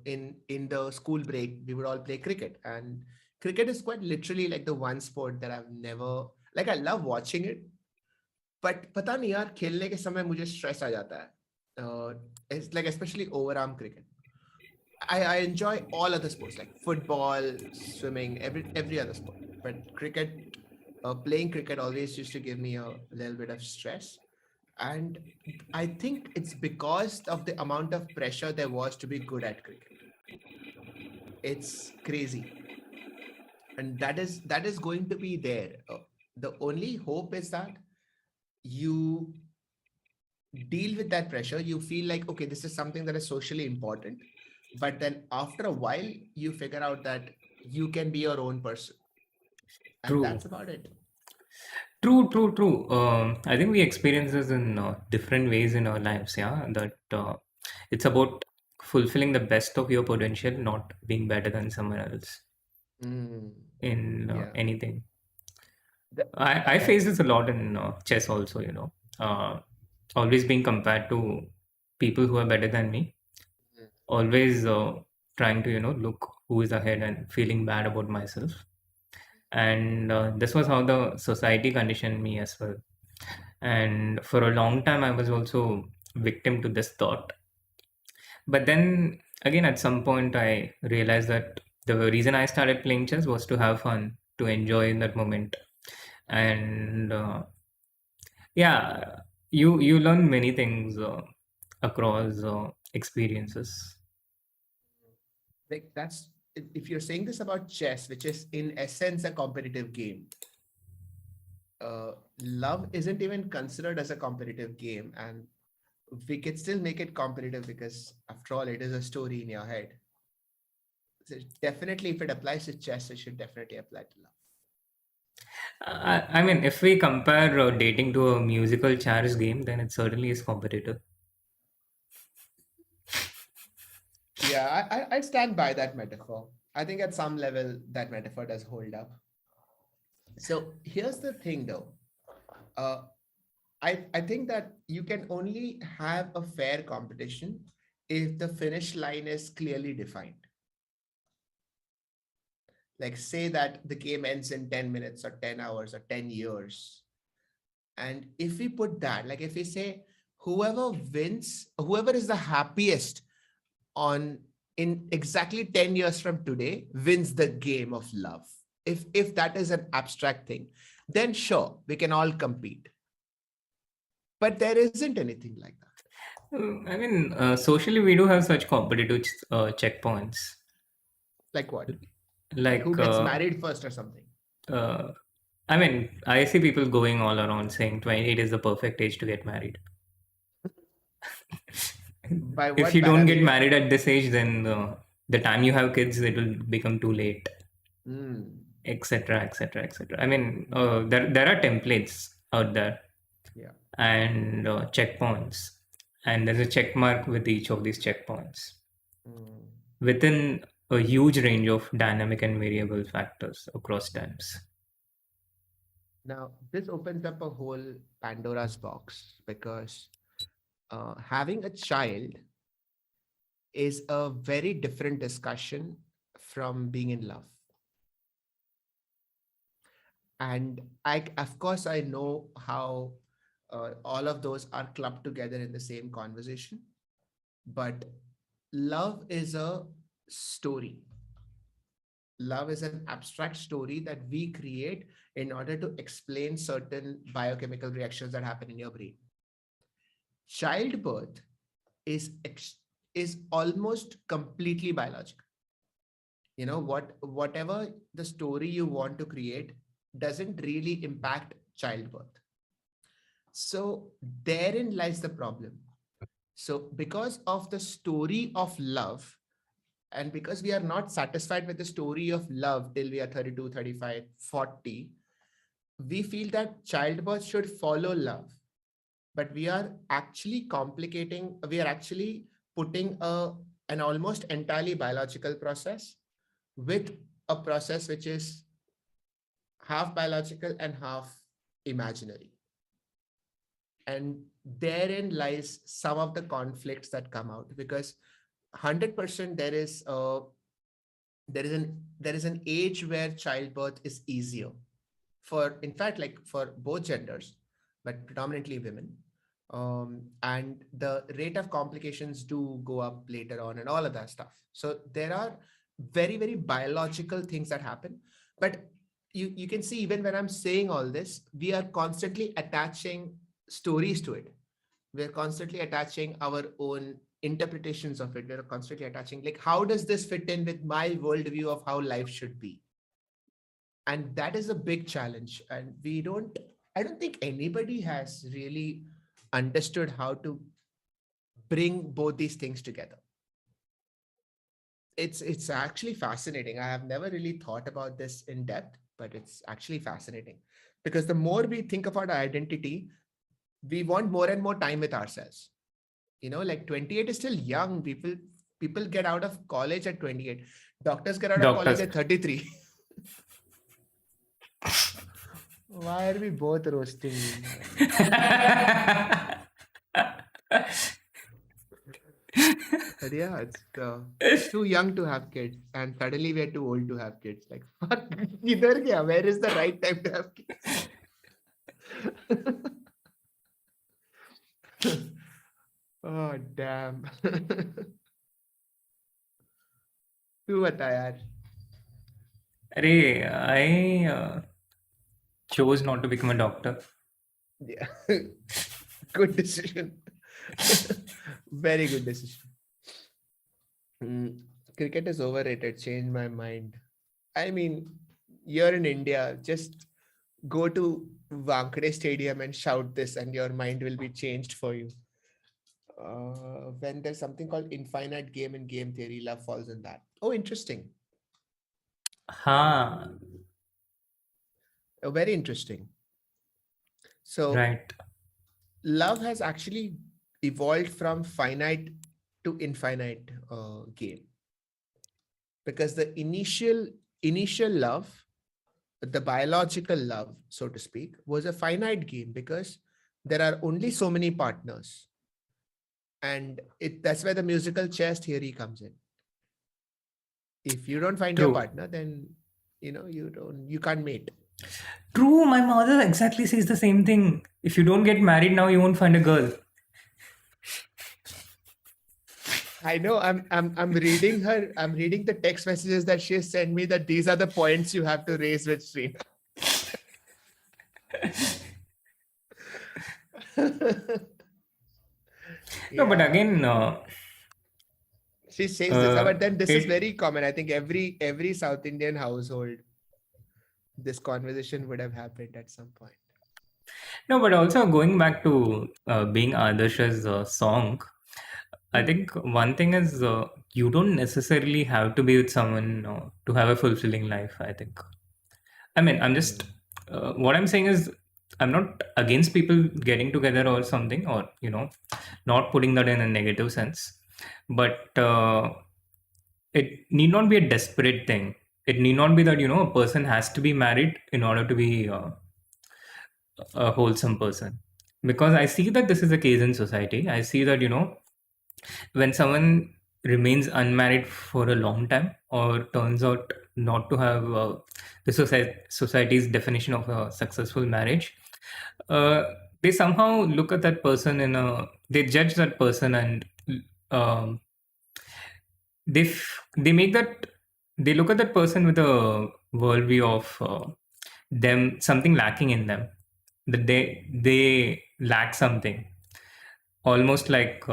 in the school break, we would all play cricket, and cricket is quite literally like the one sport that I've never like. I love watching it, but पता नहीं यार खेलने के समय मुझे stress आ जाता है. It's like especially overarm cricket. I enjoy all other sports like football, swimming, every other sport. But cricket, playing cricket always used to give me a little bit of stress. And I think it's because of the amount of pressure there was to be good at cricket. It's crazy. And that is going to be there. The only hope is that you deal with that pressure. You feel like, okay, this is something that is socially important, but then after a while you figure out that you can be your own person, and True. that's about it. True. I think we experience this in different ways in our lives. Yeah, that it's about fulfilling the best of your potential, not being better than someone else Mm, in yeah. anything. The- I face this a lot in chess also. Always being compared to people who are better than me. Always trying to look who is ahead and feeling bad about myself. And this was how the society conditioned me as well. And for a long time I was also victim to this thought, but then again at some point I realized that the reason I started playing chess was to have fun, to enjoy in that moment. And yeah, you learn many things across experiences. like that's if you're saying this about chess, which is in essence a competitive game, love isn't even considered as a competitive game, and we can still make it competitive because after all it is a story in your head. So definitely if it applies to chess, it should definitely apply to love. I mean, if we compare dating to a musical chairs game, then it certainly is competitive. Yeah, I stand by that metaphor. I think at some level that metaphor does hold up. So here's the thing though. Uh, I think that you can only have a fair competition if the finish line is clearly defined. Like say that the game ends in 10 minutes or 10 hours or 10 years. And if we put that, like if we say whoever wins, whoever is the happiest on in exactly 10 years from today wins the game of love. If that is an abstract thing, then sure, we can all compete. But there isn't anything like that. I mean, socially, we do have such competitive checkpoints. Like what? Like who Like, gets married first or something? uh, I mean, I see people going all around saying 28 is the perfect age to get married. By If what you don't get parameter? married at this age, then the time you have kids, it will become too late, Mm, etc., etc., etc. I mean, mm, there are templates out there yeah. and checkpoints, and there's a check mark with each of these checkpoints Mm. within a huge range of dynamic and variable factors across times. Now, this opens up a whole Pandora's box because having a child is a very different discussion from being in love. And of course, I know how all of those are clubbed together in the same conversation, but love is a story. Love is an abstract story that we create in order to explain certain biochemical reactions that happen in your brain. Childbirth is is almost completely biological. Whatever the story you want to create doesn't really impact childbirth. So therein lies the problem. So because of the story of love, And because we are not satisfied with the story of love till we are 32, 35, 40, we feel that childbirth should follow love. But we are actually we are actually putting an almost entirely biological process with a process which is half biological and half imaginary. And therein lies some of the conflicts that come out, because 100% there is an age where childbirth is easier for, in fact, like for both genders, but predominantly women. And the rate of complications do go up later on and all of that stuff. So there are very, very biological things that happen. But you can see, even when I'm saying all this, we are constantly attaching stories to it. We're constantly attaching our own interpretations of it. We're constantly attaching, like, how does this fit in with my worldview of how life should be? And that is a big challenge. And I don't think anybody has really understood how to bring both these things together. It's actually fascinating. I have never really thought about this in depth, but it's actually fascinating, because the more we think about our identity, we want more and more time with ourselves. Like 28 is still young. People get out of college at 28. Doctors get out of college Doctors. at 33. Why are we both roasting me? But yeah, it's too young to have kids, and suddenly we're too old to have kids. Like, fuck, either kya? Where is the right time to have kids? Oh, damn. तू बता यार. I chose not to become a doctor. Yeah. Good decision. Very good decision. Cricket is overrated. Change my mind. I mean, you're in India. Just go to Wankhede Stadium and shout this, and your mind will be changed for you. When there's something called infinite game in game theory, love falls in that. Oh, interesting. Ha, Very interesting. So, right. love has actually evolved from finite to infinite game, because the initial love, the biological love, so to speak, was a finite game, because there are only so many partners, and that's where the musical chairs theory comes in. If you don't find your True. partner, then you can't mate. True, my mother exactly says the same thing. If you don't get married now, you won't find a girl. I know. I'm reading her. I'm reading the text messages that she has sent me, that these are the points you have to raise with Sri. No, but Yeah. again, She says this, but then this is it, very common. I think every South Indian household, this conversation would have happened at some point. no, but also going back to being Adarsh's song, I think one thing is you don't necessarily have to be with someone to have a fulfilling life. I think. I mean, I'm just what I'm saying is I'm not against people getting together or something, or not putting that in a negative sense, but it need not be a desperate thing. It need not be that a person has to be married in order to be a wholesome person. Because I see that this is the case in society. I see that when someone remains unmarried for a long time or turns out not to have the society's definition of a successful marriage, uh, they somehow look at that person they judge that person, and um, they make that they look at that person with a worldview of them, something lacking in them, that they lack something, almost like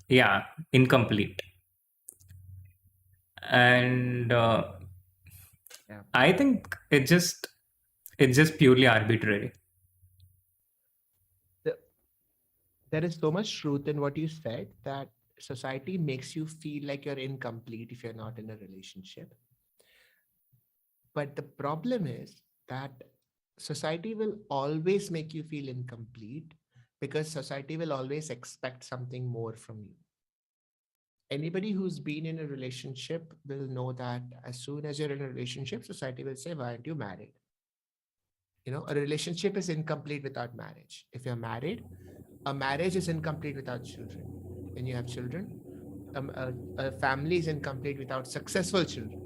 yeah, incomplete. And Yeah. I think it's just purely arbitrary. There is so much truth in what you said, that society makes you feel like you're incomplete if you're not in a relationship. But the problem is that society will always make you feel incomplete because society will always expect something more from you. Anybody who's been in a relationship will know that as soon as you're in a relationship, society will say, why aren't you married? A relationship is incomplete without marriage. If you're married, a marriage is incomplete without children. When you have children, a family is incomplete without successful children.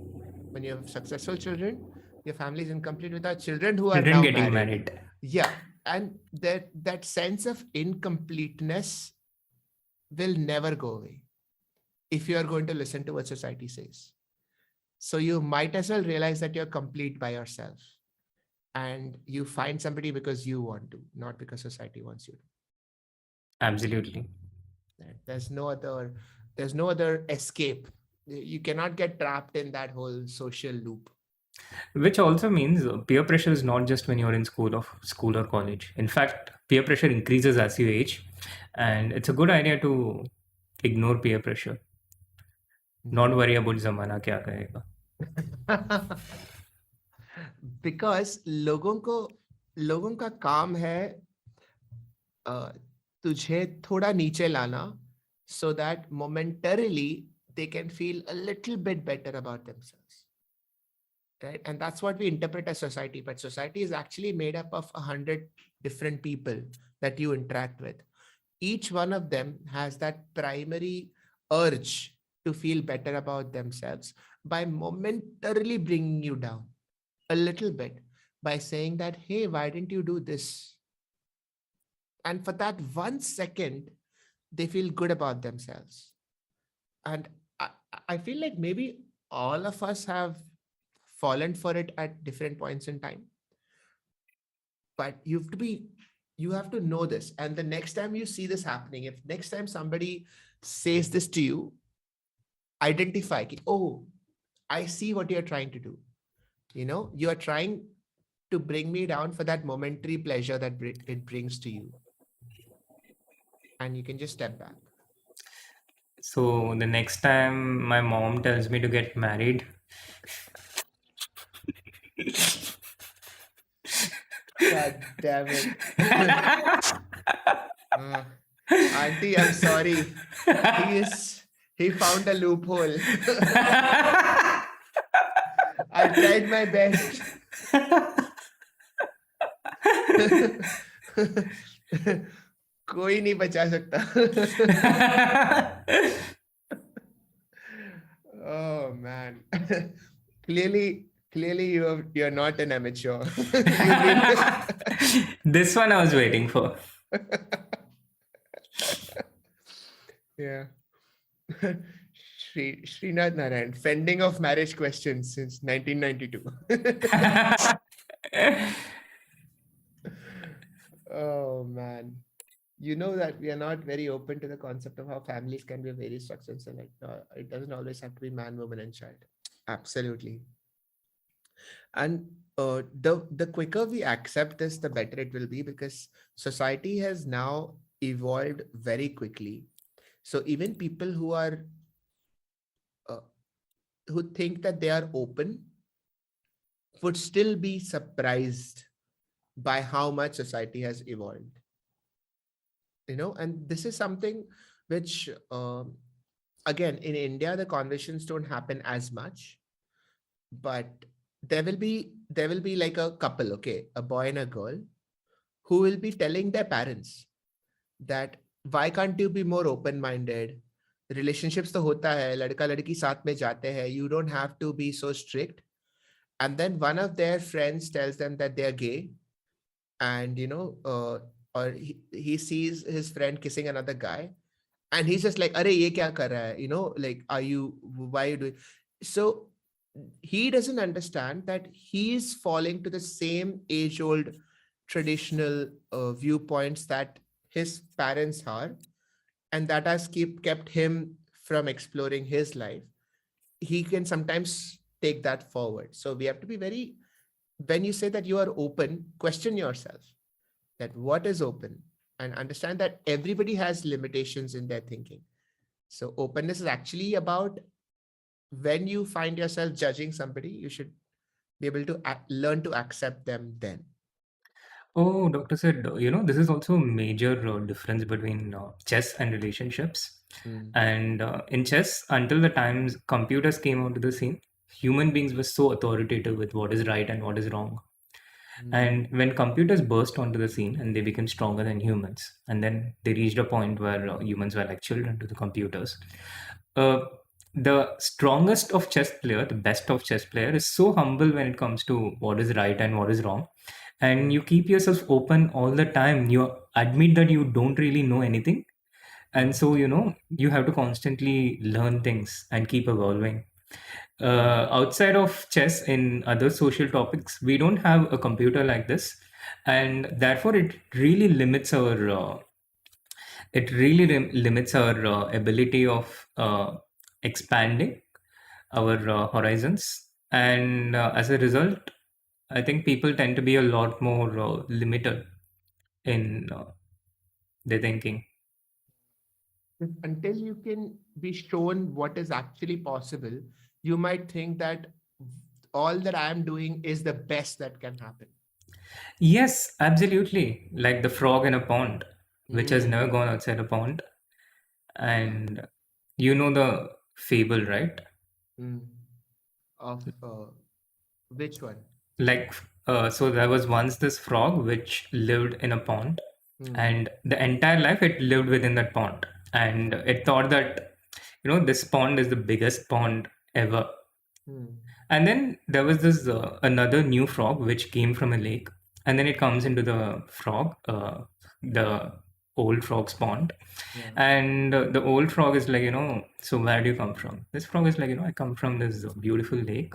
When you have successful children, your family is incomplete without children who are Children now getting married. married. Yeah. And that sense of incompleteness will never go away if you are going to listen to what society says. So you might as well realize that you're complete by yourself and you find somebody because you want to, not because society wants you to. Absolutely. Right? There's no other escape. You cannot get trapped in that whole social loop. Which also means peer pressure is not just when you're in school or college. In fact, peer pressure increases as you age, and it's a good idea to ignore peer pressure. Not worry about zamana kya kahega. Because लोगों का काम है तुझे थोड़ा नीचे लाना so that momentarily they can feel a little bit better about themselves. Right? And that's what we interpret as society. But society is actually made up of 100 different people that you interact with. Each one of them has that primary urge to feel better about themselves by momentarily bringing you down a little bit by saying that, hey, why didn't you do this? And for that 1 second, they feel good about themselves. And I feel like maybe all of us have fallen for it at different points in time. But you have to know this. And the next time you see this happening, if next time somebody says this to you, identify, oh, I see what you're trying to do. You are trying to bring me down for that momentary pleasure that it brings to you. And you can just step back. So the next time my mom tells me to get married, God damn it. Auntie, I'm sorry. He found a loophole. I tried my best. कोई नहीं बचा सकता. Oh man. Clearly you're not an amateur. This one I was waiting for. Yeah. Srinath Narayan, fending off marriage questions since 1992. Oh man. You know that we are not very open to the concept of how families can be very structured. So it doesn't always have to be man, woman, and child. Absolutely. And the quicker we accept this, the better it will be, because society has now evolved very quickly. So even people who think that they are open would still be surprised by how much society has evolved. And this is something which, again, in India, the conversations don't happen as much, but there will be like a couple, okay, a boy and a girl, who will be telling their parents that, why can't you be more open-minded? Relationships to hota hai, ladka ladki saath mein jate hai, you don't have to be so strict. And then one of their friends tells them that they are gay, and or he sees his friend kissing another guy, and he's just like, "Arey, ye kya kar raha hai?" Like, why are you doing? So he doesn't understand that he's falling to the same age-old traditional viewpoints that his parents are, and that has kept him from exploring his life. He can sometimes take that forward. So we have to be very, when you say that you are open, question yourself that what is open, and understand that everybody has limitations in their thinking. So openness is actually about when you find yourself judging somebody, you should be able to learn to accept them then. Oh, doctor said, this is also a major difference between chess and relationships. Mm. And in chess, until the times computers came onto the scene, human beings were so authoritative with what is right and what is wrong. And Mm. when computers burst onto the scene and they became stronger than humans, and then they reached a point where humans were like children to the computers, uh, the strongest of chess player, the best of chess player, is so humble when it comes to what is right and what is wrong. And Mm. you keep yourself open all the time. You admit that you don't really know anything. And Mm. so, you have to constantly learn things and keep evolving. Outside of chess, in other social topics, we don't have a computer like this, and therefore it really limits our ability of expanding our horizons, and as a result, I think people tend to be a lot more limited in their thinking. Until you can be shown what is actually possible, you might think that all that I am doing is the best that can happen. Yes, absolutely. Like the frog in a pond, which has never Mm. gone outside a pond. And you know the fable, right? Mm. Of which one? Like, so there was once this frog which lived in a pond, Mm. and the entire life it lived within that pond. And it thought that, this pond is the biggest pond ever. Mm. And then there was this another new frog which came from a lake, and then it comes into the old frog's pond, Yeah. and the old frog is like, so where do you come from? This frog is like, I come from this beautiful lake,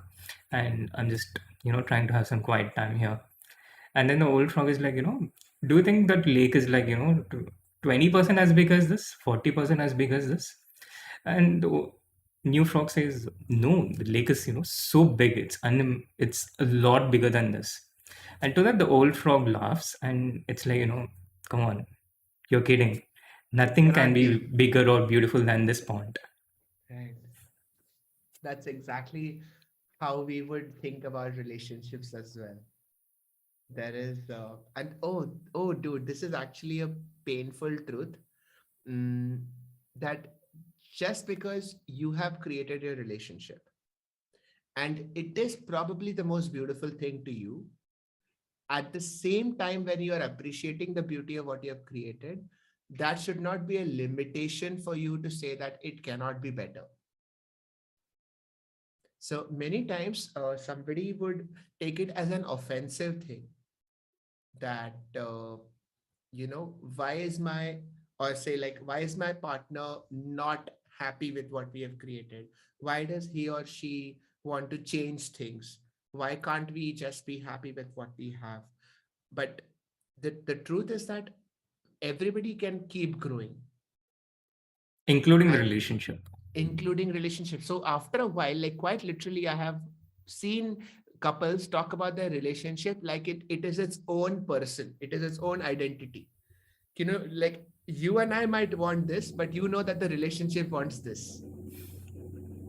and I'm just trying to have some quiet time here. And then the old frog is like, do you think that lake is like 20% as big as this, 40% as big as this? And the new frog says, no, the lake is so big, it's a lot bigger than this. And to that the old frog laughs, and it's like, come on, you're kidding. Nothing can Cannot be be. bigger or beautiful than this pond. Right. That's exactly how we would think about relationships as well. There is, and oh, dude, this is actually a painful truth. Mm, that just because you have created a relationship and it is probably the most beautiful thing to you, at the same time, when you are appreciating the beauty of what you have created, that should not be a limitation for you to say that it cannot be better. So many times, somebody would take it as an offensive thing that, why is my, or say, like, why is my partner not happy with what we have created? Why does he or she want to change things? Why can't we just be happy with what we have? But the truth is that everybody can keep growing, Including the and relationship. including relationships. So after a while, like quite literally, I have seen couples talk about their relationship like it is its own person, it is its own identity. Like you and I might want this, but that the relationship wants this.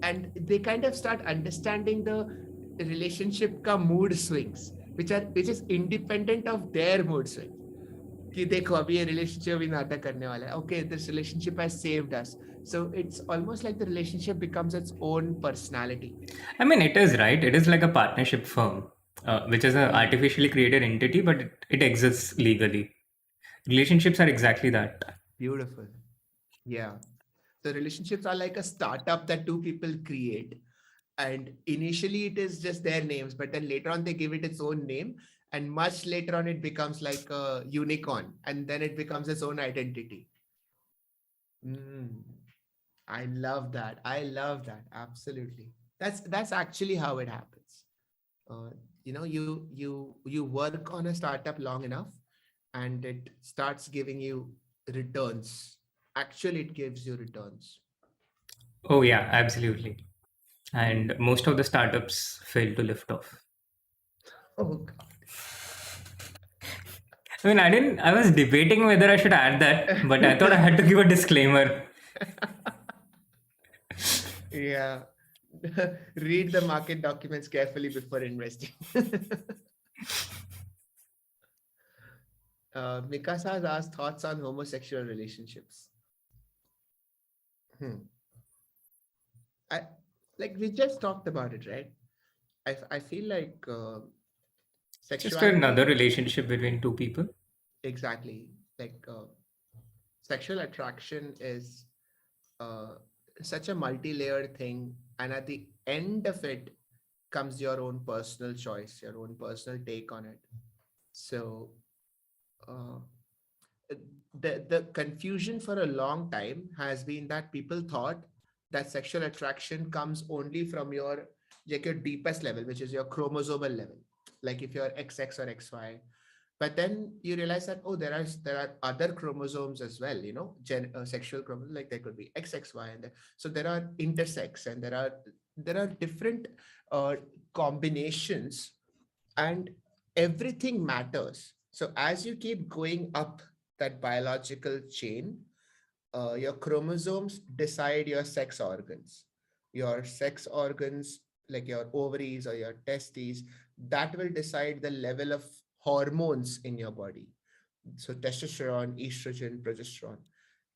And they kind of start understanding the relationship ka mood swings, which is independent of their mood swings. कि देखो अभी ये relationship भी नाटक करने वाला है. Okay, this relationship has saved us. So it's almost like the relationship becomes its own personality. I mean, it is right. It is like a partnership firm, which is an Mm. artificially created entity, but it exists legally. Relationships are exactly that. Beautiful. Yeah. So relationships are like a startup that two people create. And initially it is just their names, but then later on they give it its own name. And much later on it becomes like a unicorn. And then it becomes its own identity. Mm. I love that. I love that. Absolutely. That's actually how it happens. Uh, you work on a startup long enough, and it starts giving you returns. Actually, it gives you returns. Oh, yeah, absolutely. And most of the startups fail to lift off. Oh God. I mean, I was debating whether I should add that, but I thought I had to give a disclaimer. Yeah. Read the market documents carefully before investing. Mikasa has asked thoughts on homosexual relationships. Hmm. I like we just talked about it, right? I feel like Just sexuality another relationship between two people. exactly like sexual attraction is uh, such a multi-layered thing, and at the end of it comes your own personal choice, your own personal take on it. So uh, the confusion for a long time has been that people thought that sexual attraction comes only from your like your deepest level, which is your chromosomal level, like if you're XX or XY. But then you realize that oh, there are other chromosomes as well, sexual chromosomes, like there could be XXY, and so there are intersex, and there are different uh, combinations, and everything matters. So as you keep going up that biological chain, your chromosomes decide your sex organs. Your sex organs, like your ovaries or your testes, that will decide the level of hormones in your body. So testosterone, estrogen, progesterone,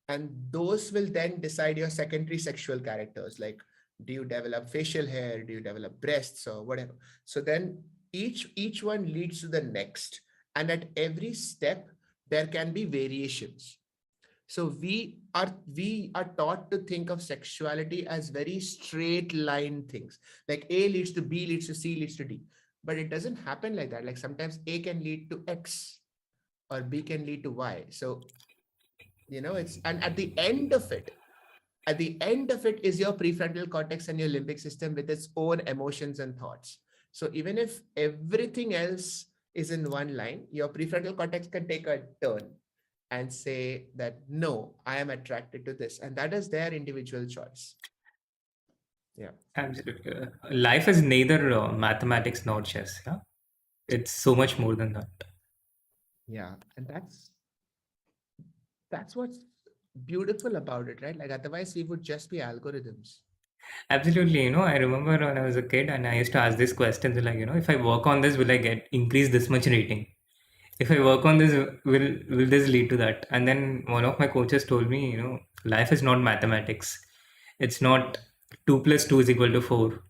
and those will then decide your secondary sexual characters, like do you develop facial hair, do you develop breasts or whatever. So then each one leads to the next, and at every step there can be variations. So we are taught to think of sexuality as very straight line things, like A leads to B leads to C leads to D, but it doesn't happen like that. Like sometimes A can lead to X or B can lead to Y. So it's, and at the end of it is your prefrontal cortex and your limbic system with its own emotions and thoughts. So even if everything else is in one line, your prefrontal cortex can take a turn and say that no, I am attracted to this, and that is their individual choice. Yeah. Absolutely. Life is neither mathematics nor chess. Yeah, it's so much more than that. Yeah, and that's what's beautiful about it, right? Like otherwise we would just be algorithms. Absolutely. I remember when I was a kid and I used to ask these questions like, if I work on this, will I get increase this much rating? If I work on this, will this lead to that? And then one of my coaches told me, life is not mathematics. It's not 2 plus 2 is equal to 4.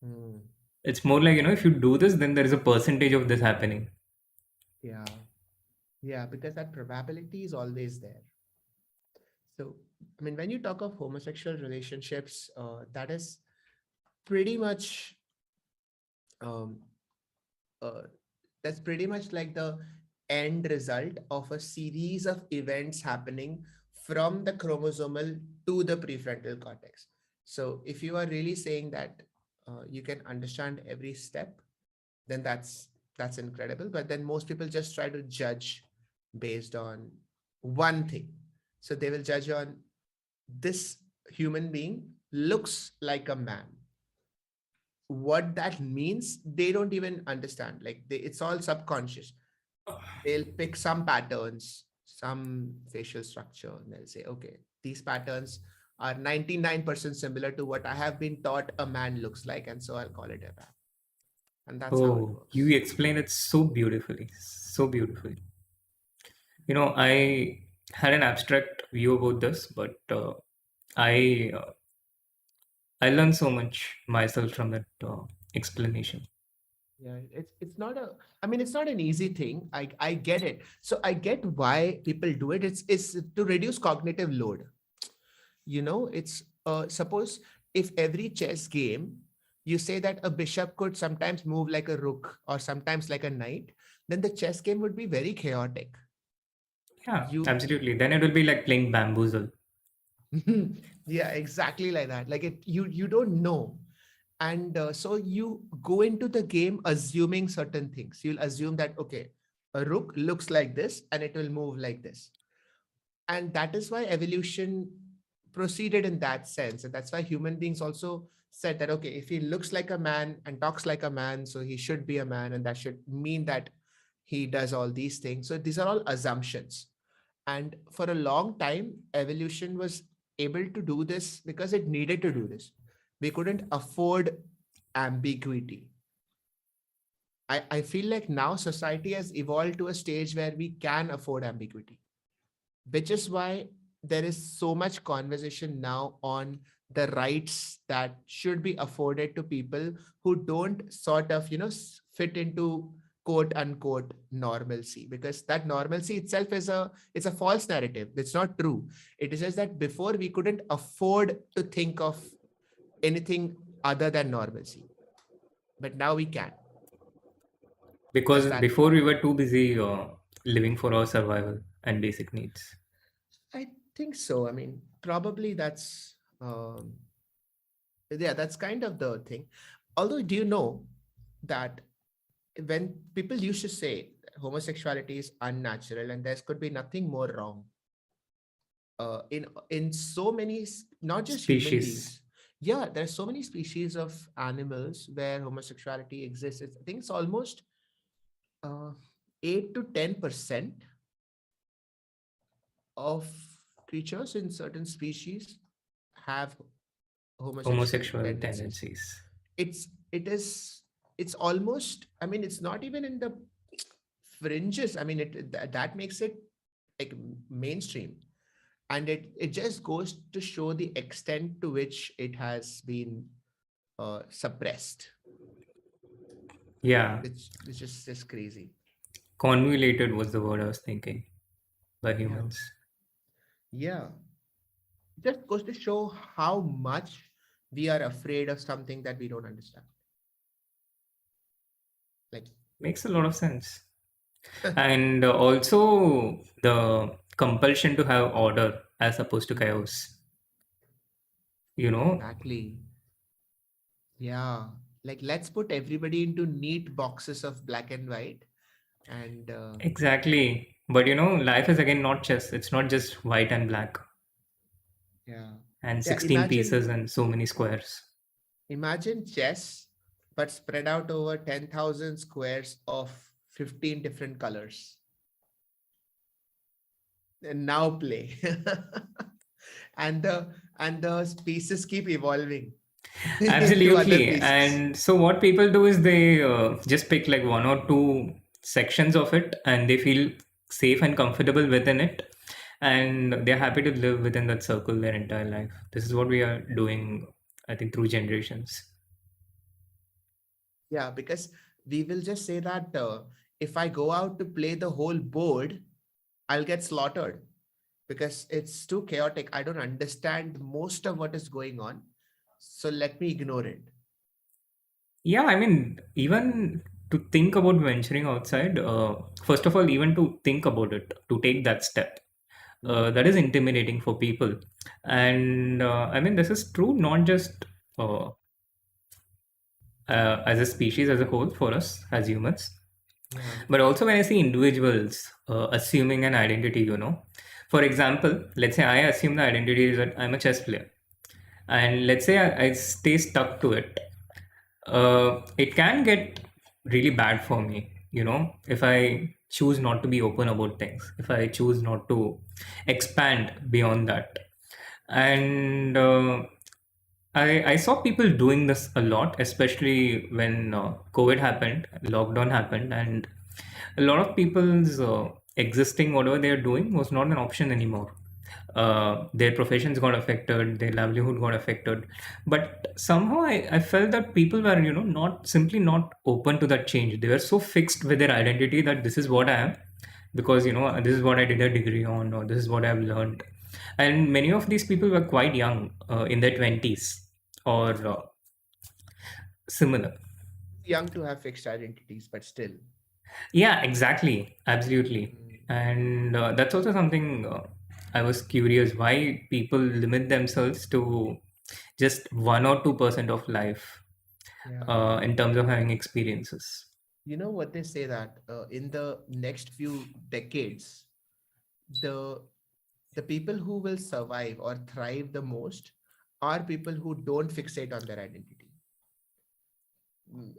Hmm. It's more like, if you do this, then there is a percentage of this happening. Yeah, yeah, because that probability is always there. So, I mean, when you talk of homosexual relationships, that is pretty much um, uh, that's pretty much like the end result of a series of events happening from the chromosomal to the prefrontal cortex. So, if you are really saying that you can understand every step, then that's incredible. But then most people just try to judge based on one thing. So they will judge on this human being looks like a man. What that means, they don't even understand. Like it's all subconscious. They'll pick some patterns, some facial structure, and they'll say, okay, these patterns are 99% similar to what I have been taught a man looks like, and so I'll call it a man. And that's how it Oh, you works. explain it so beautifully. So beautifully. I had an abstract view about this, but I I learned so much myself from that explanation. Yeah, it's not a. I mean, it's not an easy thing. I get it. So I get why people do it. It's to reduce cognitive load. It's suppose if every chess game you say that a bishop could sometimes move like a rook or sometimes like a knight, then the chess game would be very chaotic. Yeah, You absolutely. Then it will be like playing bamboozle. yeah, exactly like that. Like you don't know, and so you go into the game assuming certain things. You'll assume that okay, a rook looks like this and it will move like this, and that is why evolution proceeded in that sense, and that's why human beings also said that okay, if he looks like a man and talks like a man, so he should be a man, and that should mean that he does all these things. So these are all assumptions, and for a long time evolution was able to do this because it needed to do this. we couldn't afford ambiguity. I feel like now society has evolved to a stage where we can afford ambiguity, which is why there is so much conversation now on the rights that should be afforded to people who don't sort of, fit into quote unquote normalcy, because that normalcy itself is it's a false narrative. It's not true. It is just that before we couldn't afford to think of anything other than normalcy, but now we can. Does Because that? before we were too busy living for our survival and basic needs. I think so. I mean, probably that's yeah, that's kind of the thing. Although, do you know that when people used to say homosexuality is unnatural and there could be nothing more wrong, in so many, not just human Species. beings. Yeah, there's so many species of animals where homosexuality exists. I think it's almost uh, 8 to 10% of creatures in certain species have homosexual Homosexual tendencies. tendencies. It is it's almost, I mean, it's not even in the fringes. I mean, that makes it like mainstream, and it just goes to show the extent to which it has been suppressed, Yeah, which is just crazy. convoluted was the word I was thinking by Yeah, humans. yeah, just goes to show how much we are afraid of something that we don't understand. Like, Makes a lot of sense. And also the compulsion to have order as opposed to hmm, chaos. You know, exactly. Yeah, like let's put everybody into neat boxes of black and white, and exactly. But life is again not chess. It's not just white and black yeah, and yeah. 16 pieces and so many squares. Imagine chess, but spread out over 10,000 squares of 15 different colors. And now play, and the pieces keep evolving into other Absolutely. pieces. And so what people do is they just pick like one or two sections of it and they feel safe and comfortable within it. And they're happy to live within that circle their entire life. This is what we are doing, I think, through generations. Yeah, because we will just say that if I go out to play the whole board, I'll get slaughtered because it's too chaotic. I don't understand most of what is going on. So let me ignore it. Yeah, I mean, even to think about venturing outside, first of all, even to think about it, to take that step, Mhm. that is intimidating for people. And I mean, this is true not just uh, as a species as a whole for us as humans, Yeah. but also when I see individuals assuming an identity, For example, let's say I assume the identity is that I'm a chess player, and let's say I stay stuck to it. It can get really bad for me, if I choose not to be open about things, if I choose not to expand beyond that. And I saw people doing this a lot, especially when COVID happened, lockdown happened, and a lot of people's existing whatever they're doing was not an option anymore. Their professions got affected, their livelihood got affected, but somehow I felt that people were not simply not open to that change. They were so fixed with their identity that this is what I am, because this is what I did a degree on, or this is what I've learned. And many of these people were quite young, in their 20s or similar. Young to have fixed identities, but still. Yeah, exactly. Absolutely. Mm, And that's also something I was curious why people limit themselves to just 1 or 2% of life yeah. in terms of having experiences. You know what they say that in the next few decades, the the people who will survive or thrive the most are people who don't fixate on their identity,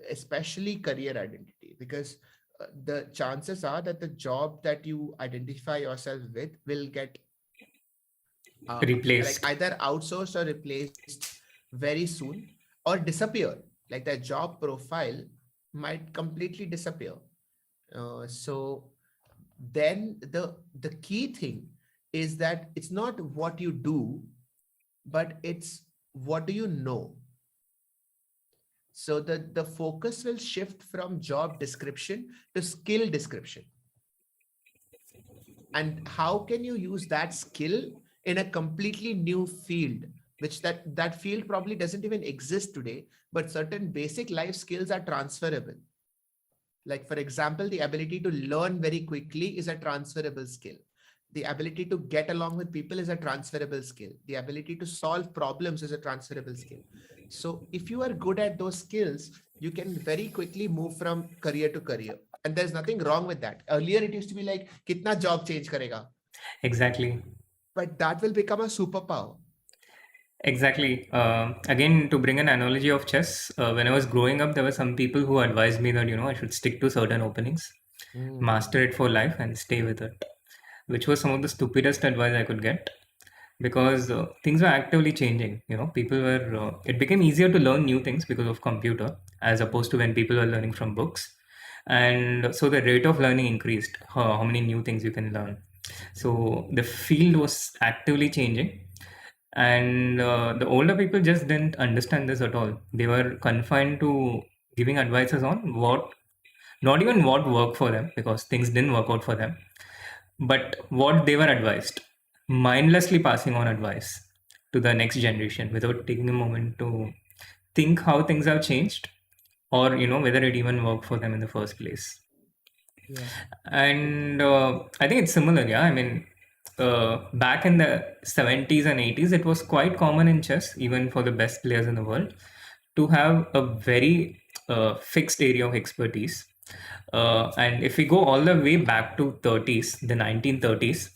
especially career identity, because the chances are that the job that you identify yourself with will get like Replaced. either outsourced or replaced very soon or disappear. Like their job profile might completely disappear. So then the key thing is that it's not what you do, but it's what do you know. So the focus will shift from job description to skill description. And how can you use that skill in a completely new field, which that field probably doesn't even exist today, but certain basic life skills are transferable. Like, for example, the ability to learn very quickly is a transferable skill. The ability to get along with people is a transferable skill. The ability to solve problems is a transferable skill. So if you are good at those skills, you can very quickly move from career to career. And there's nothing wrong with that. Earlier, it used to be like, kitna job change karega? Exactly. But that will become a superpower. Exactly. Again, to bring an analogy of chess, when I was growing up, there were some people who advised me that, I should stick to certain openings, Mm. master it for life, and stay with it, which was some of the stupidest advice I could get because things were actively changing. People were, it became easier to learn new things because of computer as opposed to when people were learning from books. And so the rate of learning increased, how many new things you can learn. So the field was actively changing, and the older people just didn't understand this at all. They were confined to giving advices on what, not even what worked for them because things didn't work out for them, but what they were advised, mindlessly passing on advice to the next generation without taking a moment to think how things have changed, or whether it even worked for them in the first place. Yeah. And I think it's similar, yeah. I mean, back in the 70s and 80s, it was quite common in chess, even for the best players in the world, to have a very fixed area of expertise. And if we go all the way back to 30s, the 1930s,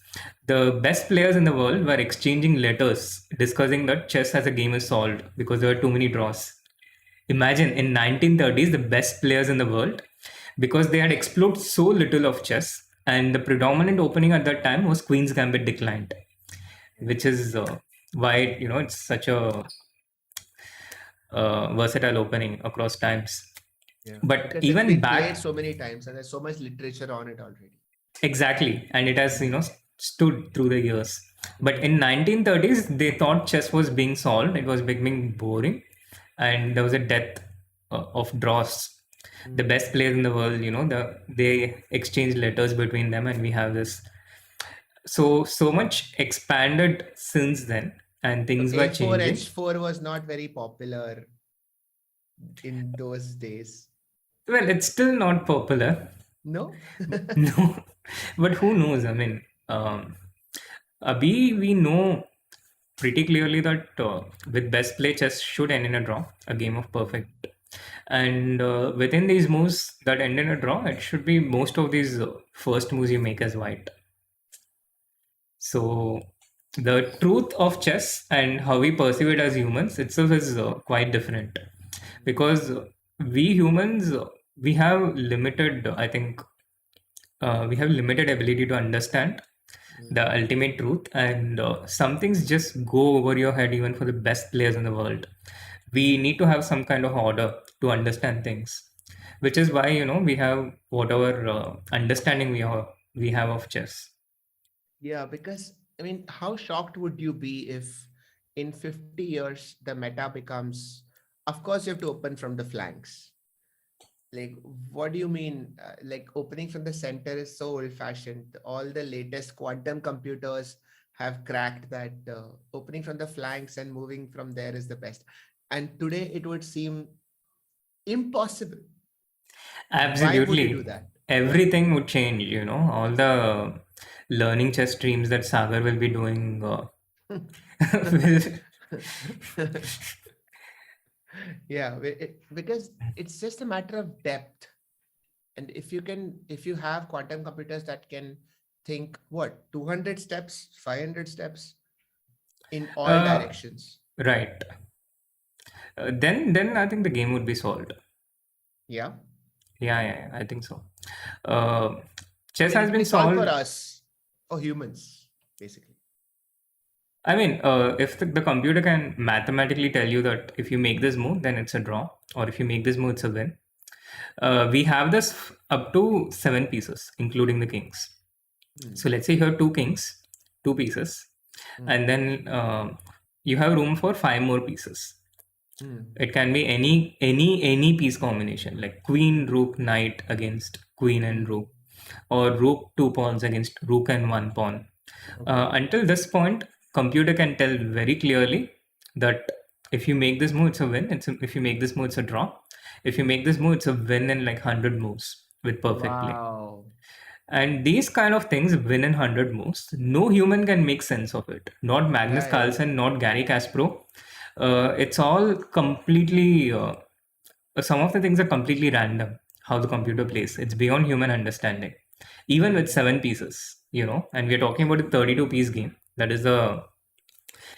the best players in the world were exchanging letters discussing that chess as a game is solved because there were too many draws. Imagine in 1930s, the best players in the world, because they had explored so little of chess, and the predominant opening at that time was Queen's Gambit declined, which is why it's such a versatile opening across times. Yeah. But Because it's even been played back, so many times and there's so much literature on it already. exactly, and it has Mm. stood through the years. But Mm. in 1930s, they thought chess was being solved. It was becoming boring, and there was a death of draws. The Mm. best players in the world, they exchange letters between them, and we have this. So much expanded since then, and So things were A4, changing. H4 was not very popular in those days. Well, it's still not popular. No? No, but who knows? I mean, we know pretty clearly that with best play, chess should end in a draw, a game of perfect. And within these moves that end in a draw, it should be most of these first moves you make as white. So the truth of chess and how we perceive it as humans itself is quite different because we humans we have limited, I think, we have limited ability to understand the Mm. ultimate truth, and some things just go over your head even for the best players in the world. We need to have some kind of order to understand things, which is why we have whatever understanding we have of chess. Yeah, because I mean, how shocked would you be if in 50 years the meta becomes, of course, you have to open from the flanks. Like, what do you mean? Like, opening from the center is so old fashioned. All the latest quantum computers have cracked that opening from the flanks and moving from there is the best. And today it would seem impossible. Why would you do Absolutely. that? Yeah. Everything would change, all the learning chess streams that Sagar will be doing will. Yeah, because it's just a matter of depth. And if you have quantum computers that can think what 200 steps, 500 steps in all uh, directions. right. Then I think the game would be solved. Yeah. Yeah, yeah, yeah, I think so. Uh, I chess mean, has it will be been solved for solved. us, for humans, basically. I mean, if the computer can mathematically tell you that if you make this move, then it's a draw, or if you make this move, it's a win. We have this up to 7 pieces, including the kings. Hmm. So let's say you have two kings, 2 pieces, Hmm. and then you have room for 5 more pieces. Hmm. It can be any piece combination, like queen, rook, knight against queen and Hmm. rook, or rook 2 pawns against rook and 1 pawn. Okay. Until this point, computer can tell very clearly that if you make this move, it's a win. If you make this move, it's a draw. If you make this move, it's a win in like 100 moves with perfect play. Wow. And these kind of things win in 100 moves. No human can make sense of it. Not Magnus Yeah, yeah. Carlsen, not Gary Kasparov. It's all completely. Some of the things are completely random. How the computer Hmm. plays. It's beyond human understanding. Even with Hmm. 7 pieces, and we're talking about a 32-piece game. That is the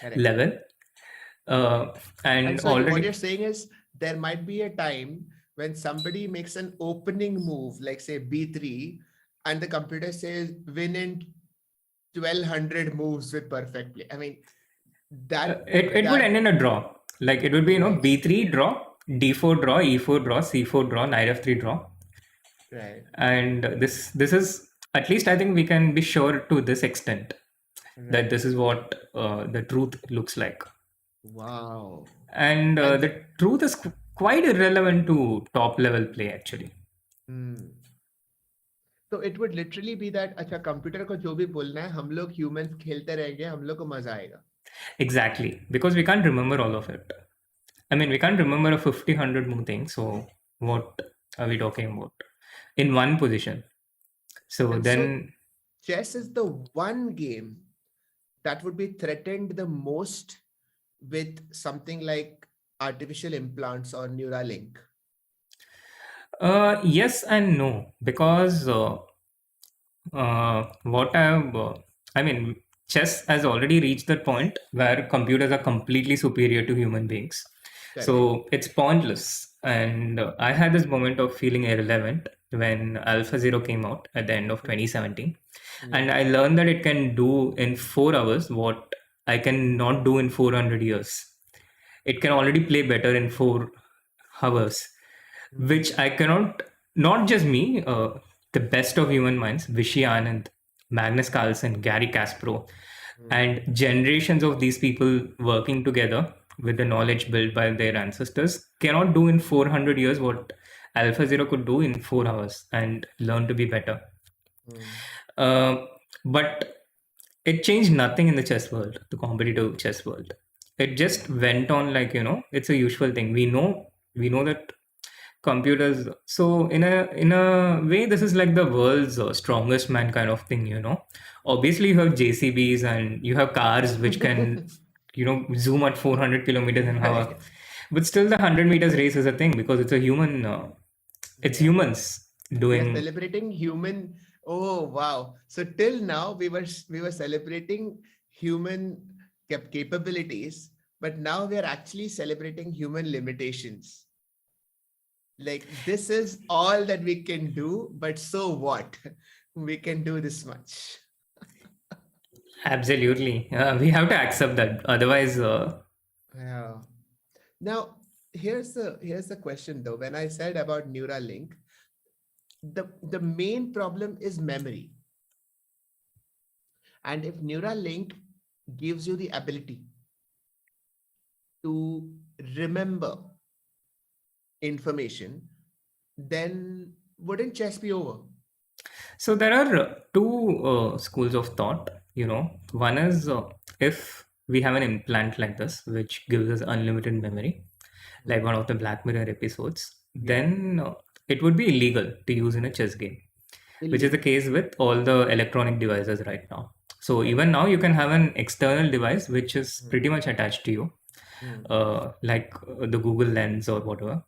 Correct. level. Uh, And and so what you're already, saying is there might be a time when somebody makes an opening move, like say B3, and the computer says win in 1200 moves with perfect play. I mean, that it would end that in a draw. Like it would be, right, B3 draw, D4 draw, E4 draw, C4 draw, Knight F3 draw. right, And this is, at least I think we can be sure to this extent, that right. this is what the truth looks like. Wow. And And the truth is quite irrelevant to top level play actually. hmm. So it would literally be that अच्छा computer को जो भी बोलना है हम लोग humans खेलते रहेंगे हम लोग को मजा आएगा. Exactly, because we can't remember all of it. I mean, we can't remember a 50, 100 move thing. So what are we talking about in one position? So And so then, chess is the one game that would be threatened the most with something like artificial implants or Neuralink. yes and no, because what I mean, chess has already reached that point where computers are completely superior to human beings. Correct. So it's pointless. And I had this moment of feeling irrelevant when AlphaZero came out at the end of Hmm. 2017. Yeah. And I learned that it can do in 4 hours what I can not do in 400 years. It can already play better in 4 hours, Hmm. which I cannot, not just me, the best of human minds, Vishy Anand, Magnus Carlsen, Gary Kasparov, Hmm. and generations of these people working together with the knowledge built by their ancestors cannot do in 400 years what AlphaZero could do in 4 hours and learn to be better. Hmm. Uh, but it changed nothing in the chess world, the competitive chess world. It just went on like, it's a usual thing. We know that computers, so in a way, this is like the world's strongest man kind of thing. Obviously you have JCBs and you have cars which can zoom at 400 kilometers an hour, Right. but still the 100 meters race is a thing because it's a human, it's Yeah. humans We are doing. celebrating human. Oh wow. So till now we were celebrating human capabilities, but now we are actually celebrating human limitations. Like this is all that we can do, but so what? We can do this much. Absolutely, we have to accept that, otherwise Yeah. Now, here's the question though. When I said about Neuralink, the main problem is memory. And if Neuralink gives you the ability to remember information, then wouldn't chess be over? So there are two schools of thought. One is, if we have an implant like this, which gives us unlimited memory, like Hmm. one of the Black Mirror episodes, Yeah. then it would be illegal to use in a chess game, which is the Illegal. case with all the electronic devices right now. So Correct. even now, you can have an external device which is Hmm. pretty much attached to you, Hmm. like the Google Lens or whatever.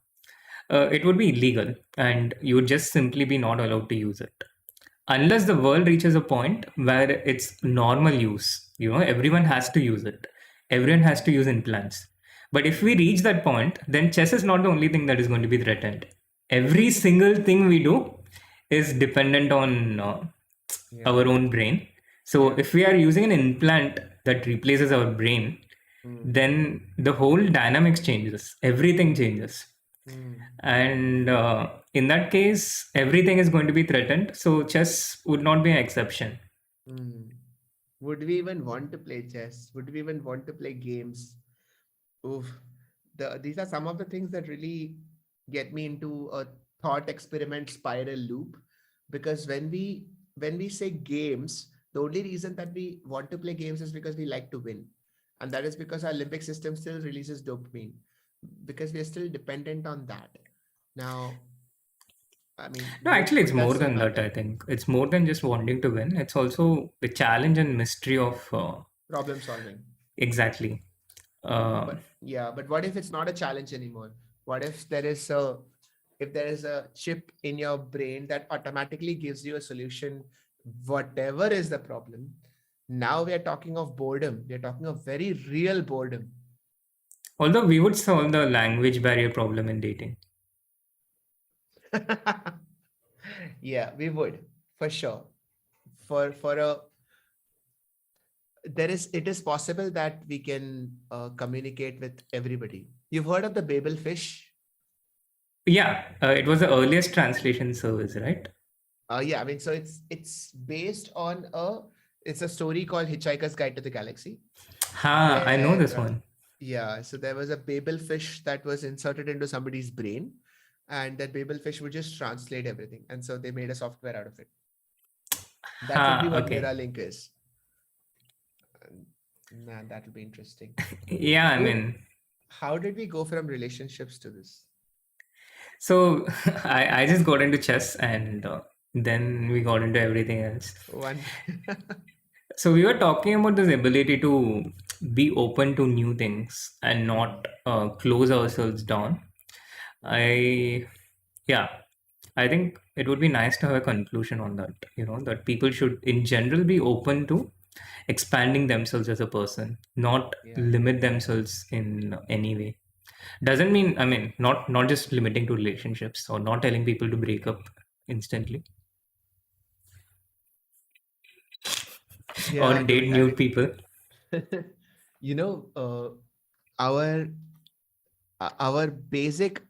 It would be illegal, and you would just simply be not allowed to use it unless the world reaches a point where it's normal use. Everyone has to use it, everyone has to use implants. But if we reach that point, then chess is not the only thing that is going to be threatened. Every single thing we do is dependent on Yeah. our own brain, So Yeah. if we are using an implant that replaces our brain, Hmm. then the whole dynamics changes. Everything changes. Hmm. And in that case, everything is going to be threatened. So chess would not be an exception. Hmm. Would we even want to play chess? Would we even want to play games? Oof. These are some of the things that really get me into a thought experiment spiral loop. Because when we say games, the only reason that we want to play games is because we like to win. And that is because our limbic system still releases dopamine. Because we are still dependent on that. Now, I mean, No, actually, it's would that more still than that, matter? I think. It's more than just wanting to win. It's also the challenge and mystery of Problem solving. exactly. Uh, But yeah, but what if it's not a challenge anymore? What if there is a chip in your brain that automatically gives you a solution, whatever is the problem? Now we are talking of boredom. We are talking of very real boredom. Although we would solve the language barrier problem in dating. Yeah, we would for sure. For a there is it is possible that we can communicate with everybody. You've heard of the Babel fish? Yeah, it was the earliest translation service, right? Yeah, I mean, so it's based on it's a story called Hitchhiker's Guide to the Galaxy, Ha, I know where this one. yeah, so there was a Babel fish that was inserted into somebody's brain, and that Babel fish would just translate everything, and so they made a software out of it. That would be Ha, what okay. Neuralink is. Man, that will be interesting. Yeah, I Dude, mean, how did we go from relationships to this? so I just got into chess and then we got into everything else. One. So we were talking about this ability to be open to new things and Hmm. not close ourselves down. Hmm. I, yeah, I think it would be nice to have a conclusion on that, that people should in general be open to expanding themselves as a person, not Yeah. limit themselves in any way. Doesn't mean, I mean, not just limiting to relationships or not telling people to break up instantly or Yeah, date dude. I new mean, people. you know, our our basic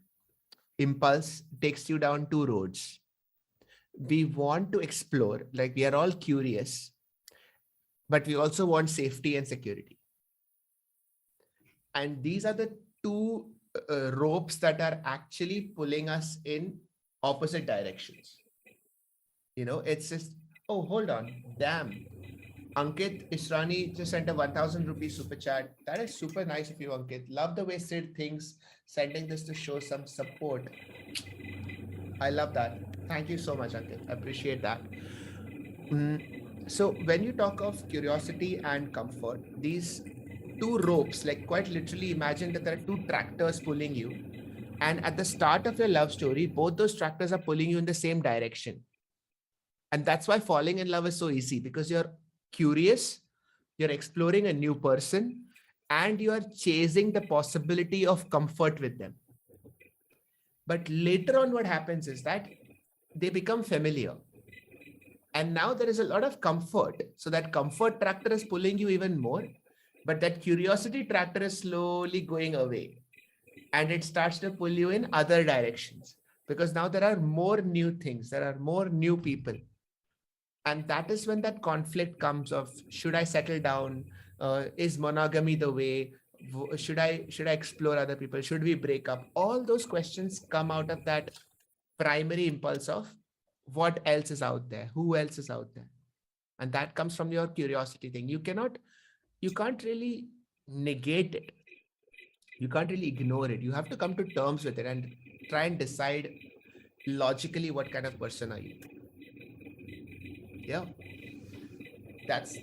impulse takes you down two roads. We want to explore, like we are all curious, but we also want safety and security. And these are the two ropes that are actually pulling us in opposite directions. It's just, oh, hold on. Damn. Ankit Israni just sent a 1000 rupee super chat. That is super nice of you, Ankit. Love the way Sid thinks, sending this to show some support. I love that. Thank you so much, Ankit. I appreciate that. Mm, So, when you talk of curiosity and comfort, these two ropes, like quite literally, imagine that there are two tractors pulling you. And at the start of your love story, both those tractors are pulling you in the same direction. And that's why falling in love is so easy because you're curious, you're exploring a new person, and you are chasing the possibility of comfort with them. But later on, what happens is that they become familiar. And now there is a lot of comfort. So that comfort tractor is pulling you even more, but that curiosity tractor is slowly going away and it starts to pull you in other directions because now there are more new things, there are more new people. And that is when that conflict comes of should I settle down? Is monogamy the way? Should I explore other people? Should we break up? All those questions come out of that primary impulse of what else is out there? Who else is out there? And that comes from your curiosity thing. You can't really negate it. You can't really ignore it. You have to come to terms with it and try and decide logically what kind of person are you. Yeah, that's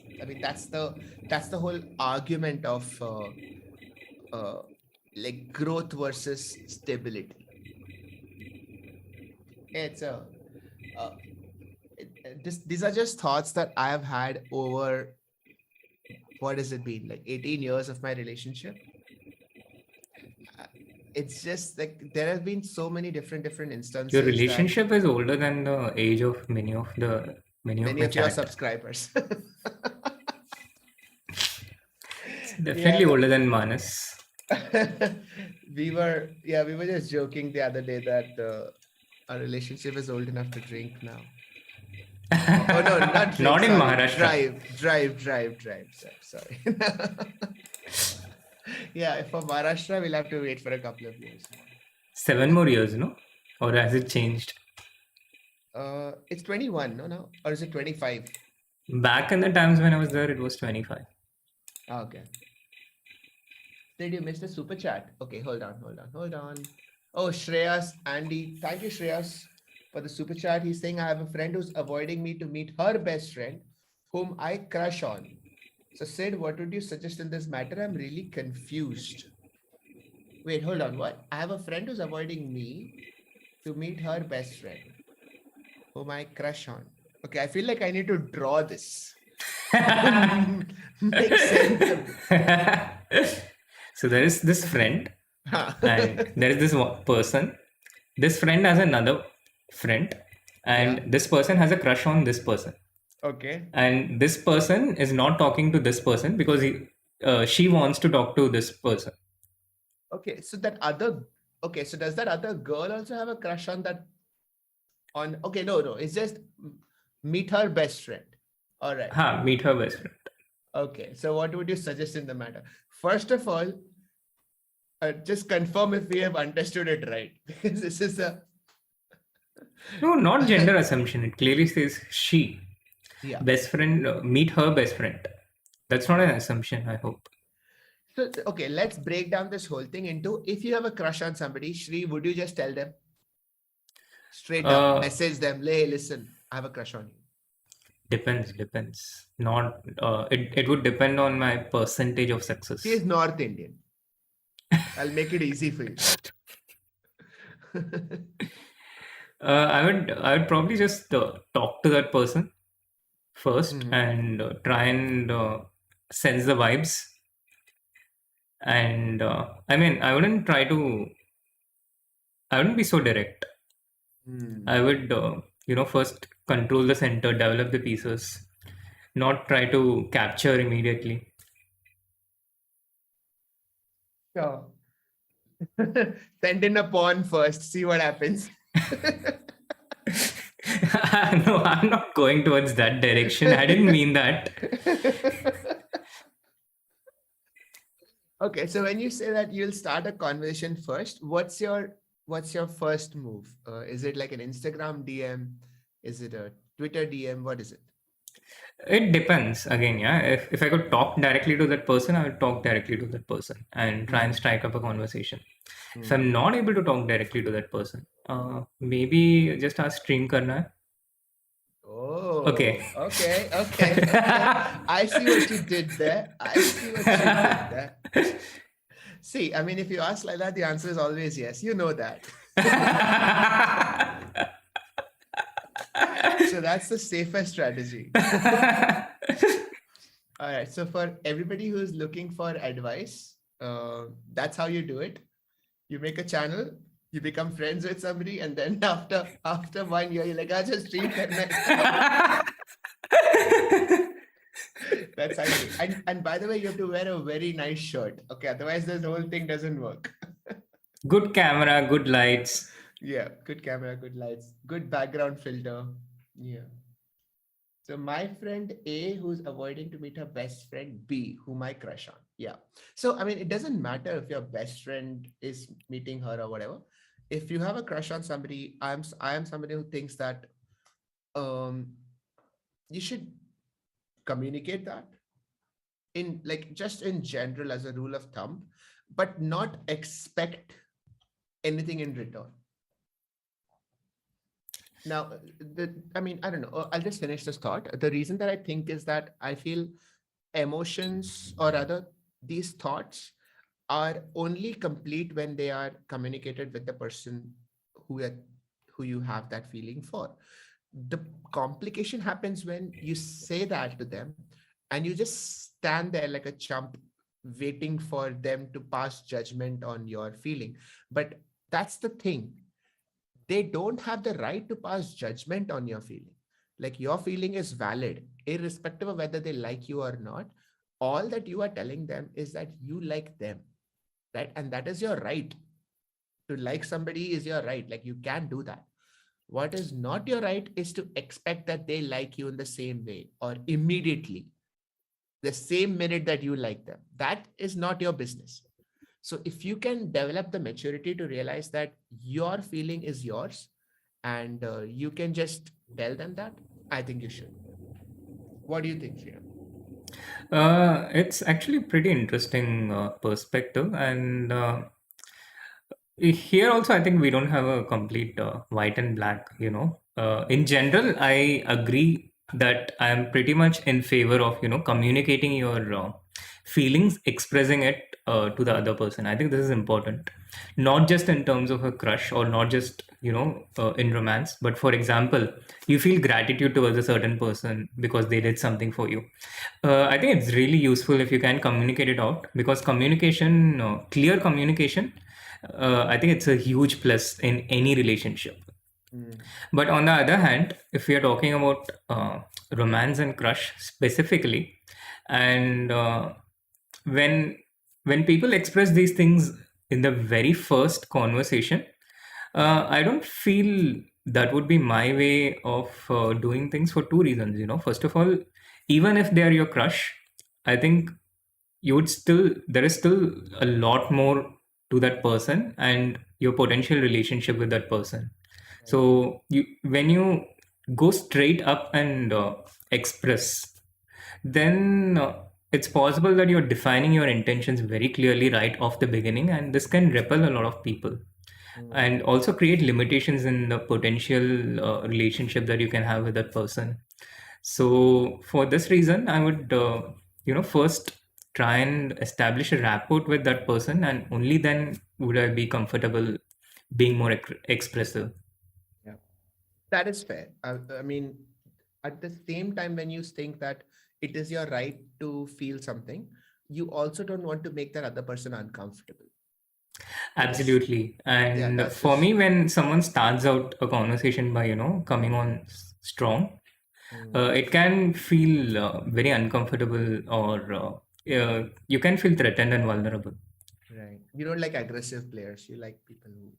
the whole argument of uh, like growth versus stability. It's a uh, these are just thoughts that I have had over what has it been like 18 years of my relationship. Uh, it's just like there have been so many different Your instances that relationship is older than the age of many of many my of your chat. subscribers. Definitely older than Manas. we were just joking the other day that our relationship is old enough to drink now. Oh no, not drink. Not in Sorry, Maharashtra. drive. Sorry. Yeah, for Maharashtra, we'll have to wait for a couple of years. 7 more years, no? Or has it changed? It's 21, no, or is it 25? Back in the times when I was there, it was 25. Okay. Did you miss the super chat? Okay, hold on. Oh, Shreyas, Andy. Thank you, Shreyas, for the super chat. He's saying, I have a friend who's avoiding me to meet her best friend, whom I crush on. So, Sid, what would you suggest in this matter? I'm really confused. Wait, hold on. What? I have a friend who's avoiding me to meet her best friend, whom I crush on. Okay, I feel like I need to draw this. Makes sense. So there is this friend, and there is this person. This friend has another friend, and this person has a crush on this person. Okay. And this person is not talking to this person because she wants to talk to this person. Okay, so does that other girl also have a crush on that? Okay, no, it's just meet her best friend. All right. Meet her best friend. Okay, so what would you suggest in the matter? First of all, just confirm if we have understood it right, because this is a no, not gender assumption. It clearly says she. Yeah. Best friend, meet her best friend. That's not an assumption, I hope. So, okay, let's break down this whole thing into, if you have a crush on somebody, Shri, would you just tell them? Straight up, message them, hey, listen, I have a crush on you. Depends. Not, it would depend on my percentage of success. He is North Indian. I'll make it easy for you. I would probably just talk to that person first and try and sense the vibes. And I mean, I wouldn't be so direct. I would, first control the center, develop the pieces, not try to capture immediately. Sure. Send in a pawn first, see what happens. No, I'm not going towards that direction. I didn't mean that. Okay, so when you say that you'll start a conversation first, what's your first move? Is it like an Instagram DM? Is it a Twitter DM? What is it? It depends. Again, yeah. If I could talk directly to that person, I would talk directly to that person and try and strike up a conversation. If I'm not able to talk directly to that person, maybe just ask stream karna hai. Oh, okay. I see what you did there. See, I mean, if you ask like that, the answer is always yes. You know that. So that's the safest strategy. All right. So for everybody who's looking for advice, that's how you do it. You make a channel, you become friends with somebody, and then after 1 year, you're like, I just stream karna. That's how you do. And by the way, you have to wear a very nice shirt. Okay, otherwise this whole thing doesn't work. Good camera, good lights. Yeah, good camera, good lights, good background filter. Yeah. So my friend A, who's avoiding to meet her best friend B, whom I crush on. Yeah. So, I mean, it doesn't matter if your best friend is meeting her or whatever. If you have a crush on somebody, I am somebody who thinks that you should communicate that just in general as a rule of thumb, but not expect anything in return. Now, I don't know. I'll just finish this thought. The reason that I think is that I feel emotions or rather these thoughts are only complete when they are communicated with the person who you have that feeling for. The complication happens when you say that to them and you just stand there like a chump waiting for them to pass judgment on your feeling. But that's the thing. They don't have the right to pass judgment on your feeling. Like, your feeling is valid, irrespective of whether they like you or not. all that you are telling them is that you like them, right? And that is your right. To like somebody is your right. Like you can do that. What is not your right is to expect that they like you in the same way or immediately, the same minute that you like them. That is not your business. So if you can develop the maturity to realize that your feeling is yours and you can just tell them that, I think you should. What do you think, Sriram? It's actually pretty interesting perspective, and here also I think we don't have a complete white and black. In general, I agree that I am pretty much in favor of communicating your feelings, expressing it to the other person. I think this is important, not just in terms of a crush or not just in romance, but for example, you feel gratitude towards a certain person because they did something for you. I think it's really useful if you can communicate it out, because communication, clear communication, I think it's a huge plus in any relationship. Mm, But on the other hand, if we are talking about romance and crush specifically, and when when people express these things in the very first conversation, I don't feel that would be my way of doing things for two reasons. First of all, even if they are your crush, I think there is still a lot more to that person and your potential relationship with that person. right. So when you go straight up and express, then it's possible that you're defining your intentions very clearly right off the beginning, and this can repel a lot of people Mm, and also create limitations in the potential relationship that you can have with that person. So for this reason, I would first try and establish a rapport with that person, and only then would I be comfortable being more expressive. yeah, that is fair. I mean, at the same time, when you think that it is your right to feel something, you also don't want to make that other person uncomfortable. It's, Absolutely. yeah, And that's for just, me, when someone starts out a conversation by coming on strong, mm, it can feel very uncomfortable, or you can feel threatened and vulnerable. right. You don't like aggressive players. You like people who,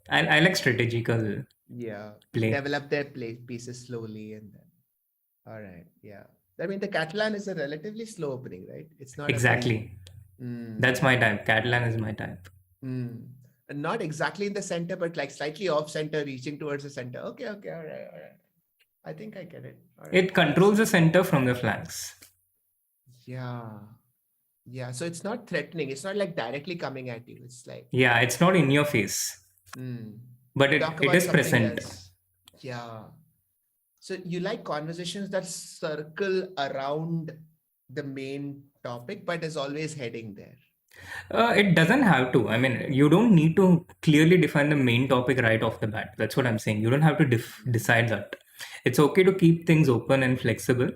I like strategical yeah, play. develop their play pieces slowly and then. All right. Yeah. I mean, the Catalan is a relatively slow opening, right? It's not a very, Exactly. mm, That's my type. Catalan is my type. mm, and not exactly in the center, but like slightly off center, reaching towards the center. Okay. Okay. All right. All right. I think I get it. All right. It controls the center from the flanks. Yeah. Yeah. So it's not threatening. It's not like directly coming at you. It's like, Yeah, it's not in your face, mm, but talk it about is something present. else. Yeah. So you like conversations that circle around the main topic, but is always heading there. It doesn't have to. I mean, you don't need to clearly define the main topic right off the bat. That's what I'm saying. You don't have to decide that. It's okay to keep things open and flexible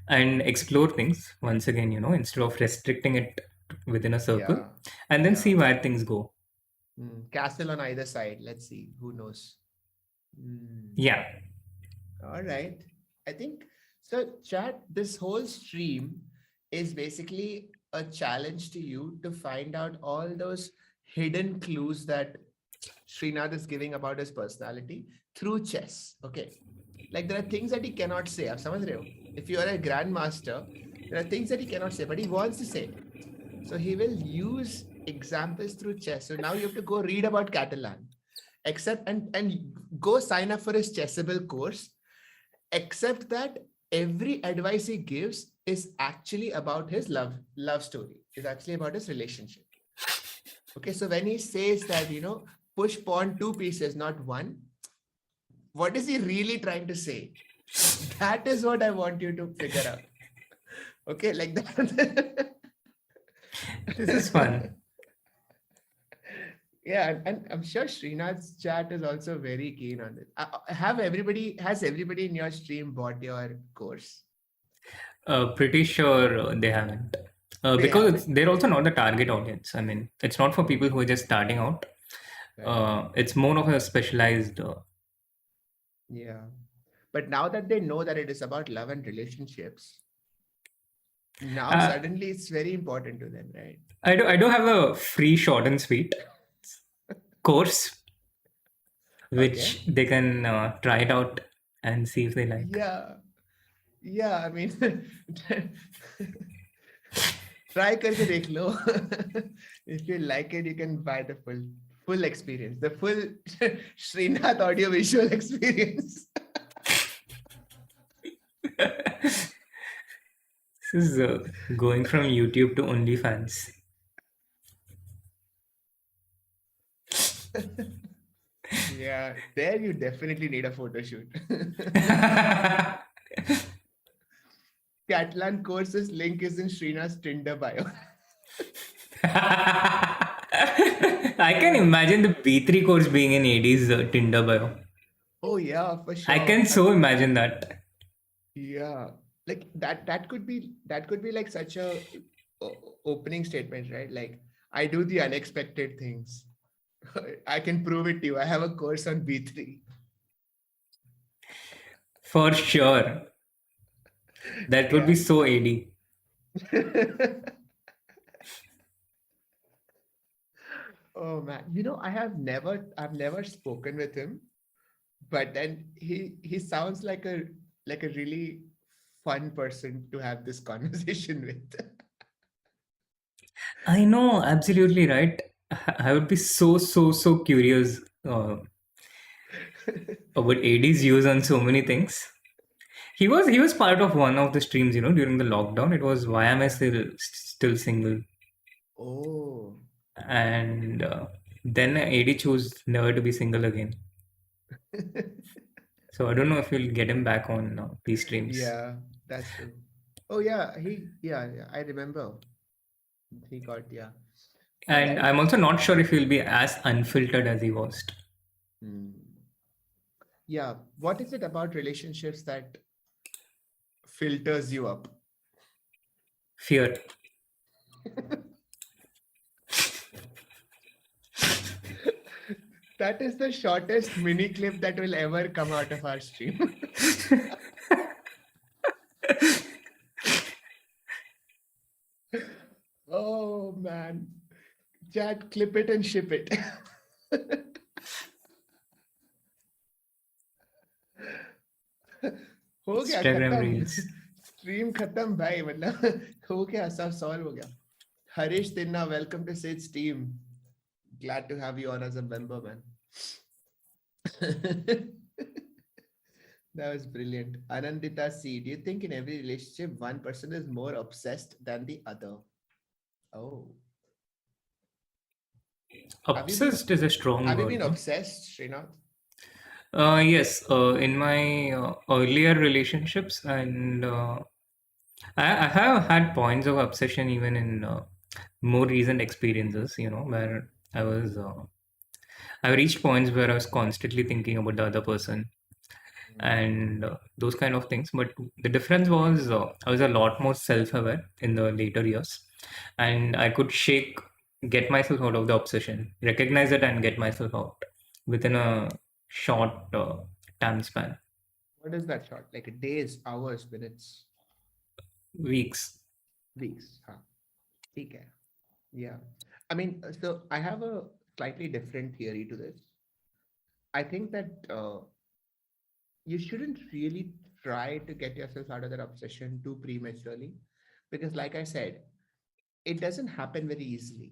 and explore things once again, instead of restricting it within a circle, Yeah. and then see Yeah. where things go. Castle on either side. Let's see. Who knows? Mm. Yeah. All right. I think so. Chat, this whole stream is basically a challenge to you to find out all those hidden clues that Srinath is giving about his personality through chess. Okay. Like there are things that he cannot say. आप समझ रहे हो? If you are a grandmaster, there are things that he cannot say, but he wants to say. So he will use examples through chess. So now you have to go read about Catalan, except and go sign up for his Chessable course. Except that every advice he gives is actually about his love story. Is actually about his relationship. Okay, so when he says that push pawn two pieces, not one, what is he really trying to say? That is what I want you to figure out. Okay, like that. This is fun. Yeah, and I'm sure Srinath's chat is also very keen on it. Has everybody in your stream bought your course? Pretty sure they haven't. They Because haven't. they're also not the target audience. I mean, it's not for people who are just starting out. Right. It's more of a specialized. Yeah. But now that they know that it is about love and relationships, Now Uh, suddenly it's very important to them, right? I do have a free short and sweet course Okay. which they can try it out and see if they like. Yeah. Yeah. I mean, try करके देख लो. If you like it, you can buy the full experience, the full Srinath audio visual experience. This is going from YouTube to OnlyFans. Yeah, there you definitely need a photo shoot. Catalan courses link is in Srinath's Tinder bio. I can imagine the B3 course being in AD's Tinder bio. Oh yeah, for I sure. can so imagine that. Yeah, like that could be like such a opening statement, right? Like, I do the unexpected things. I can prove it to you. I have a course on B3. For sure. That would be Yeah. so AD. Oh man, I've never spoken with him, but then he sounds like a really fun person to have this conversation with. I know, absolutely right. I would be so curious about AD's views on so many things. He was part of one of the streams, during the lockdown. It was why am I Yeah. still single, Oh. and then AD chose never to be single again. So I don't know if we'll get him back on these streams. Yeah, that's true. Oh yeah, yeah, I remember. He got, yeah. All And right. I'm also not sure if he'll be as unfiltered as he was. Hmm. Yeah. What is it about relationships that filters you up? Fear. That is the shortest mini clip that will ever come out of our stream. Oh man. Chat, clip it and ship it. हो गया Instagram खत्म. Reels. Stream खत्म भाई, मतलब हो गया, सब solve हो गया. Harish Tinna, welcome to Sid's team. Glad to have you on as a member, man. That was brilliant. Anandita C, do you think in every relationship one person is more obsessed than the other? Oh, have you been Obsessed is a strong have you word, been no? obsessed, Srinath? Yes, in my earlier relationships, and I have had points of obsession even in more recent experiences, where I reached points where I was constantly thinking about the other person and those kind of things. But the difference was I was a lot more self-aware in the later years, and I could get myself out of the obsession, recognize it, and get myself out within a short time span, What is that short? Like days, hours, minutes, weeks. weeks? Huh. ठीक है. Yeah. I mean, so I have a slightly different theory to this. I think that you shouldn't really try to get yourself out of that obsession too prematurely, because, like I said, it doesn't happen very easily.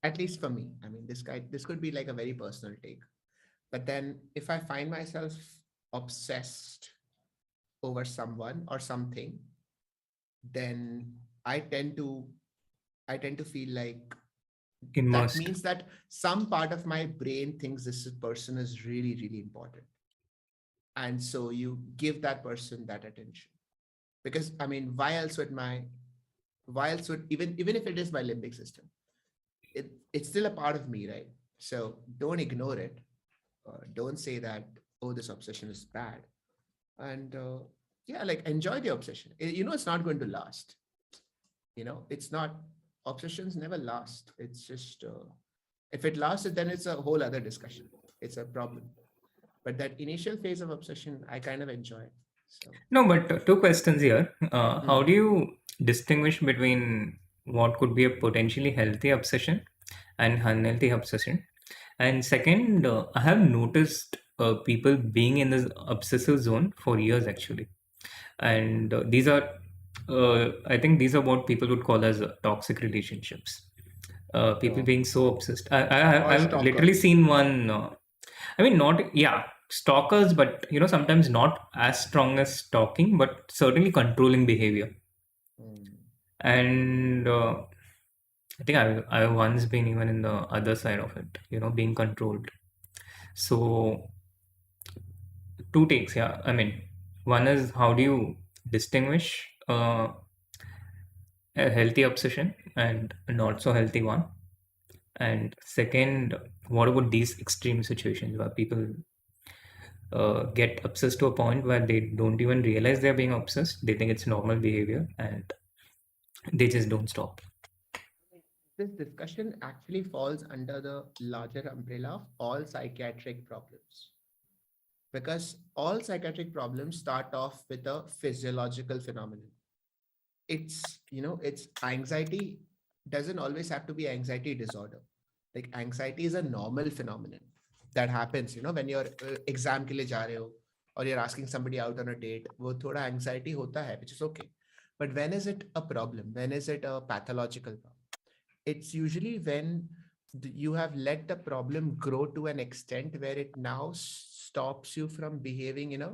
At least for me. I mean, this could be like a very personal take. But then if I find myself obsessed over someone or something, then I tend to I tend to feel like that Immersed. means that some part of my brain thinks this person is really, really important. And so you give that person that attention. Because I mean, why else would, even if it is my limbic system, it's still a part of me, right? So don't ignore it. Don't say that, oh, this obsession is bad. And yeah, like, enjoy the obsession. It's not going to last. It's not, obsessions never last. It's just, if it lasted, then it's a whole other discussion. It's a problem. But that initial phase of obsession, I kind of enjoy. So, No, but two questions here. How do hmm. you distinguish between what could be a potentially healthy obsession and unhealthy obsession? And second, I have noticed people being in this obsessive zone for years actually. And these are, I think these are what people would call as toxic relationships. People Sure. being so obsessed. Or I've literally stalkers. seen one. I mean, not, yeah, stalkers, but sometimes not as strong as stalking, but certainly controlling behavior. Hmm. And I think I've once been even in the other side of it, being controlled. So, two takes, yeah. I mean, one is how do you distinguish a healthy obsession and a not so healthy one? And second, what about these extreme situations where people get obsessed to a point where they don't even realize they're being obsessed. They think it's normal behavior and they just don't stop. This discussion actually falls under the larger umbrella of all psychiatric problems, because all psychiatric problems start off with a physiological phenomenon. It's anxiety doesn't always have to be anxiety disorder. Like anxiety is a normal phenomenon that happens, when you're exam ke liye ja rahe ho, or you're asking somebody out on a date, wo thoda anxiety hota hai, which is okay. But when is it a problem? When is it a pathological problem? It's usually when you have let the problem grow to an extent where it now stops you from behaving in a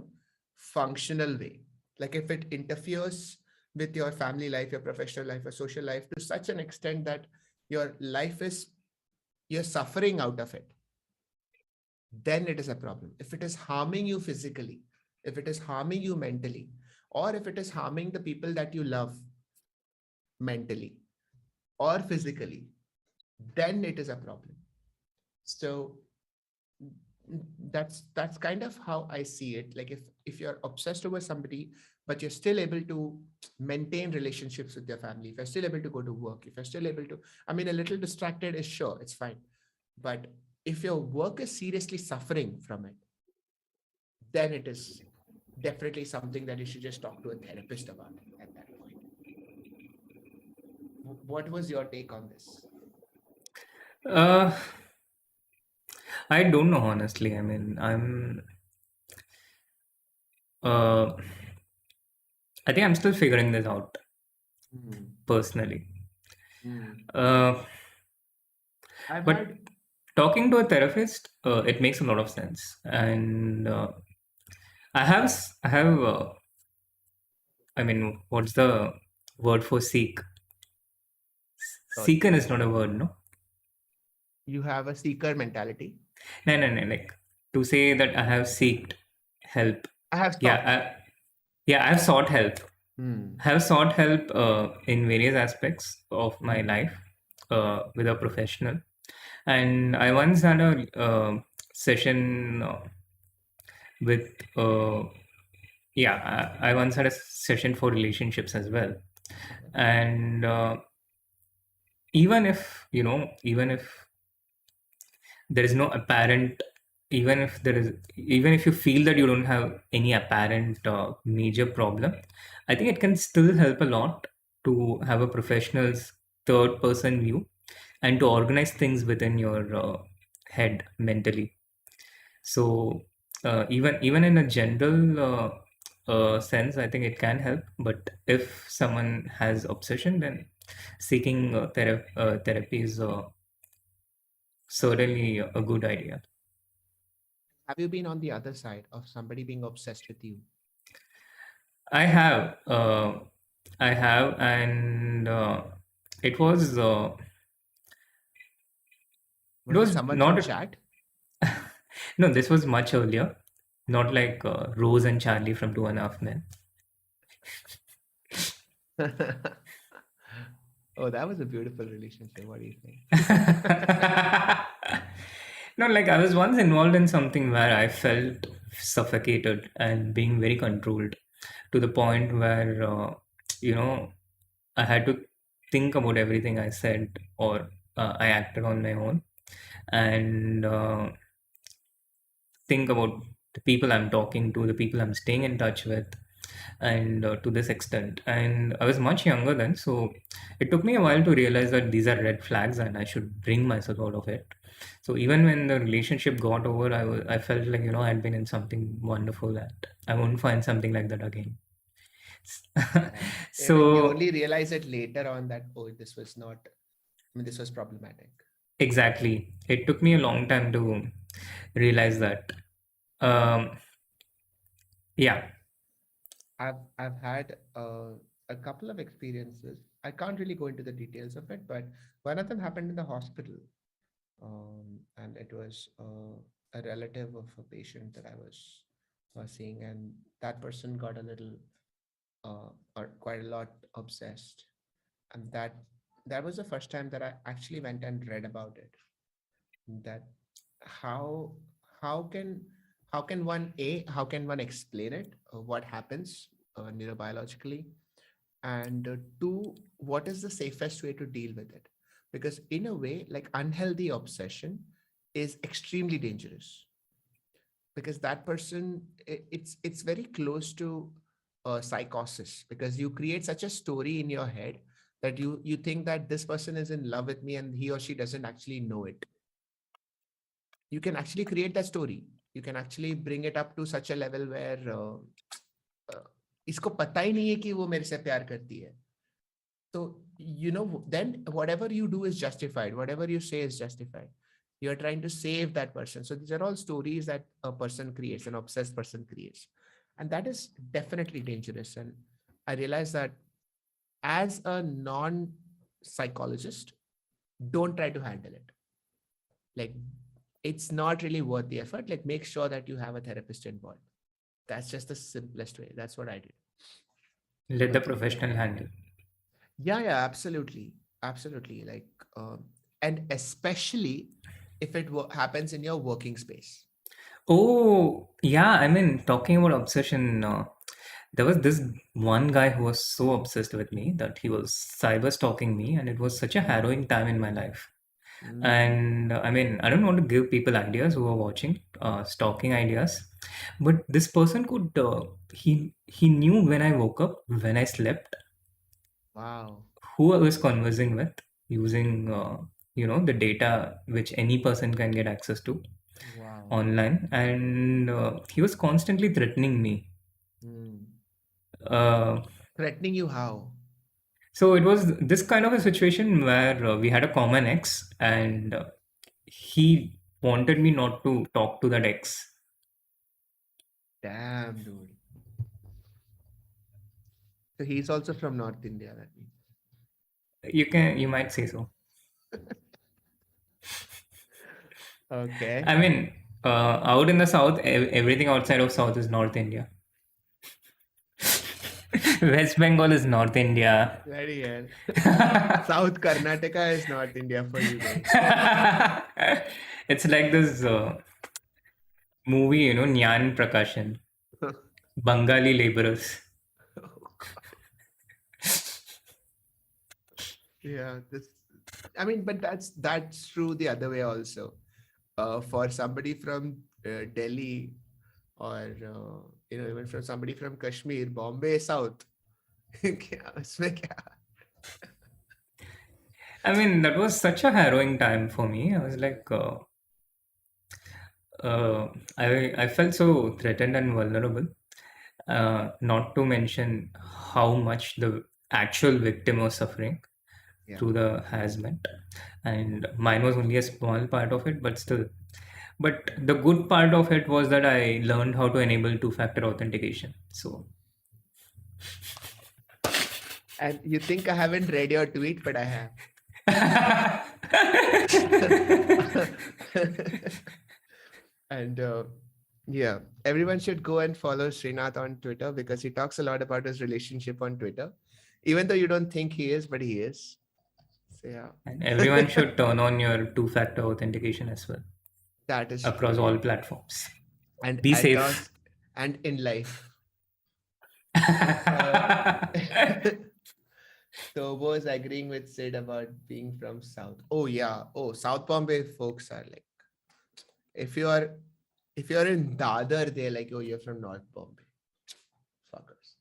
functional way. Like if it interferes with your family life, your professional life, your social life to such an extent that your life is, you're suffering out of it, then it is a problem. If it is harming you physically, if it is harming you mentally, or if it is harming the people that you love mentally or physically, then it is a problem. So that's kind of how I see it. Like if you're obsessed over somebody, but you're still able to maintain relationships with your family, if you're still able to go to work, if you're still able to, I mean, a little distracted is sure, it's fine. But if your work is seriously suffering from it, then it is definitely something that you should just talk to a therapist about at that point. What was your take on this? Uh, I don't know, honestly. I mean, uh, I think I'm still figuring this out Hmm. personally. Hmm. Uh, I've but had talking to a therapist, it makes a lot of sense. And I have, I mean, what's the word for seek? sorry, Seeken is not a word, no? you have a seeker mentality. No, no, no. Like to say that I have seeked help. I have Yeah, stopped. I've sought help. Hmm. Have sought help in various aspects of my Hmm. life with a professional. And I once had a session with, yeah, I once had a session for relationships as well. Okay. And even if there is no apparent, even if you feel that you don't have any apparent major problem, I think it can still help a lot to have a professional's third person view and to organize things within your head mentally. So even in a general sense, I think it can help. But if someone has obsession, then seeking therapy is certainly a good idea. Have you been on the other side of somebody being obsessed with you? I have, and it was it Was it was someone from not chat? no, this was much earlier, not like Rose and Charlie from Two and a Half Men. Oh, that was a beautiful relationship. What do you think? No, like I was once involved in something where I felt suffocated and being very controlled to the point where, you know, I had to think about everything I said or I acted on my own and think about the people I'm talking to, the people I'm staying in touch with. and to this extent. And I was much younger then, so it took me a while to realize that these are red flags and I should bring myself out of it. So even when the relationship got over, I felt like, I'd been in something wonderful and I won't find something like that again. Yeah. I mean, you So only realize it later on that, oh, this was not, I mean, this was problematic. exactly, it took me a long time to realize that. Um, yeah. I've had a couple of experiences. I can't really go into the details of it, but one of them happened in the hospital, and it was a relative of a patient that I was seeing, and that person got a little, or quite a lot obsessed, and that was the first time that I actually went and read about it. That how how can how can one explain it? What happens neurobiologically? And two, what is the safest way to deal with it? Because in a way, like unhealthy obsession is extremely dangerous, because that person, it's very close to psychosis, because you create such a story in your head that you think that this person is in love with me and he or she doesn't actually know it. You can actually create that story. You can actually bring it up to such a level where uh, इसको पता ही नहीं है कि वो मेरे से प्यार करती है. So, then whatever you do is justified. Whatever you say is justified. You're trying to save that person. So these are all stories that a person creates, an obsessed person creates. And that is definitely dangerous. And I realized that as a non-psychologist, don't try to handle it. Like, it's not really worth the effort. Like, make sure that you have a therapist involved. That's just the simplest way. That's what I did. Let the But professional handle. yeah, absolutely. Absolutely. Like, and especially if it happens in your working space. Oh, yeah. I mean, talking about obsession, there was this one guy who was so obsessed with me that he was cyber stalking me, and it was such a harrowing time in my life. Mm. And I mean, I don't want to give people ideas who are watching, stalking ideas, but this person could, he knew when I woke up, when I slept, Wow. who I was conversing with using, the data which any person can get access to Wow. online, and he was constantly threatening me. Mm. Uh, Threatening you how? so it was this kind of a situation where we had a common ex, and he wanted me not to talk to that ex. Damn, dude. So he's also from North India, that means. You might say so. Okay. I mean, out in the south, everything outside of south is North India. West Bengal is North India. Very hell. South Karnataka is North India for you guys. It's like this movie, Nyan Prakashan, Bengali laborers. Oh, God. Yeah, this. I mean, but that's true the other way also. For somebody from Delhi, or even from somebody from Kashmir, Bombay South. क्या उसमें क्या? I mean, that was such a harrowing time for me. I was like, I felt so threatened and vulnerable. Not to mention how much the actual victim was suffering Yeah. through the harassment, and mine was only a small part of it, but still. But the good part of it was that I learned how to enable two-factor authentication. So And you think I haven't read your tweet, but I have. And yeah, everyone should go and follow Srinath on Twitter, because he talks a lot about his relationship on Twitter, even though you don't think he is, but he is. So yeah, and everyone should turn on your two-factor authentication as well that is across true. all platforms. And Be safe. across and in life. Uh, Tobo is agreeing with Sid about being from South. Oh yeah. Oh, South Bombay folks are like, if you're in Dadar, they're like, oh, you're from North Bombay. Fuckers.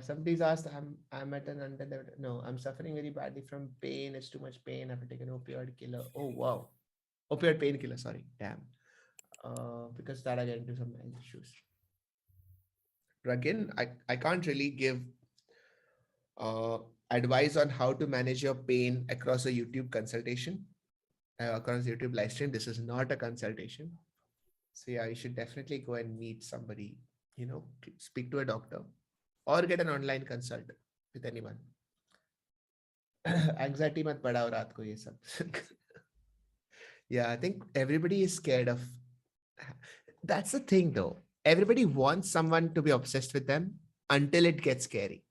Somebody's asked, I'm at an under no, I'm suffering very badly from pain. It's too much pain. I've taken opioid killer. Oh wow, opioid painkiller. Sorry, damn. Because that I get into some health issues. But again, I can't really give uh, advice on how to manage your pain across a YouTube consultation, across YouTube live stream. This is not a consultation. So yeah, you should definitely go and meet somebody, speak to a doctor or get an online consult with anyone. Anxiety mat padao raat ko ye sab. Yeah, I think everybody is scared of. That's the thing though. Everybody wants someone to be obsessed with them until it gets scary.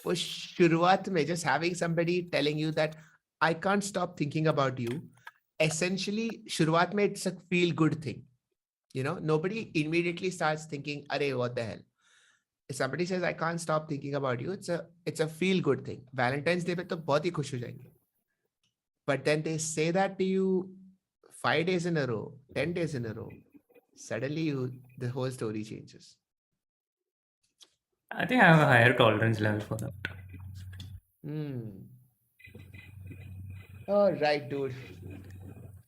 For शुरुआत में just having somebody telling you that I can't stop thinking about you, essentially शुरुआत में it's a feel good thing. Nobody immediately starts thinking, "Arey, what the hell?" If somebody says, "I can't stop thinking about you," it's a feel good thing. Valentine's Day पे तो बहुत ही खुश हो जाएंगे. But then they say that to you 5 days in a row, 10 days in a row. Suddenly, the whole story changes. I think I have a higher tolerance level for that. Oh, right, dude.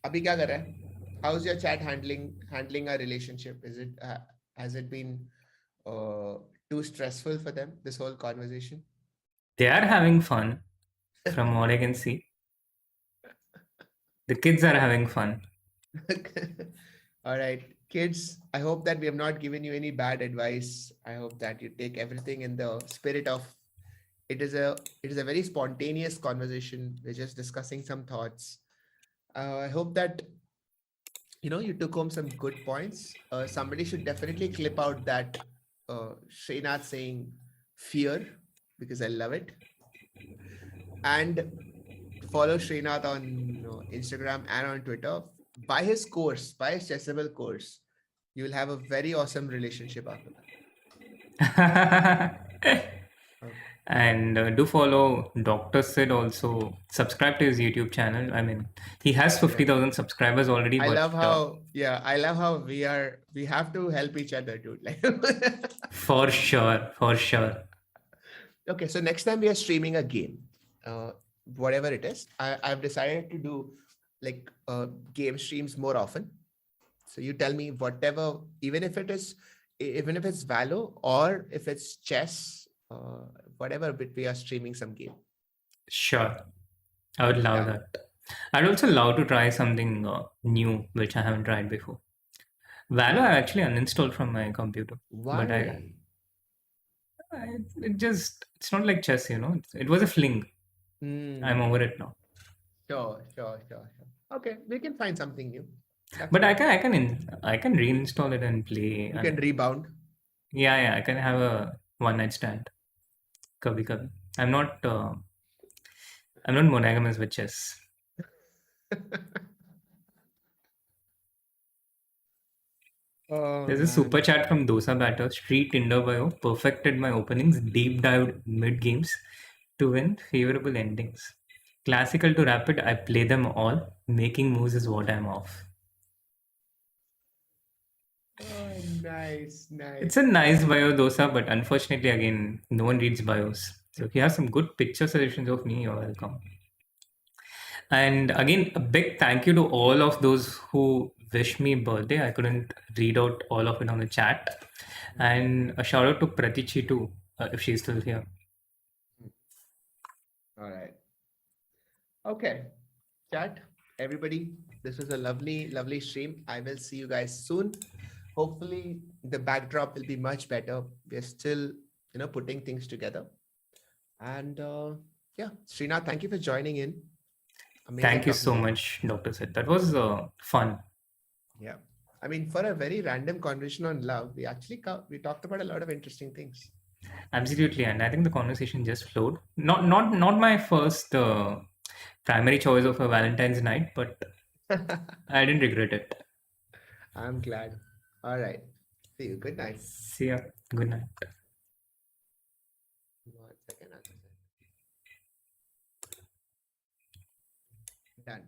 अभी क्या कर रहा है? How's your chat handling a relationship? Has it been too stressful for them, this whole conversation? They are having fun, from what I can see. The kids are having fun. All right, kids, I hope that we have not given you any bad advice. I hope that you take everything in the spirit of it is a very spontaneous conversation. We're just discussing some thoughts. I hope that you took home some good points. Somebody should definitely clip out that Srinath saying fear, because I love it. And follow Srinath on Instagram and on Twitter. Buy his course, buy his Chessable course. You will have a very awesome relationship after that. Okay. And do follow Dr. Sid also. Subscribe to his YouTube channel. I mean, he has 50,000 subscribers already, I but love how we have to help each other, dude. Like for sure. okay, so next time we are streaming a game, whatever it is, I've decided to do like game streams more often. So you tell me whatever, even if it's Valo or if it's chess, whatever bit we are streaming some game. Sure. I would love that. I'd also love to try something new, which I haven't tried before. Valo I actually uninstalled from my computer. Why? But it's not like chess, It was a fling. I'm over it now. Sure. Okay, we can find something new. But I can reinstall it and play. You can rebound. Yeah, I can have a one night stand. Kabhi kabhi. I'm not monogamous with chess. There's a super chat from Dosa Batter. Street Tinder bio perfected my openings, deep dived mid games to win favorable endings. Classical to rapid, I play them all. Making moves is what I'm off. Oh, nice. It's a nice bio, Dosa, but unfortunately, again, no one reads bios. So if you have some good picture suggestions of me, you're welcome. And again, a big thank you to all of those who wish me birthday. I couldn't read out all of it on the chat. And a shout out to Pratichi too, if she's still here. All right. Okay. Chat, everybody, this was a lovely stream. I will see you guys soon. Hopefully the backdrop will be much better. We're still, putting things together. And yeah, Srinath, thank you for joining in. Amazing. Thank you so much, Dr. Sid. That was fun. Yeah. I mean, for a very random conversation on love, we talked about a lot of interesting things. Absolutely, and I think the conversation just flowed. Not my first primary choice of a Valentine's night, but I didn't regret it. I'm glad. All right. See you. Good night. See ya. Good night. 1 second. Done.